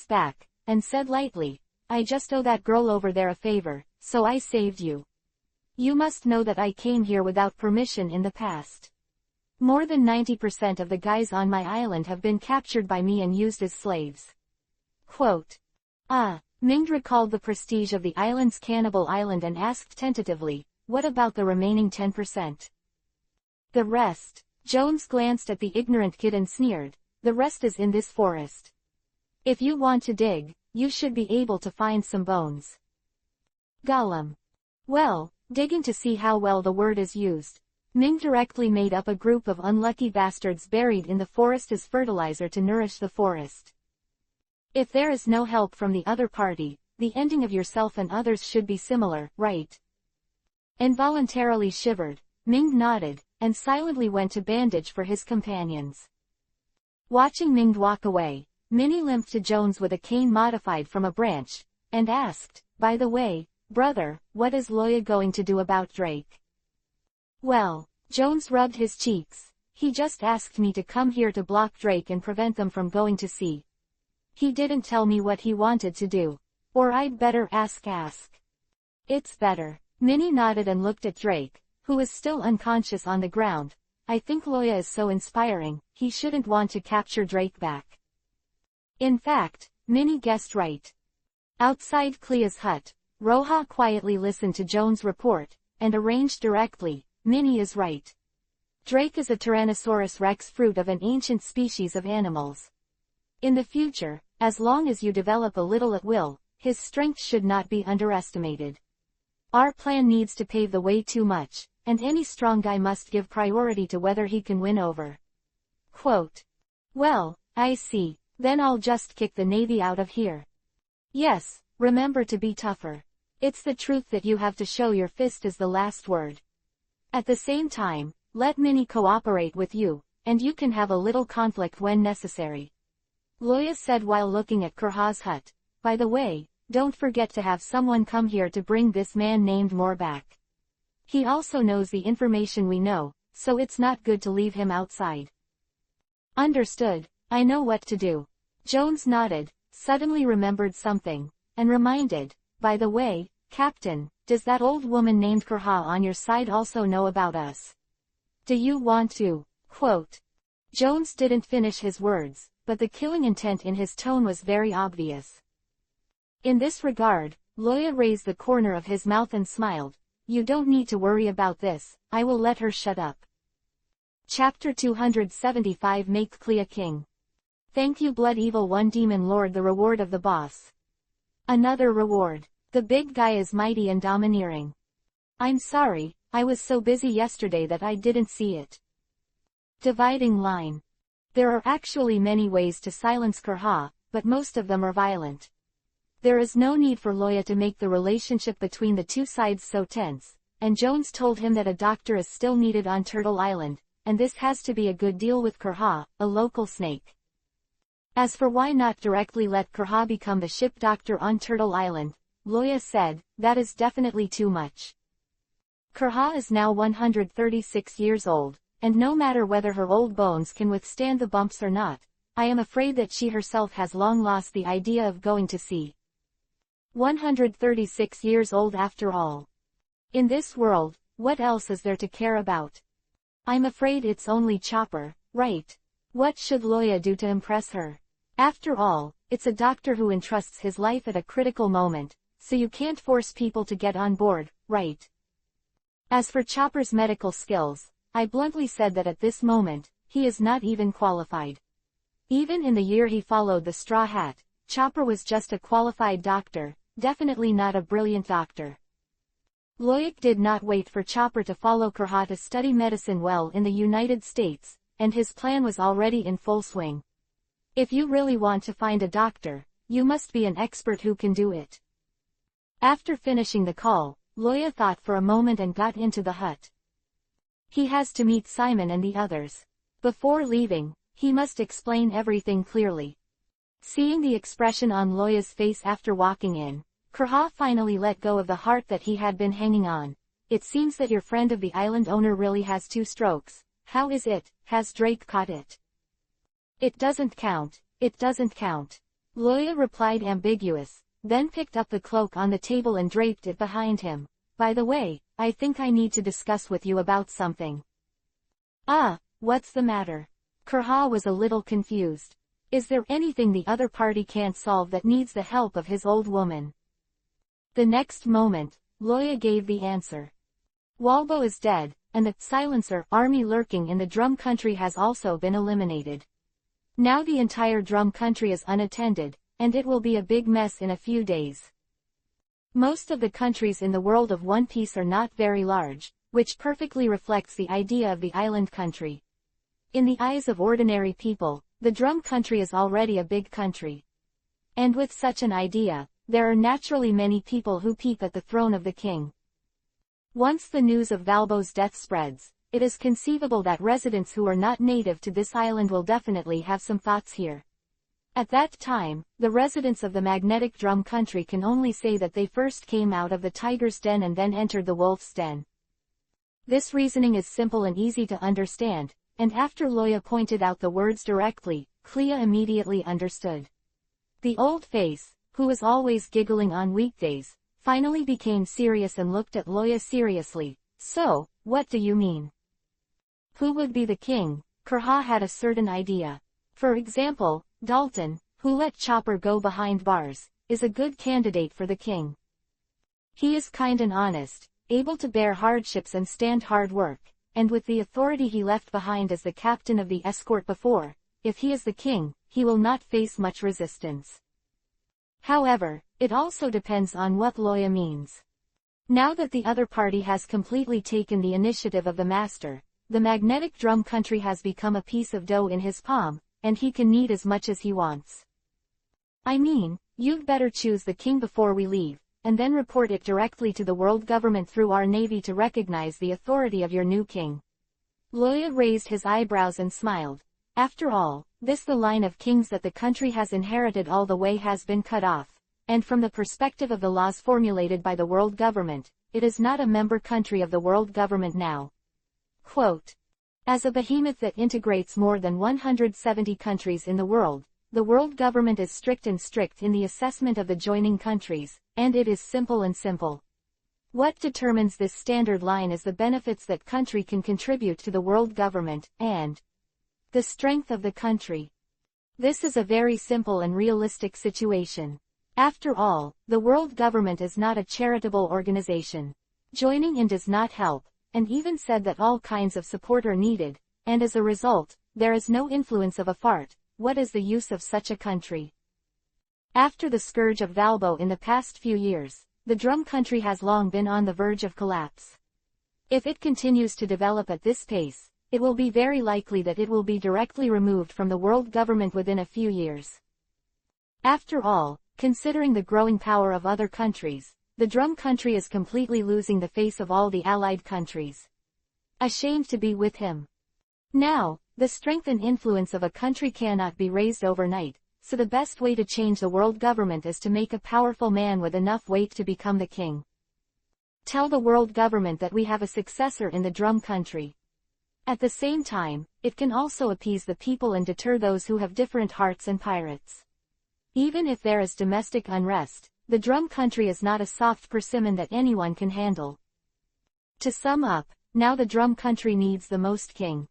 [SPEAKER 1] back, and said lightly, "I just owe that girl over there a favor, so I saved you. You must know that I came here without permission in the past. More than 90% of the guys on my island have been captured by me and used as slaves." Quote. Ming recalled the prestige of the island's cannibal island and asked tentatively, "What about the remaining 10%? The rest?" Jones glanced at the ignorant kid and sneered, "The rest is in this forest. If you want to dig, you should be able to find some bones." Gollum. Well, digging to see how well the word is used, Ming directly made up a group of unlucky bastards buried in the forest as fertilizer to nourish the forest. If there is no help from the other party, the ending of yourself and others should be similar, right? Involuntarily shivered, Ming nodded, and silently went to bandage for his companions. Watching Ming walk away, Minnie limped to Jones with a cane modified from a branch, and asked, "By the way, brother, what is Loya going to do about Drake?" "Well," Jones rubbed his cheeks, "he just asked me to come here to block Drake and prevent them from going to sea. He didn't tell me what he wanted to do. Or I'd better ask. It's better." Minnie nodded and looked at Drake, who was still unconscious on the ground. "I think Loya is so inspiring, he shouldn't want to capture Drake back." In fact, Minnie guessed right. Outside Clea's hut, Roja quietly listened to Jones' report, and arranged directly, "Minnie is right. Drake is a Tyrannosaurus rex, fruit of an ancient species of animals. In the future, as long as you develop a little at will, his strength should not be underestimated. Our plan needs to pave the way too much, and any strong guy must give priority to whether he can win over." Quote. "Well, I see, then I'll just kick the Navy out of here." "Yes, remember to be tougher. It's the truth that you have to show. Your fist is the last word. At the same time, let Minnie cooperate with you, and you can have a little conflict when necessary." Loya said while looking at Kurha's hut, "By the way, don't forget to have someone come here to bring this man named Moore back. He also knows the information we know, so it's not good to leave him outside." "Understood, I know what to do." Jones nodded, suddenly remembered something, and reminded, "By the way, Captain, does that old woman named Kurha on your side also know about us? Do you want to?" Quote. Jones didn't finish his words, but the killing intent in his tone was very obvious. In this regard, Loya raised the corner of his mouth and smiled, "You don't need to worry about this, I will let her shut up." Chapter 275 Make Clea King. Thank you Blood Evil One Demon Lord. The reward of the boss. Another reward. The big guy is mighty and domineering. I'm sorry, I was so busy yesterday that I didn't see it. Dividing line. There are actually many ways to silence Kurha, but most of them are violent. There is no need for Loya to make the relationship between the two sides so tense, and Jones told him that a doctor is still needed on Turtle Island, and this has to be a good deal with Kurha, a local snake. As for why not directly let Kurha become the ship doctor on Turtle Island, Loya said, that is definitely too much. Kurha is now 136 years old, and no matter whether her old bones can withstand the bumps or not, I am afraid that she herself has long lost the idea of going to sea. 136 years old after all. In this world, what else is there to care about? I'm afraid it's only Chopper, right? What should Loya do to impress her? After all, it's a doctor who entrusts his life at a critical moment, so you can't force people to get on board, right? As for Chopper's medical skills, I bluntly said that at this moment, he is not even qualified. Even in the year he followed the Straw Hat, Chopper was just a qualified doctor, definitely not a brilliant doctor. Loic did not wait for Chopper to follow Kurha to study medicine well in the United States, and his plan was already in full swing. If you really want to find a doctor, you must be an expert who can do it. After finishing the call, Loya thought for a moment and got into the hut. He has to meet Simon and the others. Before leaving, he must explain everything clearly. Seeing the expression on Loya's face after walking in, Kurha finally let go of the heart that he had been hanging on. It seems that your friend of the island owner really has 2 strokes. How is it? Has Drake caught it? It doesn't count. It doesn't count. Loya replied ambiguous, then picked up the cloak on the table and draped it behind him. By the way, I think I need to discuss with you about something. Ah, what's the matter? Kurha was a little confused. Is there anything the other party can't solve that needs the help of his old woman? The next moment, Loya gave the answer. Walbo is dead, and the silencer army lurking in the drum country has also been eliminated. Now the entire drum country is unattended, and it will be a big mess in a few days. Most of the countries in the world of One Piece are not very large, which perfectly reflects the idea of the island country. In the eyes of ordinary people, the drum country is already a big country. And with such an idea, there are naturally many people who peep at the throne of the king. Once the news of Valbo's death spreads, it is conceivable that residents who are not native to this island will definitely have some thoughts here. At that time, the residents of the magnetic drum country can only say that they first came out of the tiger's den and then entered the wolf's den. This reasoning is simple and easy to understand, and after Loya pointed out the words directly, Clea immediately understood. The old face, who was always giggling on weekdays, finally became serious and looked at Loya seriously. So, what do you mean? Who would be the king? Kurha had a certain idea. For example, Dalton, who let Chopper go behind bars, is a good candidate for the king. He is kind and honest, able to bear hardships and stand hard work, and with the authority he left behind as the captain of the escort before, if he is the king, he will not face much resistance. However, it also depends on what Loya means. Now that the other party has completely taken the initiative of the master, the magnetic drum country has become a piece of dough in his palm, and he can knead as much as he wants. I mean, you'd better choose the king before we leave, and then report it directly to the world government through our navy to recognize the authority of your new king. Loya raised his eyebrows and smiled. After all, the line of kings that the country has inherited all the way has been cut off, and from the perspective of the laws formulated by the world government, it is not a member country of the world government now. Quote, as a behemoth that integrates more than 170 countries in the world government is strict in the assessment of the joining countries, and it is simple and simple. What determines this standard line is the benefits that country can contribute to the world government, and the strength of the country. This is a very simple and realistic situation. After all, the world government is not a charitable organization. Joining in does not help, and even said that all kinds of support are needed, and as a result, there is no influence of a fart. What is the use of such a country? After the scourge of Valbo in the past few years, the drum country has long been on the verge of collapse. If it continues to develop at this pace, it will be very likely that it will be directly removed from the world government within a few years. After all, considering the growing power of other countries, the drum country is completely losing the face of all the allied countries. Ashamed to be with him. Now, the strength and influence of a country cannot be raised overnight, so the best way to change the world government is to make a powerful man with enough weight to become the king. Tell the world government that we have a successor in the drum country. At the same time, it can also appease the people and deter those who have different hearts and pirates. Even if there is domestic unrest, the drum country is not a soft persimmon that anyone can handle. To sum up, now the drum country needs the most king.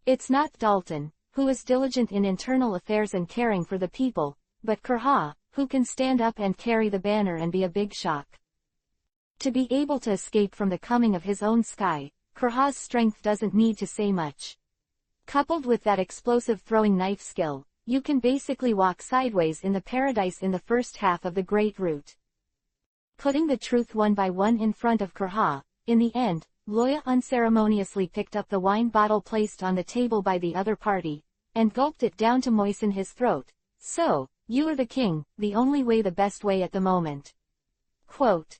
[SPEAKER 1] It's not Dalton, who is diligent in internal affairs and caring for the people, but Kurha, who can stand up and carry the banner and be a big shock. To be able to escape from the coming of his own sky, Kurha's strength doesn't need to say much. Coupled with that explosive throwing knife skill, you can basically walk sideways in the paradise in the first half of the Great Route. Putting the truth one by one in front of Kurha, in the end, Loya unceremoniously picked up the wine bottle placed on the table by the other party, and gulped it down to moisten his throat. So, you are the king, the only way, the best way at the moment. Quote.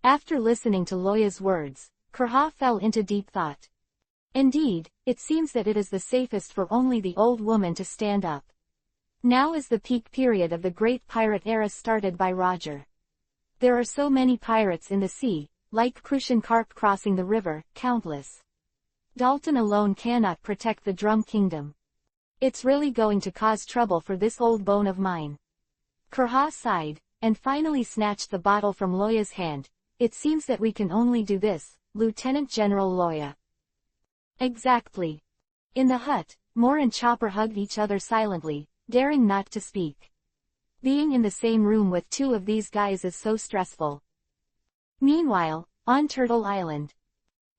[SPEAKER 1] After listening to Loya's words, Kurha fell into deep thought. Indeed, it seems that it is the safest for only the old woman to stand up. Now is the peak period of the great pirate era started by Roger. There are so many pirates in the sea, like Crucian carp crossing the river, countless. Dalton alone cannot protect the Drum Kingdom. It's really going to cause trouble for this old bone of mine. Kurha sighed, and finally snatched the bottle from Loya's hand. It seems that we can only do this, Lieutenant General Loya. Exactly. In the hut, Moore and Chopper hugged each other silently, daring not to speak. Being in the same room with two of these guys is so stressful. Meanwhile, on Turtle Island,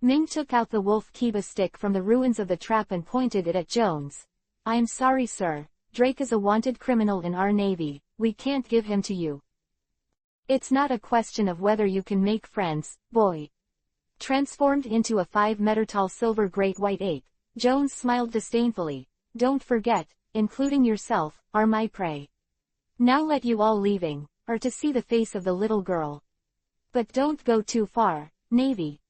[SPEAKER 1] Ming took out the wolf Kiba stick from the ruins of the trap and pointed it at Jones. I'm sorry, sir. Drake is a wanted criminal in our navy. We can't give him to you. It's not a question of whether you can make friends, boy. Transformed into a 5-meter-tall silver great white ape, Jones smiled disdainfully. Don't forget, including yourself, are my prey. Now let you all leaving, or to see the face of the little girl. But don't go too far, Navy.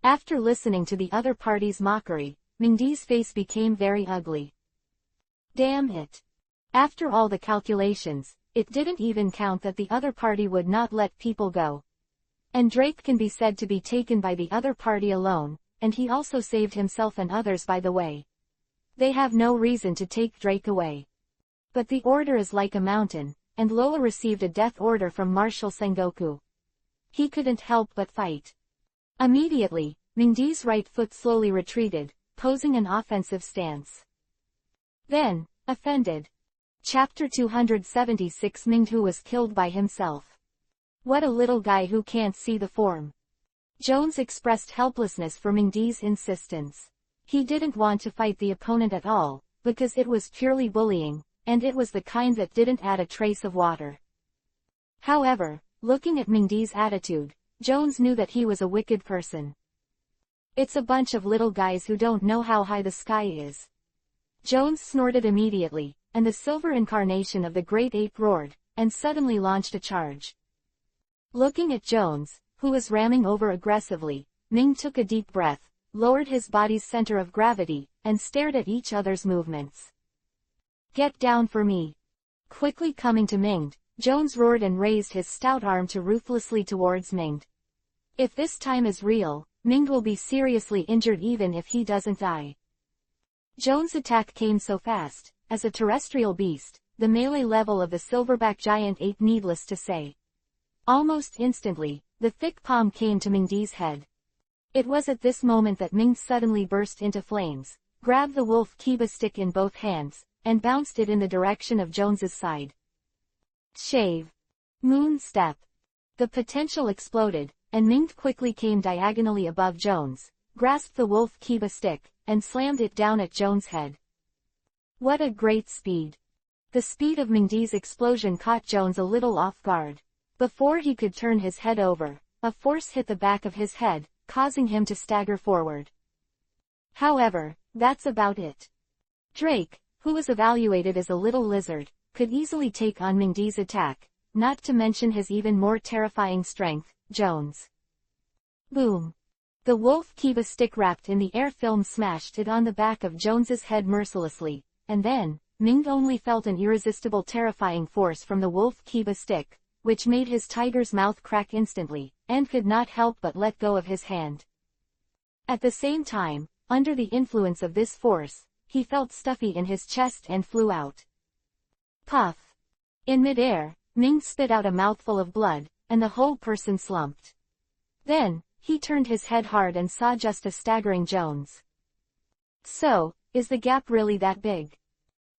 [SPEAKER 1] After listening to the other party's mockery, Mingdi's face became very ugly. Damn it. After all the calculations, it didn't even count that the other party would not let people go. And Drake can be said to be taken by the other party alone, and he also saved himself and others by the way. They have no reason to take Drake away. But the order is like a mountain, and Loa received a death order from Marshal Sengoku. He couldn't help but fight. Immediately, Mingdi's right foot slowly retreated, posing an offensive stance. Then, offended. Chapter 276 Mingdu was killed by himself. What a little guy who can't see the form. Jones expressed helplessness for Mingdi's insistence. He didn't want to fight the opponent at all, because it was purely bullying, and it was the kind that didn't add a trace of water. However, looking at Mingdi's attitude, Jones knew that he was a wicked person. It's a bunch of little guys who don't know how high the sky is. Jones snorted immediately, and the silver incarnation of the great ape roared, and suddenly launched a charge. Looking at Jones, who was ramming over aggressively, Ming took a deep breath, lowered his body's center of gravity, and stared at each other's movements. Get down for me. Quickly coming to Ming, Jones roared and raised his stout arm ruthlessly towards Ming. If this time is real, Ming will be seriously injured even if he doesn't die. Jones' attack came so fast, as a terrestrial beast, the melee level of the silverback giant ape needless to say. Almost instantly, the thick palm came to Mingdi's head. It was at this moment that Ming suddenly burst into flames, grabbed the wolf Kiba stick in both hands, and bounced it in the direction of Jones's side. Shave. Moon step. The potential exploded, and Ming quickly came diagonally above Jones, grasped the wolf Kiba stick, and slammed it down at Jones' head. What a great speed. The speed of Mingdi's explosion caught Jones a little off guard. Before he could turn his head over, a force hit the back of his head, causing him to stagger forward. However, that's about it. Drake, who was evaluated as a little lizard, could easily take on Mingdi's attack, not to mention his even more terrifying strength, Jones. Boom. The wolf Kiba stick wrapped in the air film smashed it on the back of Jones's head mercilessly, and then, Ming only felt an irresistible terrifying force from the wolf Kiba stick, which made his tiger's mouth crack instantly, and could not help but let go of his hand. At the same time, under the influence of this force, he felt stuffy in his chest and flew out. Puff. In midair, Ming spit out a mouthful of blood, and the whole person slumped. Then, he turned his head hard and saw just a staggering Jones. So, is the gap really that big?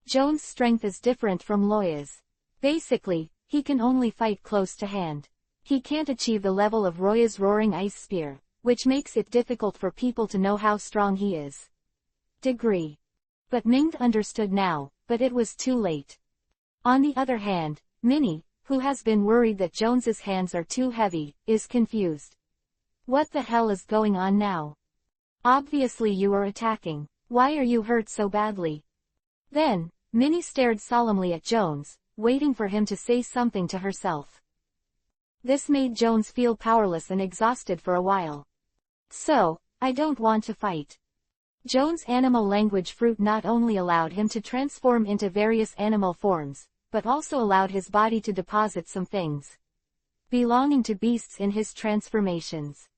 [SPEAKER 1] Jones' strength is different from Loya's. Basically, he can only fight close to hand. He can't achieve the level of Roya's roaring ice spear, which makes it difficult for people to know how strong he is. Degree. But Ming understood now, but it was too late. On the other hand, Minnie, who has been worried that Jones's hands are too heavy, is confused. What the hell is going on now? Obviously you are attacking. Why are you hurt so badly? Then, Minnie stared solemnly at Jones, waiting for him to say something to herself. This made Jones feel powerless and exhausted for a while. So, I don't want to fight. Jones' animal language fruit not only allowed him to transform into various animal forms, but also allowed his body to deposit some things belonging to beasts in his transformations.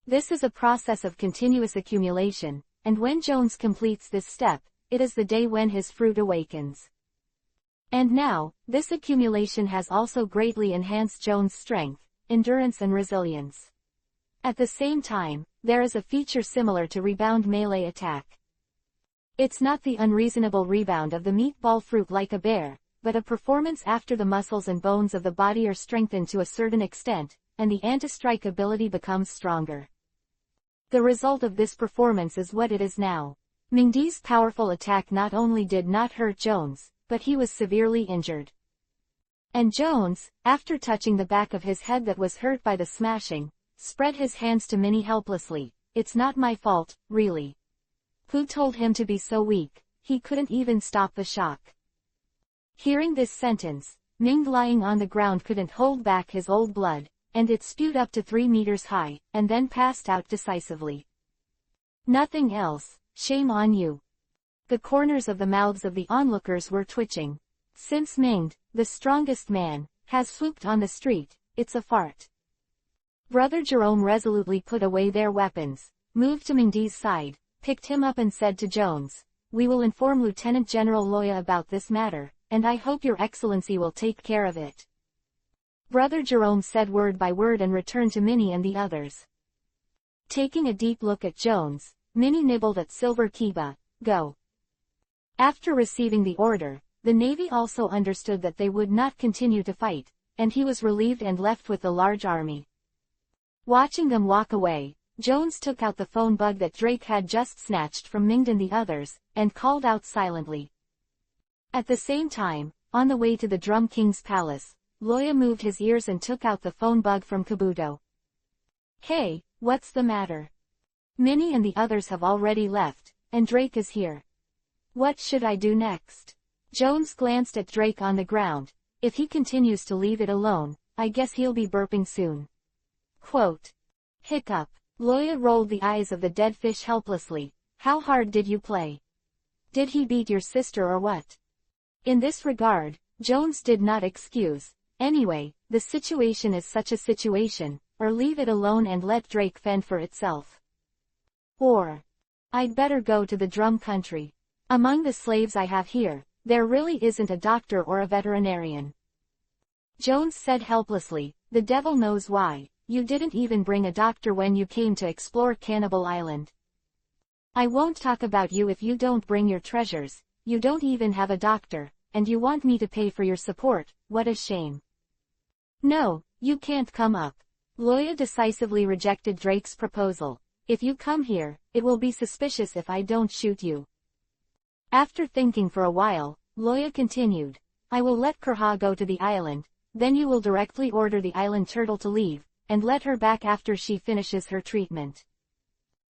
[SPEAKER 1] This is a process of continuous accumulation, and when Jones completes this step, it is the day when his fruit awakens. And now, this accumulation has also greatly enhanced Jones' strength, endurance and resilience. At the same time, there is a feature similar to rebound melee attack. It's not the unreasonable rebound of the meatball fruit like a bear, but a performance after the muscles and bones of the body are strengthened to a certain extent, and the anti-strike ability becomes stronger. The result of this performance is what it is now. Mingdi's powerful attack not only did not hurt Jones, but he was severely injured. And Jones, after touching the back of his head that was hurt by the smashing, spread his hands to Minnie helplessly. "It's not my fault, really. Who told him to be so weak? He couldn't even stop the shock." Hearing this sentence, Ming lying on the ground couldn't hold back his old blood, and it spewed up to 3 meters high, and then passed out decisively. "Nothing else, shame on you." The corners of the mouths of the onlookers were twitching. Since Ming, the strongest man, has swooped on the street, it's a fart. Brother Jerome resolutely put away their weapons, moved to Mingdi's side, picked him up and said to Jones, "We will inform Lieutenant General Loya about this matter, and I hope your excellency will take care of it." Brother Jerome said word by word and returned to Minnie and the others. Taking a deep look at Jones, Minnie nibbled at Silver Kiba, "Go." After receiving the order, the Navy also understood that they would not continue to fight, and he was relieved and left with the large army. Watching them walk away, Jones took out the phone bug that Drake had just snatched from Ming and the others, and called out silently. At the same time, on the way to the Drum King's palace, Loya moved his ears and took out the phone bug from Kabuto. "Hey, what's the matter? Minnie and the others have already left, and Drake is here. What should I do next?" Jones glanced at Drake on the ground. "If he continues to leave it alone, I guess he'll be burping soon." Quote. Hiccup. Loya rolled the eyes of the dead fish helplessly. "How hard did you play? Did he beat your sister or what?" In this regard, Jones did not excuse. "Anyway, the situation is such a situation, or leave it alone and let Drake fend for itself. Or, I'd better go to the drum country. Among the slaves I have here, there really isn't a doctor or a veterinarian." Jones said helplessly, "The devil knows why. You didn't even bring a doctor when you came to explore Cannibal Island. I won't talk about you if you don't bring your treasures. You don't even have a doctor, and you want me to pay for your support. What a shame." "No, you can't come up." Loya decisively rejected Drake's proposal. "If you come here, it will be suspicious if I don't shoot you." After thinking for a while, Loya continued, "I will let Kurha go to the island, then you will directly order the island turtle to leave, and let her back after she finishes her treatment."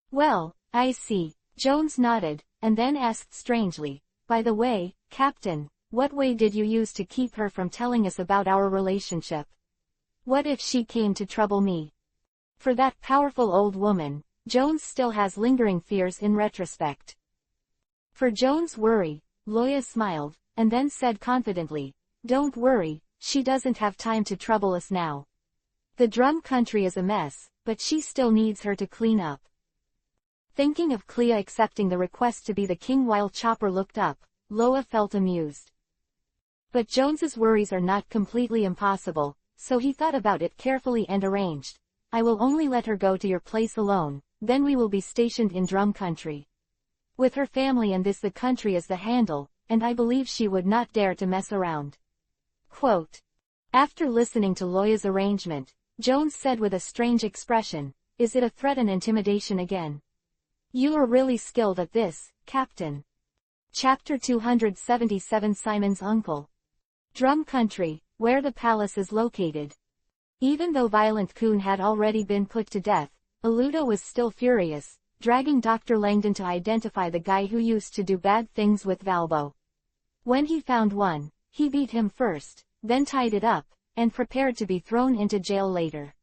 [SPEAKER 1] "Well, I see." Jones nodded, and then asked strangely, "By the way, Captain, what way did you use to keep her from telling us about our relationship? What if she came to trouble me?" For that powerful old woman, Jones still has lingering fears in retrospect. For Jones' worry, Loya smiled, and then said confidently, "Don't worry, she doesn't have time to trouble us now. The drum country is a mess, but she still needs her to clean up." Thinking of Clea accepting the request to be the king while Chopper looked up, Loya felt amused. But Jones's worries are not completely impossible, so he thought about it carefully and arranged. "I will only let her go to your place alone, then we will be stationed in drum country. With her family and the country as the handle, and I believe she would not dare to mess around." Quote. After listening to Loya's arrangement, Jones said with a strange expression, "Is it a threat and intimidation again? You are really skilled at this, Captain." Chapter 277 Simon's Uncle. Drum Country, where the palace is located. Even though Violent Coon had already been put to death, Aludo was still furious, dragging Dr. Langdon to identify the guy who used to do bad things with Valbo. When he found one, he beat him first, then tied it up, and prepared to be thrown into jail later.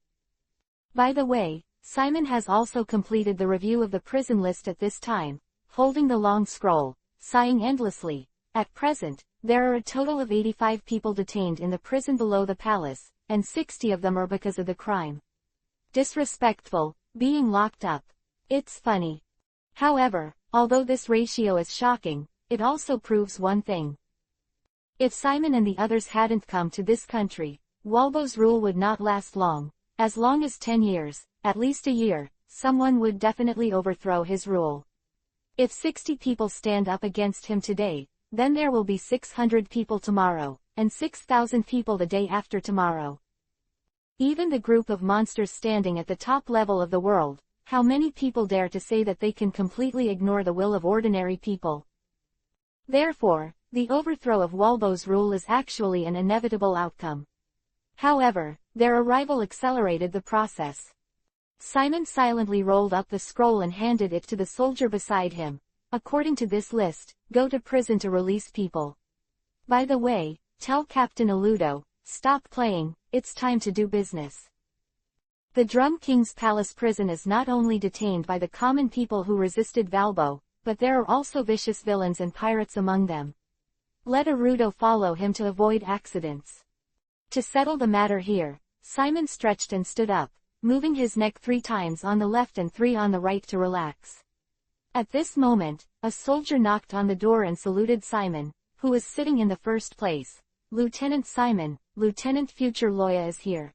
[SPEAKER 1] By the way, Simon has also completed the review of the prison list at this time, holding the long scroll, sighing endlessly. At present, there are a total of 85 people detained in the prison below the palace, and 60 of them are because of the crime. Disrespectful, being locked up. It's funny. However, although this ratio is shocking, it also proves one thing. If Simon and the others hadn't come to this country, Walbo's rule would not last long. As long as 10 years, at least a year, someone would definitely overthrow his rule. If 60 people stand up against him today, then there will be 600 people tomorrow, and 6,000 people the day after tomorrow. Even the group of monsters standing at the top level of the world, how many people dare to say that they can completely ignore the will of ordinary people? Therefore, the overthrow of Walbo's rule is actually an inevitable outcome. However, their arrival accelerated the process. Simon silently rolled up the scroll and handed it to the soldier beside him. According to this list, go to prison to release people. By the way, tell Captain Aludo, stop playing, it's time to do business. The Drum King's Palace prison is not only detained by the common people who resisted Valbo, but there are also vicious villains and pirates among them. Let Arudo follow him to avoid accidents. To settle the matter here, Simon stretched and stood up, moving his neck 3 times on the left and 3 on the right to relax. At this moment, a soldier knocked on the door and saluted Simon, who was sitting in the first place. Lieutenant Simon, Lieutenant Future Loya is here.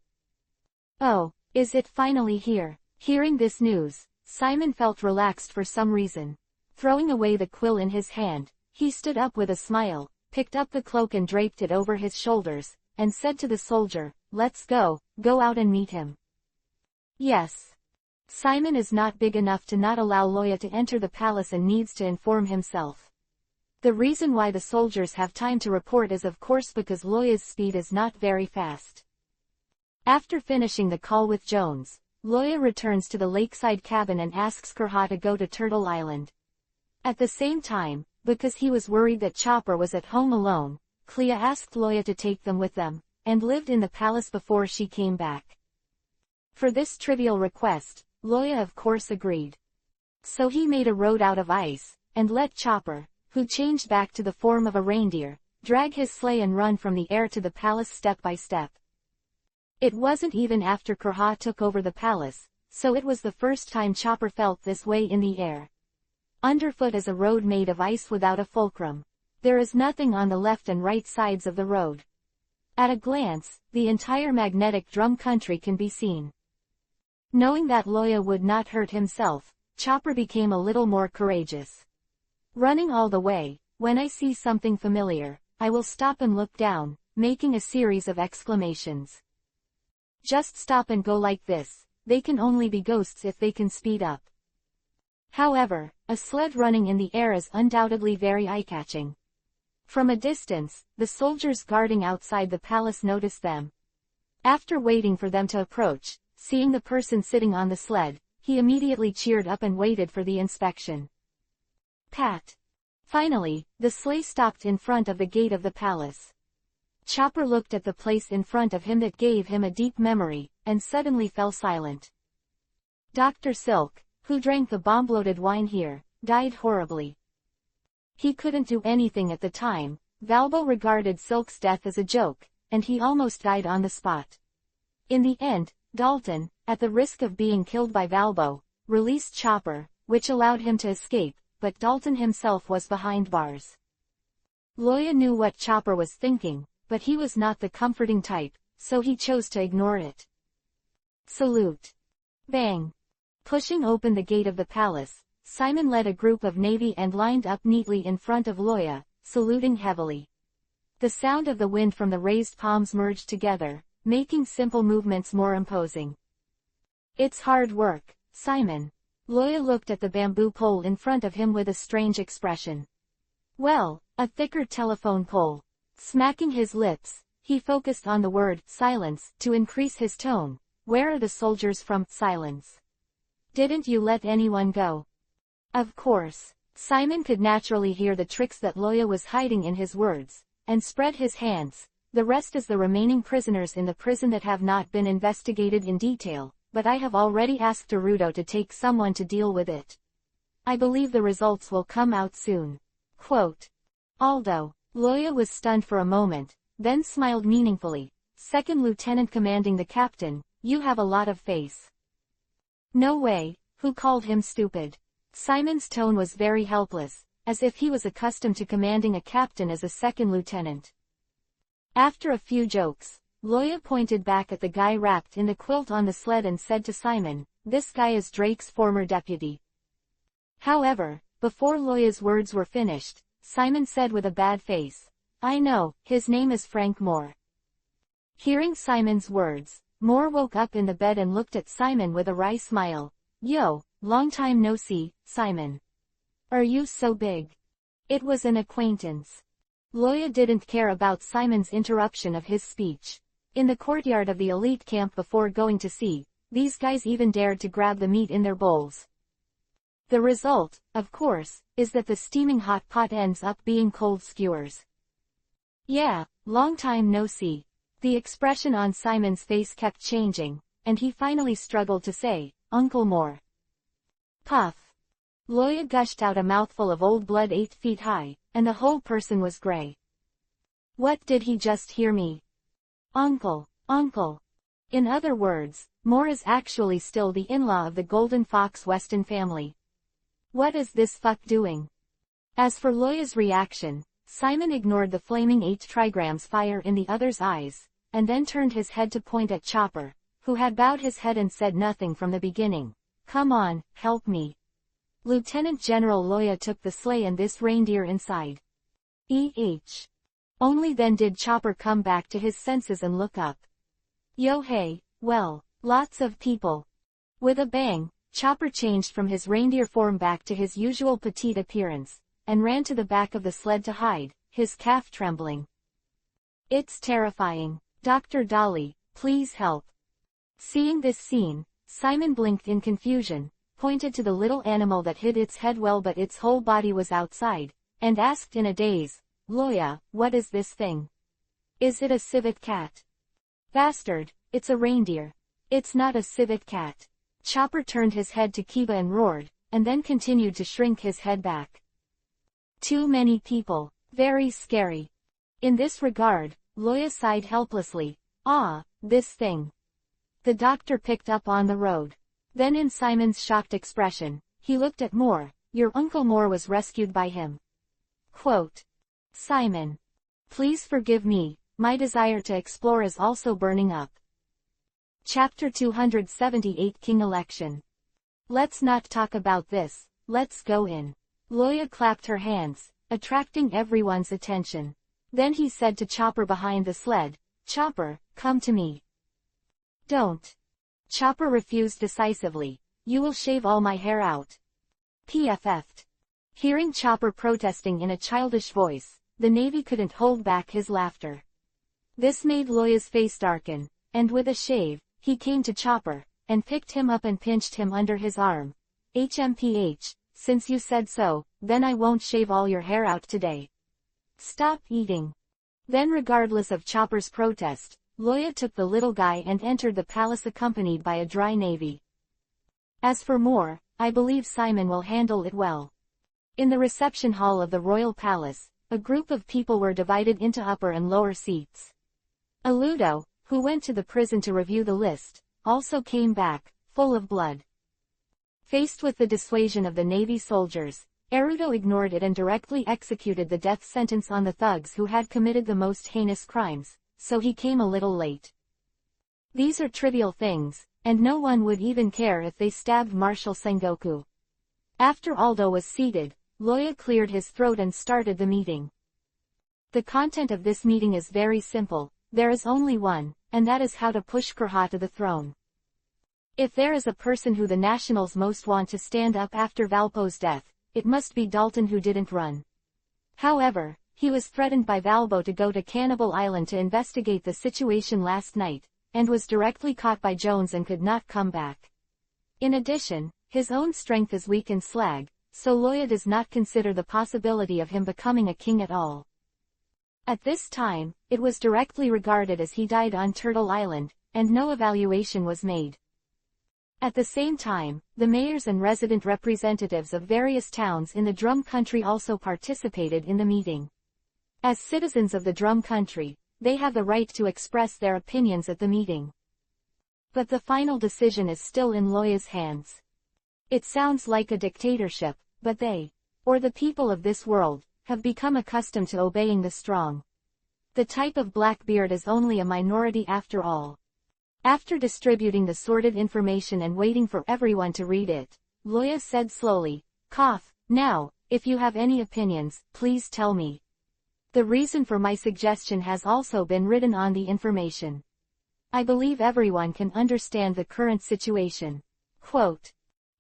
[SPEAKER 1] Oh, is it finally here? Hearing this news, Simon felt relaxed for some reason. Throwing away the quill in his hand, he stood up with a smile, picked up the cloak and draped it over his shoulders, and said to the soldier, let's go out and meet him. Yes. Simon is not big enough to not allow Loya to enter the palace and needs to inform himself. The reason why the soldiers have time to report is of course because Loya's speed is not very fast. After finishing the call with Jones, Loya returns to the lakeside cabin and asks Kurha to go to Turtle Island. At the same time, because he was worried that Chopper was at home alone, Clea asked Loya to take them with them, and lived in the palace before she came back. For this trivial request, Loya of course agreed. So he made a road out of ice, and let Chopper, who changed back to the form of a reindeer, drag his sleigh and run from the air to the palace step by step. It wasn't even after Kurha took over the palace, so it was the first time Chopper felt this way in the air. Underfoot is a road made of ice without a fulcrum. There is nothing on the left and right sides of the road. At a glance, the entire magnetic drum country can be seen. Knowing that Loya would not hurt himself, Chopper became a little more courageous. Running all the way, when I see something familiar, I will stop and look down, making a series of exclamations. Just stop and go like this, they can only be ghosts if they can speed up. However, a sled running in the air is undoubtedly very eye-catching. From a distance, the soldiers guarding outside the palace notice them. After waiting for them to approach, seeing the person sitting on the sled, he immediately cheered up and waited for the inspection. Pat. Finally, the sleigh stopped in front of the gate of the palace. Chopper looked at the place in front of him that gave him a deep memory, and suddenly fell silent. Dr. Silk, who drank the bomb-loaded wine here, died horribly. He couldn't do anything at the time. Valbo regarded Silk's death as a joke, and he almost died on the spot. In the end, Dalton, at the risk of being killed by Valbo, released Chopper, which allowed him to escape, but Dalton himself was behind bars. Loya knew what Chopper was thinking, but he was not the comforting type, so he chose to ignore it. Salute. Bang. Pushing open the gate of the palace, Simon led a group of navy and lined up neatly in front of Loya, saluting heavily. The sound of the wind from the raised palms merged together, making simple movements more imposing. It's hard work, Simon. Loya looked at the bamboo pole in front of him with a strange expression. Well, a thicker telephone pole. Smacking his lips, he focused on the word silence to increase his tone. Where are the soldiers from? Silence. Didn't you let anyone go? Of course. Simon could naturally hear the tricks that Loya was hiding in his words, and spread his hands. The rest is the remaining prisoners in the prison that have not been investigated in detail, but I have already asked Arudo to take someone to deal with it. I believe the results will come out soon. Quote. Aldo. Loya was stunned for a moment, then smiled meaningfully. Second lieutenant commanding the captain, you have a lot of face. No way, who called him stupid? Simon's tone was very helpless, as if he was accustomed to commanding a captain as a second lieutenant. After a few jokes, Loya pointed back at the guy wrapped in the quilt on the sled and said to Simon, this guy is Drake's former deputy. However, before Loya's words were finished, Simon said with a bad face, I know, his name is Frank Moore. Hearing Simon's words, Moore woke up in the bed and looked at Simon with a wry smile. Yo, long time no see, Simon. Are you so big? It was an acquaintance. Loya didn't care about Simon's interruption of his speech. In the courtyard of the elite camp before going to sea, these guys even dared to grab the meat in their bowls. The result, of course, is that the steaming hot pot ends up being cold skewers. Yeah, long time no see. The expression on Simon's face kept changing, and he finally struggled to say, Uncle Moore. Puff. Loya gushed out a mouthful of old blood 8 feet high, and the whole person was gray. What did he just hear me? Uncle. In other words, Moore is actually still the in-law of the Golden Fox Weston family. What is this fuck doing? As for Loya's reaction, Simon ignored the flaming 8 trigrams fire in the other's eyes, and then turned his head to point at Chopper, who had bowed his head and said nothing from the beginning. Come on, help me. Lieutenant General Loya took the sleigh and this reindeer inside. Only then did Chopper come back to his senses and look up. Yo hey, well, lots of people. With a bang, Chopper changed from his reindeer form back to his usual petite appearance, and ran to the back of the sled to hide, his calf trembling. It's terrifying. Dr. Dolly, please help. Seeing this scene, Simon blinked in confusion, pointed to the little animal that hid its head well but its whole body was outside, and asked in a daze, Loya, what is this thing? Is it a civet cat? Bastard, it's a reindeer. It's not a civet cat. Chopper turned his head to Kiba and roared, and then continued to shrink his head back. Too many people. Very scary. In this regard, Loya sighed helplessly. Ah, this thing. The doctor picked up on the road. Then in Simon's shocked expression, he looked at Moore. Your Uncle Moore was rescued by him. Quote. Simon. Please forgive me, my desire to explore is also burning up. Chapter 278 King Election. Let's not talk about this, let's go in. Loya clapped her hands, attracting everyone's attention. Then he said to Chopper behind the sled, Chopper, come to me. Don't. Chopper refused decisively. You will shave all my hair out. PFF'd. Hearing Chopper protesting in a childish voice, the Navy couldn't hold back his laughter. This made Loya's face darken, and with a shave, he came to Chopper, and picked him up and pinched him under his arm. HMPH, since you said so, then I won't shave all your hair out today. Stop eating. Then regardless of Chopper's protest, Loya took the little guy and entered the palace accompanied by a dry navy. As for Moore, I believe Simon will handle it well. In the reception hall of the royal palace, a group of people were divided into upper and lower seats. Aludo, who went to the prison to review the list, also came back, full of blood. Faced with the dissuasion of the Navy soldiers, Erudo ignored it and directly executed the death sentence on the thugs who had committed the most heinous crimes, so he came a little late. These are trivial things, and no one would even care if they stabbed Marshal Sengoku. After Aldo was seated, Loya cleared his throat and started the meeting. The content of this meeting is very simple. There is only one, and that is how to push Kurha to the throne. If there is a person who the Nationals most want to stand up after Valpo's death, it must be Dalton who didn't run. However, he was threatened by Valpo to go to Cannibal Island to investigate the situation last night, and was directly caught by Jones and could not come back. In addition, his own strength is weak and slag, so Loya does not consider the possibility of him becoming a king at all. At this time, it was directly regarded as he died on Turtle Island, and no evaluation was made. At the same time, the mayors and resident representatives of various towns in the Drum Country also participated in the meeting. As citizens of the Drum Country, they have the right to express their opinions at the meeting. But the final decision is still in Loya's hands. It sounds like a dictatorship, but they, or the people of this world, have become accustomed to obeying the strong. The type of Blackbeard is only a minority after all. After distributing the sorted information and waiting for everyone to read it, Loya said slowly, "Now, if you have any opinions, please tell me. The reason for my suggestion has also been written on the information. I believe everyone can understand the current situation." Quote.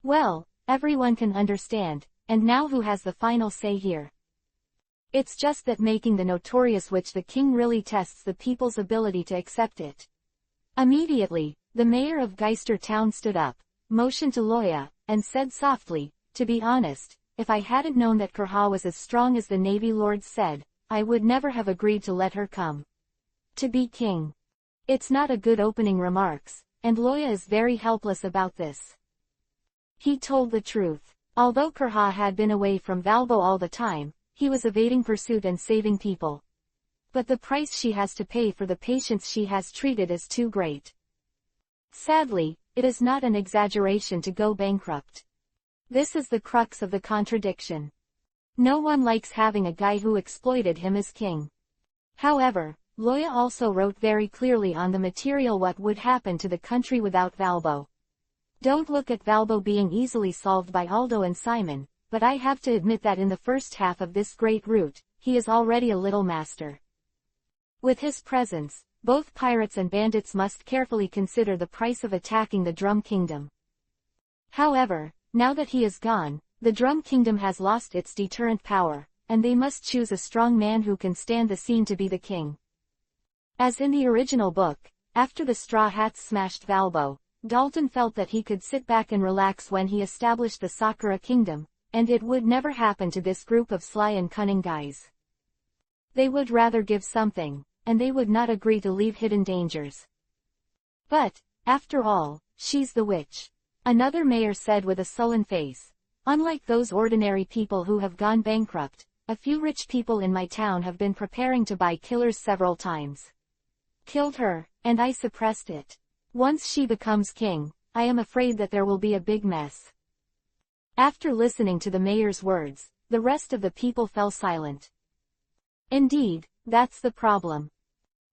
[SPEAKER 1] Well, everyone can understand, and now who has the final say here? It's just that making the notorious which the king really tests the people's ability to accept it. Immediately, the mayor of Geister Town stood up, motioned to Loya, and said softly, "To be honest, if I hadn't known that Kurha was as strong as the Navy Lord said, I would never have agreed to let her come to be king." It's not a good opening remarks, and Loya is very helpless about this. He told the truth. Although Kurha had been away from Valbo all the time, he was evading pursuit and saving people. But the price she has to pay for the patients she has treated is too great. Sadly, it is not an exaggeration to go bankrupt. This is the crux of the contradiction. No one likes having a guy who exploited him as king. However, Loya also wrote very clearly on the material what would happen to the country without Valbo. Don't look at Valbo being easily solved by Aldo and Simon, but I have to admit that in the first half of this great route, he is already a little master. With his presence, both pirates and bandits must carefully consider the price of attacking the Drum Kingdom. However, now that he is gone, the Drum Kingdom has lost its deterrent power, and they must choose a strong man who can stand the scene to be the king. As in the original book, after the Straw Hats smashed Valbo, Dalton felt that he could sit back and relax when he established the Sakura Kingdom, and it would never happen to this group of sly and cunning guys. They would rather give something, and they would not agree to leave hidden dangers. But, after all, she's the witch. Another mayor said with a sullen face. Unlike those ordinary people who have gone bankrupt, a few rich people in my town have been preparing to buy killers several times. Killed her, and I suppressed it. Once she becomes king, I am afraid that there will be a big mess. After listening to the mayor's words, the rest of the people fell silent. Indeed, that's the problem.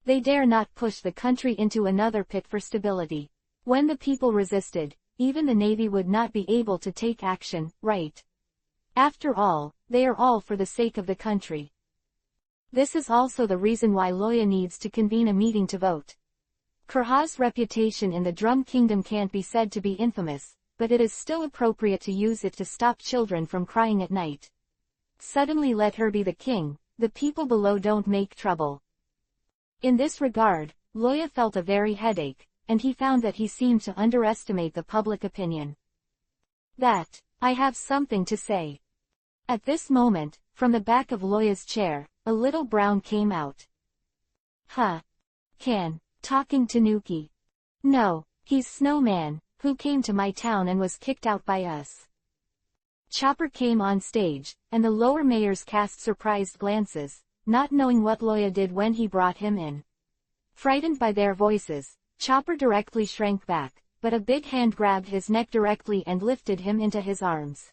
[SPEAKER 1] They dare not push the country into another pit for stability. When the people resisted, even the Navy would not be able to take action, right? After all, they are all for the sake of the country. This is also the reason why Loya needs to convene a meeting to vote. Kurha's reputation in the Drum Kingdom can't be said to be infamous, but it is still appropriate to use it to stop children from crying at night. Suddenly let her be the king, the people below don't make trouble. In this regard, Loya felt a very headache, and he found that he seemed to underestimate the public opinion. I have something to say. At this moment, from the back of Loya's chair, a little brown came out. Talking to Nuki. No, he's Snowman, who came to my town and was kicked out by us. Chopper came on stage, and the lower mayors cast surprised glances, not knowing what Loya did when he brought him in. Frightened by their voices, Chopper directly shrank back, but a big hand grabbed his neck directly and lifted him into his arms.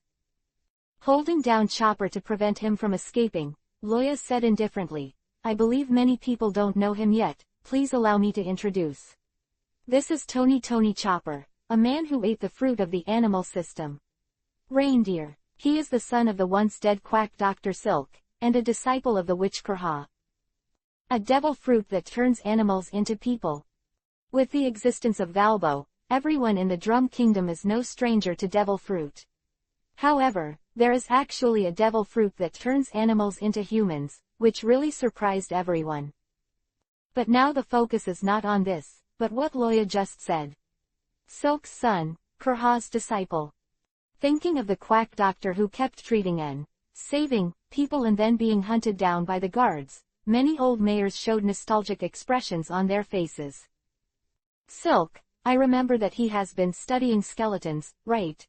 [SPEAKER 1] Holding down Chopper to prevent him from escaping, Loya said indifferently, I believe many people don't know him yet, please allow me to introduce. This is Tony Chopper, a man who ate the fruit of the animal system. Reindeer. He is the son of the once-dead quack Dr. Silk, and a disciple of the witch Kurha. A devil fruit that turns animals into people. With the existence of Valbo, everyone in the Drum Kingdom is no stranger to devil fruit. However, there is actually a devil fruit that turns animals into humans, which really surprised everyone. But now the focus is not on this, but what Loya just said. Silk's son, Kurha's disciple. Thinking of the quack doctor who kept treating and saving people and then being hunted down by the guards, many old mayors showed nostalgic expressions on their faces. Silk, I remember that he has been studying skeletons, right?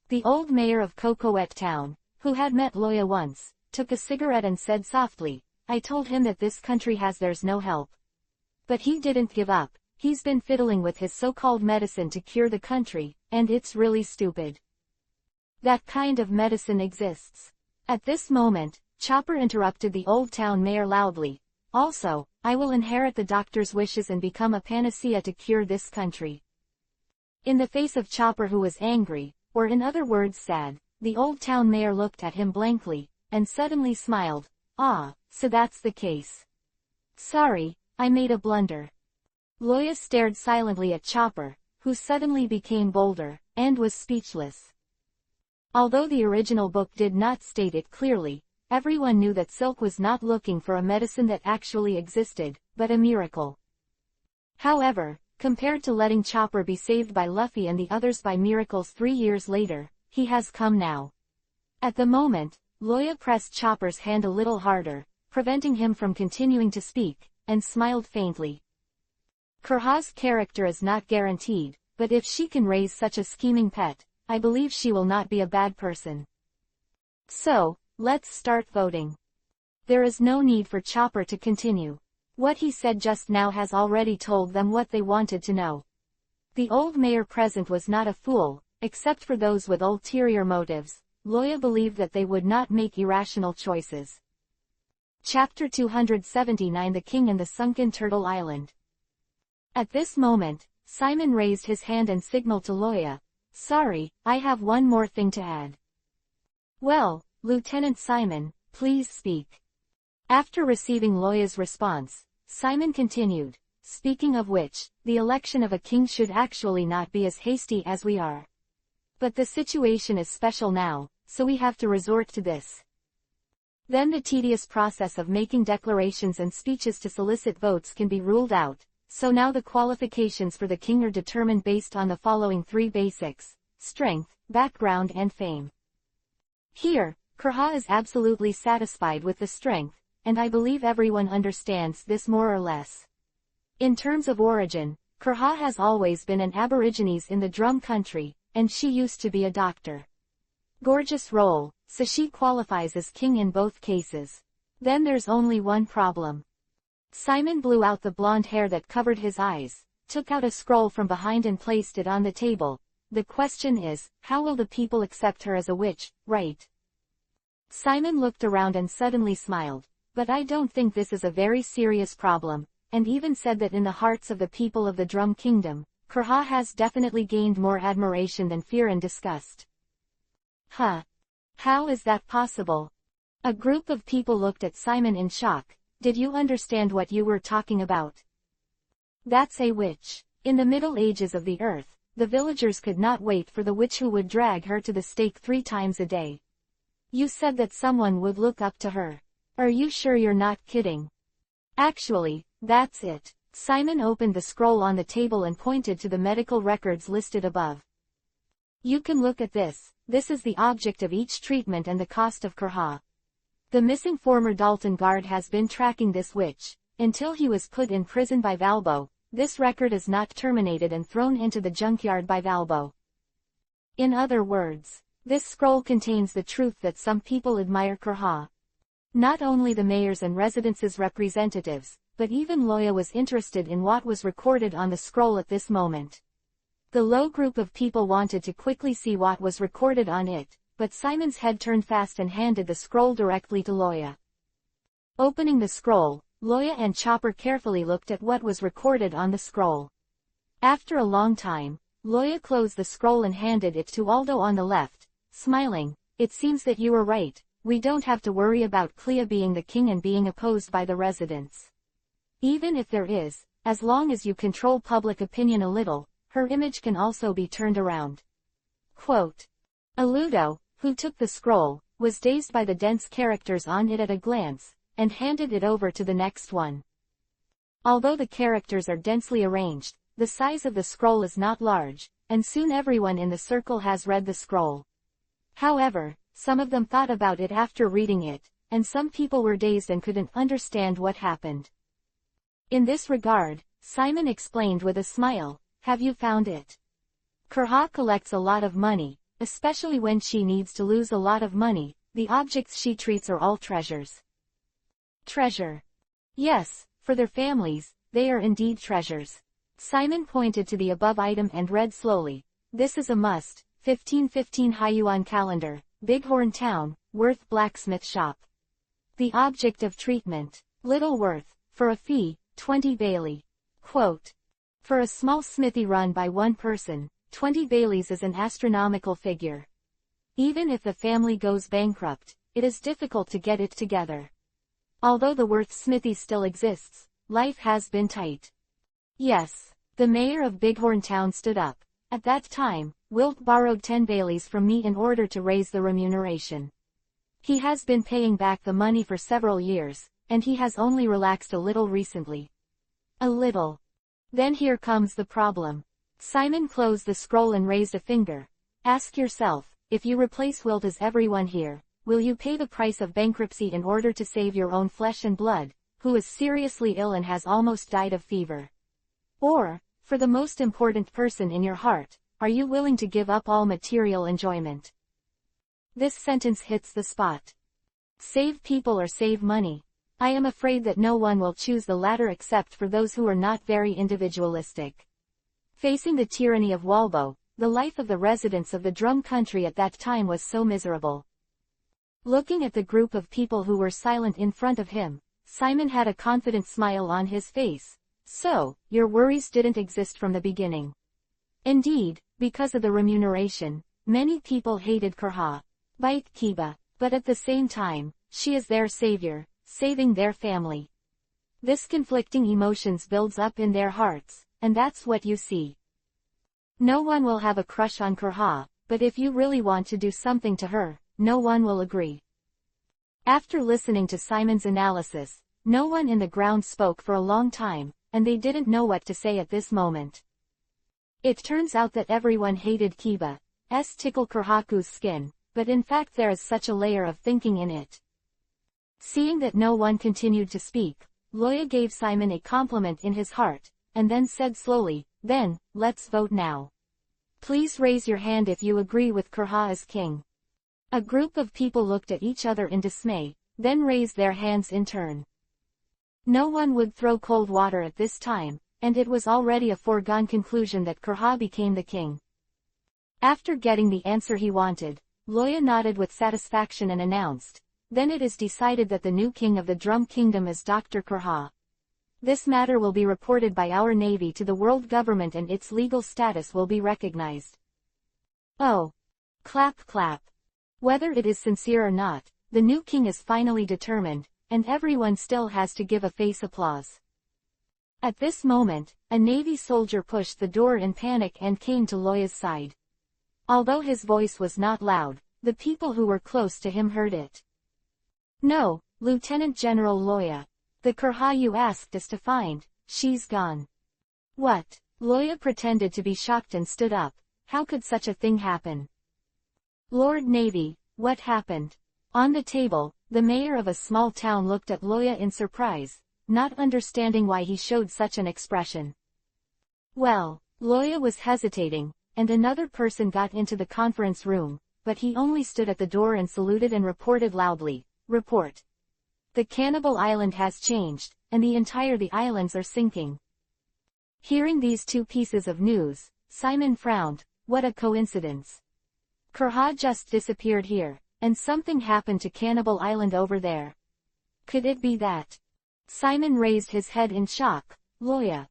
[SPEAKER 1] The old mayor of Cocoette Town, who had met Loya once, took a cigarette and said softly, I told him that this country has there's no help. But he didn't give up, he's been fiddling with his so-called medicine to cure the country, and it's really stupid. That kind of medicine exists. At this moment, Chopper interrupted the old town mayor loudly. Also, I will inherit the doctor's wishes and become a panacea to cure this country. In the face of Chopper, who was angry, or in other words sad, the old town mayor looked at him blankly, and suddenly smiled. Ah, so that's the case. Sorry, I made a blunder. Loya stared silently at Chopper, who suddenly became bolder, and was speechless. Although the original book did not state it clearly, everyone knew that Silk was not looking for a medicine that actually existed, but a miracle. However, compared to letting Chopper be saved by Luffy and the others by miracles 3 years later, he has come now. At the moment, Loya pressed Chopper's hand a little harder, preventing him from continuing to speak, and smiled faintly. Kurha's character is not guaranteed, but if she can raise such a scheming pet, I believe she will not be a bad person. So, let's start voting. There is no need for Chopper to continue. What he said just now has already told them what they wanted to know. The old mayor present was not a fool, except for those with ulterior motives. Loya believed that they would not make irrational choices. Chapter 279, The King and the Sunken Turtle Island. At this moment, Simon raised his hand and signaled to Loya. Sorry, I have one more thing to add. Well, Lieutenant Simon, please speak. After receiving Loya's response, Simon continued, speaking of which, the election of a king should actually not be as hasty as we are. But the situation is special now, so we have to resort to this. Then the tedious process of making declarations and speeches to solicit votes can be ruled out, so now the qualifications for the king are determined based on the following 3 basics: strength, background and fame. Here, Kurha is absolutely satisfied with the strength, and I believe everyone understands this more or less. In terms of origin, Kurha has always been an aborigines in the Drum Country, and she used to be a doctor. Gorgeous role, so she qualifies as king in both cases. Then there's only one problem. Simon blew out the blonde hair that covered his eyes, took out a scroll from behind and placed it on the table. The question is, how will the people accept her as a witch, right? Simon looked around and suddenly smiled, but I don't think this is a very serious problem, and even said that in the hearts of the people of the Drum Kingdom, Kurha has definitely gained more admiration than fear and disgust. Huh? How is that possible? A group of people looked at Simon in shock. Did you understand what you were talking about? That's a witch. In the Middle Ages of the Earth, the villagers could not wait for the witch who would drag her to the stake 3 times a day. You said that someone would look up to her. Are you sure you're not kidding? Actually, that's it. Simon opened the scroll on the table and pointed to the medical records listed above. You can look at this. This is the object of each treatment and the cost of Kurha. The missing former Dalton guard has been tracking this witch, until he was put in prison by Valbo. This record is not terminated and thrown into the junkyard by Valbo. In other words, this scroll contains the truth that some people admire Kurha. Not only the mayors and residences' representatives, but even Loya was interested in what was recorded on the scroll at this moment. The low group of people wanted to quickly see what was recorded on it, but Simon's head turned fast and handed the scroll directly to Loya. Opening the scroll, Loya and Chopper carefully looked at what was recorded on the scroll. After a long time, Loya closed the scroll and handed it to Aldo on the left, smiling. It seems that you were right, we don't have to worry about Clea being the king and being opposed by the residents. Even if there is, as long as you control public opinion a little, her image can also be turned around. Quote. Aludo, who took the scroll, was dazed by the dense characters on it at a glance, and handed it over to the next one. Although the characters are densely arranged, the size of the scroll is not large, and soon everyone in the circle has read the scroll. However, some of them thought about it after reading it, and some people were dazed and couldn't understand what happened. In this regard, Simon explained with a smile, have you found it? Kurha collects a lot of money, especially when she needs to lose a lot of money. The objects she treats are all treasures. Treasure. Yes, for their families, they are indeed treasures. Simon pointed to the above item and read slowly. This is a must. 1515 Haiyuan calendar, Bighorn Town, Worth blacksmith shop. The object of treatment, little worth, for a fee, 20 Bailey. Quote. For a small smithy run by one person, 20 Baileys is an astronomical figure. Even if the family goes bankrupt, it is difficult to get it together. Although the Worth smithy still exists, life has been tight. Yes, the mayor of Bighorn Town stood up. At that time, Wilt borrowed 10 Baileys from me in order to raise the remuneration. He has been paying back the money for several years, and he has only relaxed a little recently. A little. Then here comes the problem. Simon closed the scroll and raised a finger. Ask yourself, if you replace Wilt as everyone here, will you pay the price of bankruptcy in order to save your own flesh and blood, who is seriously ill and has almost died of fever? Or, for the most important person in your heart, are you willing to give up all material enjoyment? This sentence hits the spot. Save people or save money? I am afraid that no one will choose the latter except for those who are not very individualistic. Facing the tyranny of Walbo, the life of the residents of the drum country at that time was so miserable. Looking at the group of people who were silent in front of him, Simon had a confident smile on his face. So, your worries didn't exist from the beginning. Indeed, because of the remuneration, many people hated Kurha. Bite Kiba, but at the same time, she is their savior, saving their family. This conflicting emotions builds up in their hearts, and that's what you see. No one will have a crush on Kurha, but if you really want to do something to her, no one will agree. After listening to Simon's analysis, no one in the ground spoke for a long time, and they didn't know what to say at this moment. It turns out that everyone hated Kiba's tickle Kurhaku's skin, but in fact there is such a layer of thinking in it. Seeing that no one continued to speak, Loya gave Simon a compliment in his heart, and then said slowly, then, let's vote now. Please raise your hand if you agree with Kurha as king. A group of people looked at each other in dismay, then raised their hands in turn. No one would throw cold water at this time, and it was already a foregone conclusion that Kurha became the king. After getting the answer he wanted, Loya nodded with satisfaction and announced, then it is decided that the new king of the Drum Kingdom is Dr. Kurha. This matter will be reported by our navy to the world government and its legal status will be recognized. Oh! Clap clap. Whether it is sincere or not, the new king is finally determined, and everyone still has to give a face applause. At this moment, a navy soldier pushed the door in panic and came to Loya's side. Although his voice was not loud, the people who were close to him heard it. No, Lieutenant General Loya. The Kurha you asked us to find, she's gone. What? Loya pretended to be shocked and stood up. How could such a thing happen? Lord Navy, what happened? On the table, the mayor of a small town looked at Loya in surprise, not understanding why he showed such an expression. Well, Loya was hesitating, and another person got into the conference room, but he only stood at the door and saluted and reported loudly, report. The cannibal island has changed, and the islands are sinking. Hearing these two pieces of news, Simon frowned. What a coincidence. Kurha just disappeared here, and something happened to Cannibal Island over there. Could it be that? Simon raised his head in shock. Loya.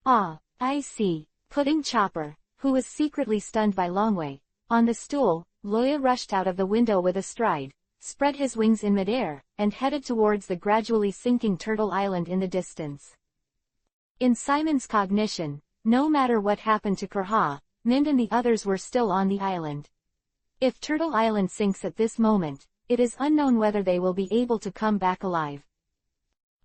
[SPEAKER 1] Ah, I see. Putting Chopper, who was secretly stunned by Longway, on the stool, Loya rushed out of the window with a stride, spread his wings in midair, and headed towards the gradually sinking Turtle Island in the distance. In Simon's cognition, no matter what happened to Kurha, Mind and the others were still on the island. If Turtle Island sinks at this moment, it is unknown whether they will be able to come back alive.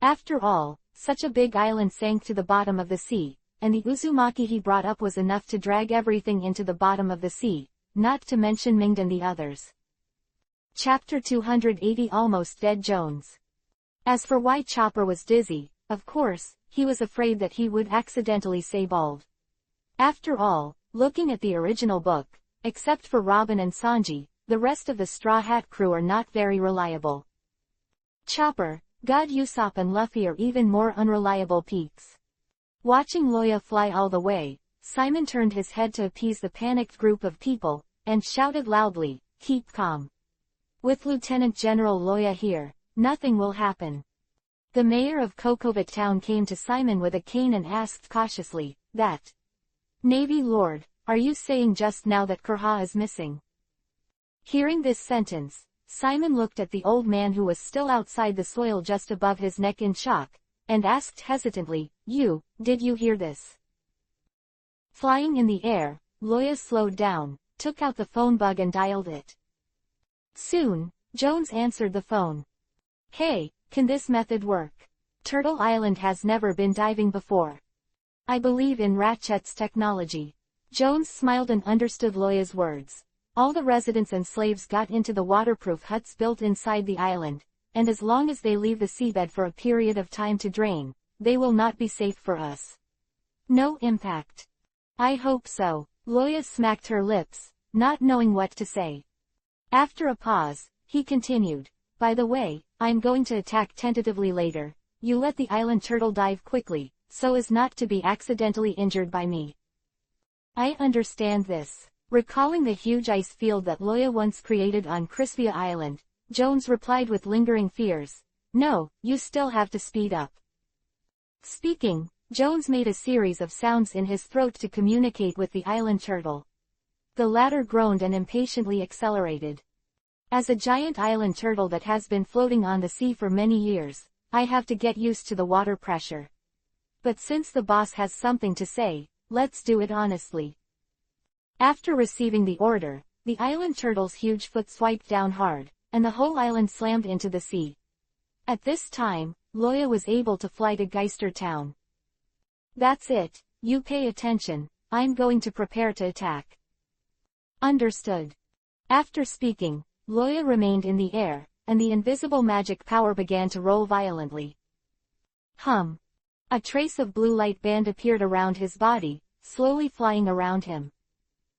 [SPEAKER 1] After all, such a big island sank to the bottom of the sea, and the Uzumaki he brought up was enough to drag everything into the bottom of the sea, not to mention Ming and the others. Chapter 280 Almost Dead Jones. As for why Chopper was dizzy, of course, he was afraid that he would accidentally say bald. After all, looking at the original book, except for Robin and Sanji, the rest of the Straw Hat crew are not very reliable. Chopper, God Usopp and Luffy are even more unreliable peaks. Watching Loya fly all the way, Simon turned his head to appease the panicked group of people, and shouted loudly, "Keep calm. With Lieutenant General Loya here, nothing will happen." The mayor of Kokovit town came to Simon with a cane and asked cautiously, "That Navy Lord, are you saying just now that Kurha is missing?" Hearing this sentence, Simon looked at the old man who was still outside the soil just above his neck in shock, and asked hesitantly, Did you hear this?" Flying in the air, Loya slowed down, took out the phone bug and dialed it. Soon, Jones answered the phone. "Hey, can this method work? Turtle Island has never been diving before. I believe in Ratchet's technology." Jones smiled and understood Loya's words. All the residents and slaves got into the waterproof huts built inside the island, and as long as they leave the seabed for a period of time to drain, they will not be safe for us. No impact. I hope so. Loya smacked her lips, not knowing what to say. After a pause, he continued, "By the way, I'm going to attack tentatively later. You let the island turtle dive quickly, so as not to be accidentally injured by me." "I understand this." Recalling the huge ice field that Loya once created on Crispia Island, Jones replied with lingering fears, "No, you still have to speed up." Speaking, Jones made a series of sounds in his throat to communicate with the island turtle. The latter groaned and impatiently accelerated. "As a giant island turtle that has been floating on the sea for many years, I have to get used to the water pressure. But since the boss has something to say, let's do it honestly." After receiving the order, the island turtle's huge foot swiped down hard, and the whole island slammed into the sea. At this time, Loya was able to fly to Geister Town. "That's it, you pay attention, I'm going to prepare to attack." "Understood." After speaking, Loya remained in the air, and the invisible magic power began to roll violently. Hum. A trace of blue light band appeared around his body, slowly flying around him.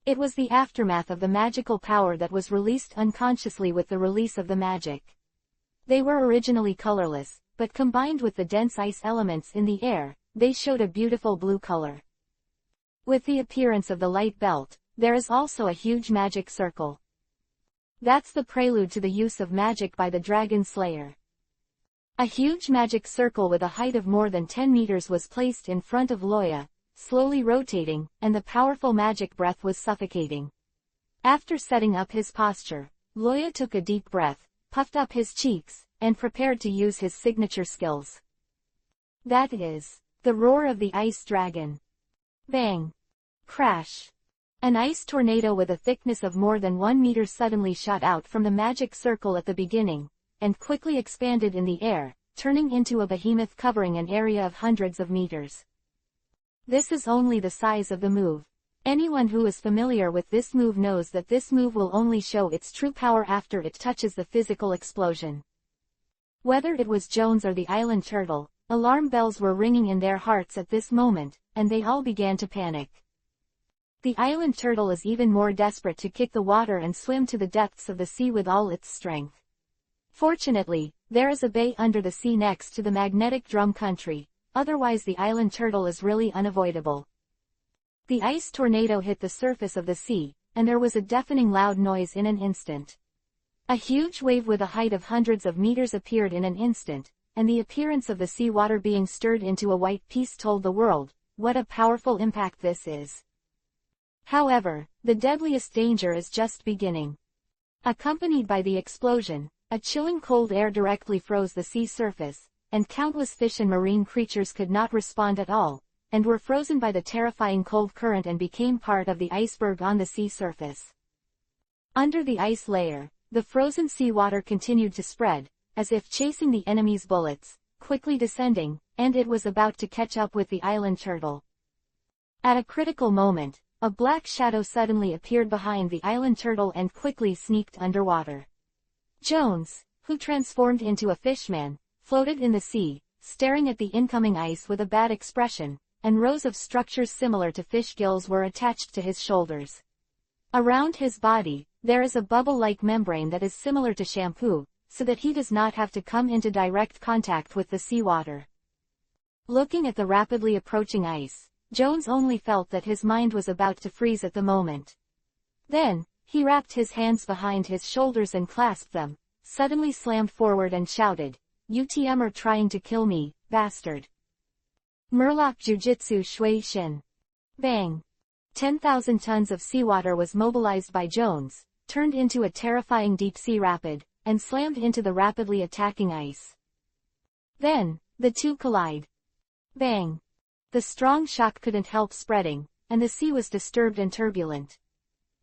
[SPEAKER 1] It was the aftermath of the magical power that was released unconsciously with the release of the magic. They were originally colorless, but combined with the dense ice elements in the air, they showed a beautiful blue color. With the appearance of the light belt, there is also a huge magic circle. That's the prelude to the use of magic by the Dragon Slayer. A huge magic circle with a height of more than 10 meters was placed in front of Loya, slowly rotating, and the powerful magic breath was suffocating. After setting up his posture, Loya took a deep breath, puffed up his cheeks, and prepared to use his signature skills. That is, the roar of the ice dragon. Bang! Crash! An ice tornado with a thickness of more than 1 meter suddenly shot out from the magic circle at the beginning, and quickly expanded in the air, turning into a behemoth covering an area of hundreds of meters. This is only the size of the move. Anyone who is familiar with this move knows that this move will only show its true power after it touches the physical explosion. Whether it was Jones or the island turtle, alarm bells were ringing in their hearts at this moment, and they all began to panic. The island turtle is even more desperate to kick the water and swim to the depths of the sea with all its strength. Fortunately, there is a bay under the sea next to the magnetic drum country. Otherwise the island turtle is really unavoidable. The ice tornado hit the surface of the sea, and there was a deafening loud noise in an instant. A huge wave with a height of hundreds of meters appeared in an instant, and the appearance of the seawater being stirred into a white piece told the world, what a powerful impact this is. However, the deadliest danger is just beginning. Accompanied by the explosion, a chilling cold air directly froze the sea surface, and countless fish and marine creatures could not respond at all, and were frozen by the terrifying cold current and became part of the iceberg on the sea surface. Under the ice layer, the frozen seawater continued to spread, as if chasing the enemy's bullets, quickly descending, and it was about to catch up with the island turtle. At a critical moment, a black shadow suddenly appeared behind the island turtle and quickly sneaked underwater. Jones, who transformed into a fishman, floated in the sea, staring at the incoming ice with a bad expression, and rows of structures similar to fish gills were attached to his shoulders. Around his body, there is a bubble-like membrane that is similar to shampoo, so that he does not have to come into direct contact with the seawater. Looking at the rapidly approaching ice, Jones only felt that his mind was about to freeze at the moment. Then, he wrapped his hands behind his shoulders and clasped them, suddenly slammed forward and shouted, "UTM are trying to kill me, bastard. Murloc Jujitsu Shui Shin." Bang! 10,000 tons of seawater was mobilized by Jones, turned into a terrifying deep-sea rapid, and slammed into the rapidly attacking ice. Then, the two collide. Bang! The strong shock couldn't help spreading, and the sea was disturbed and turbulent.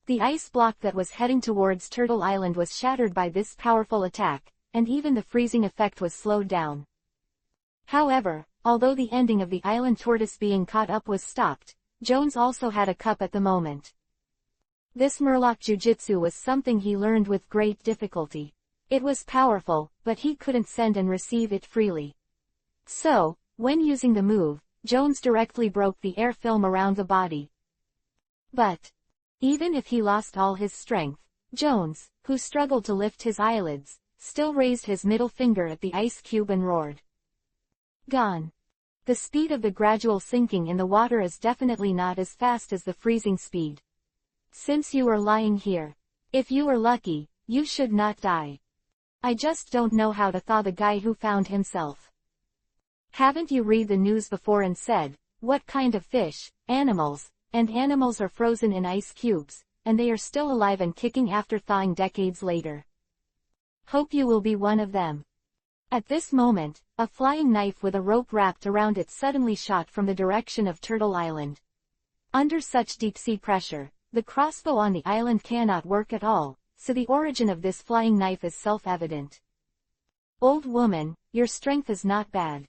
[SPEAKER 1] The ice block that was heading towards Turtle Island was shattered by this powerful attack, and even the freezing effect was slowed down. However, although the ending of the island tortoise being caught up was stopped, Jones also had a cup at the moment. This Murloc Jujitsu was something he learned with great difficulty. It was powerful, but he couldn't send and receive it freely. So, when using the move, Jones directly broke the air film around the body. But, even if he lost all his strength, Jones, who struggled to lift his eyelids, still raised his middle finger at the ice cube and roared. Gone. The speed of the gradual sinking in the water is definitely not as fast as the freezing speed. Since you are lying here, if you are lucky, you should not die. I just don't know how to thaw the guy who found himself. Haven't you read the news before and said, what kind of fish, animals are frozen in ice cubes, and they are still alive and kicking after thawing decades later? Hope you will be one of them. At this moment, a flying knife with a rope wrapped around it suddenly shot from the direction of Turtle Island. Under such deep-sea pressure, the crossbow on the island cannot work at all, so the origin of this flying knife is self-evident. Old woman, your strength is not bad.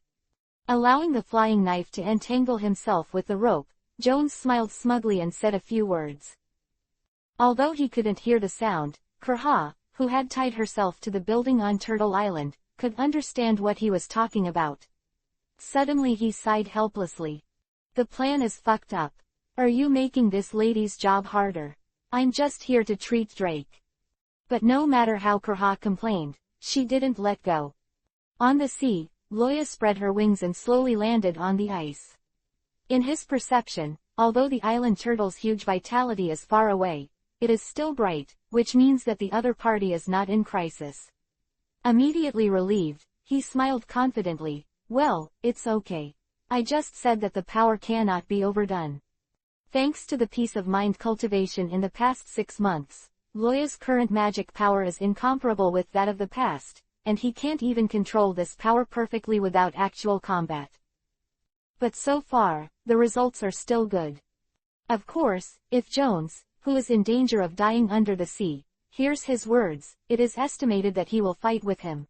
[SPEAKER 1] Allowing the flying knife to entangle himself with the rope, Jones smiled smugly and said a few words. Although he couldn't hear the sound, Kurha, who had tied herself to the building on Turtle Island, could understand what he was talking about. Suddenly he sighed helplessly. The plan is fucked up. Are you making this lady's job harder? I'm just here to treat Drake. But no matter how Kurha complained, she didn't let go. On the sea, Loya spread her wings and slowly landed on the ice. In his perception, although the island turtle's huge vitality is far away, it is still bright, which means that the other party is not in crisis. Immediately relieved, he smiled confidently. Well, it's okay. I just said that the power cannot be overdone. Thanks to the peace of mind cultivation in the past 6 months, Loya's current magic power is incomparable with that of the past, and he can't even control this power perfectly without actual combat. But so far, the results are still good. Of course, if Jones, who is in danger of dying under the sea, hears his words, it is estimated that he will fight with him.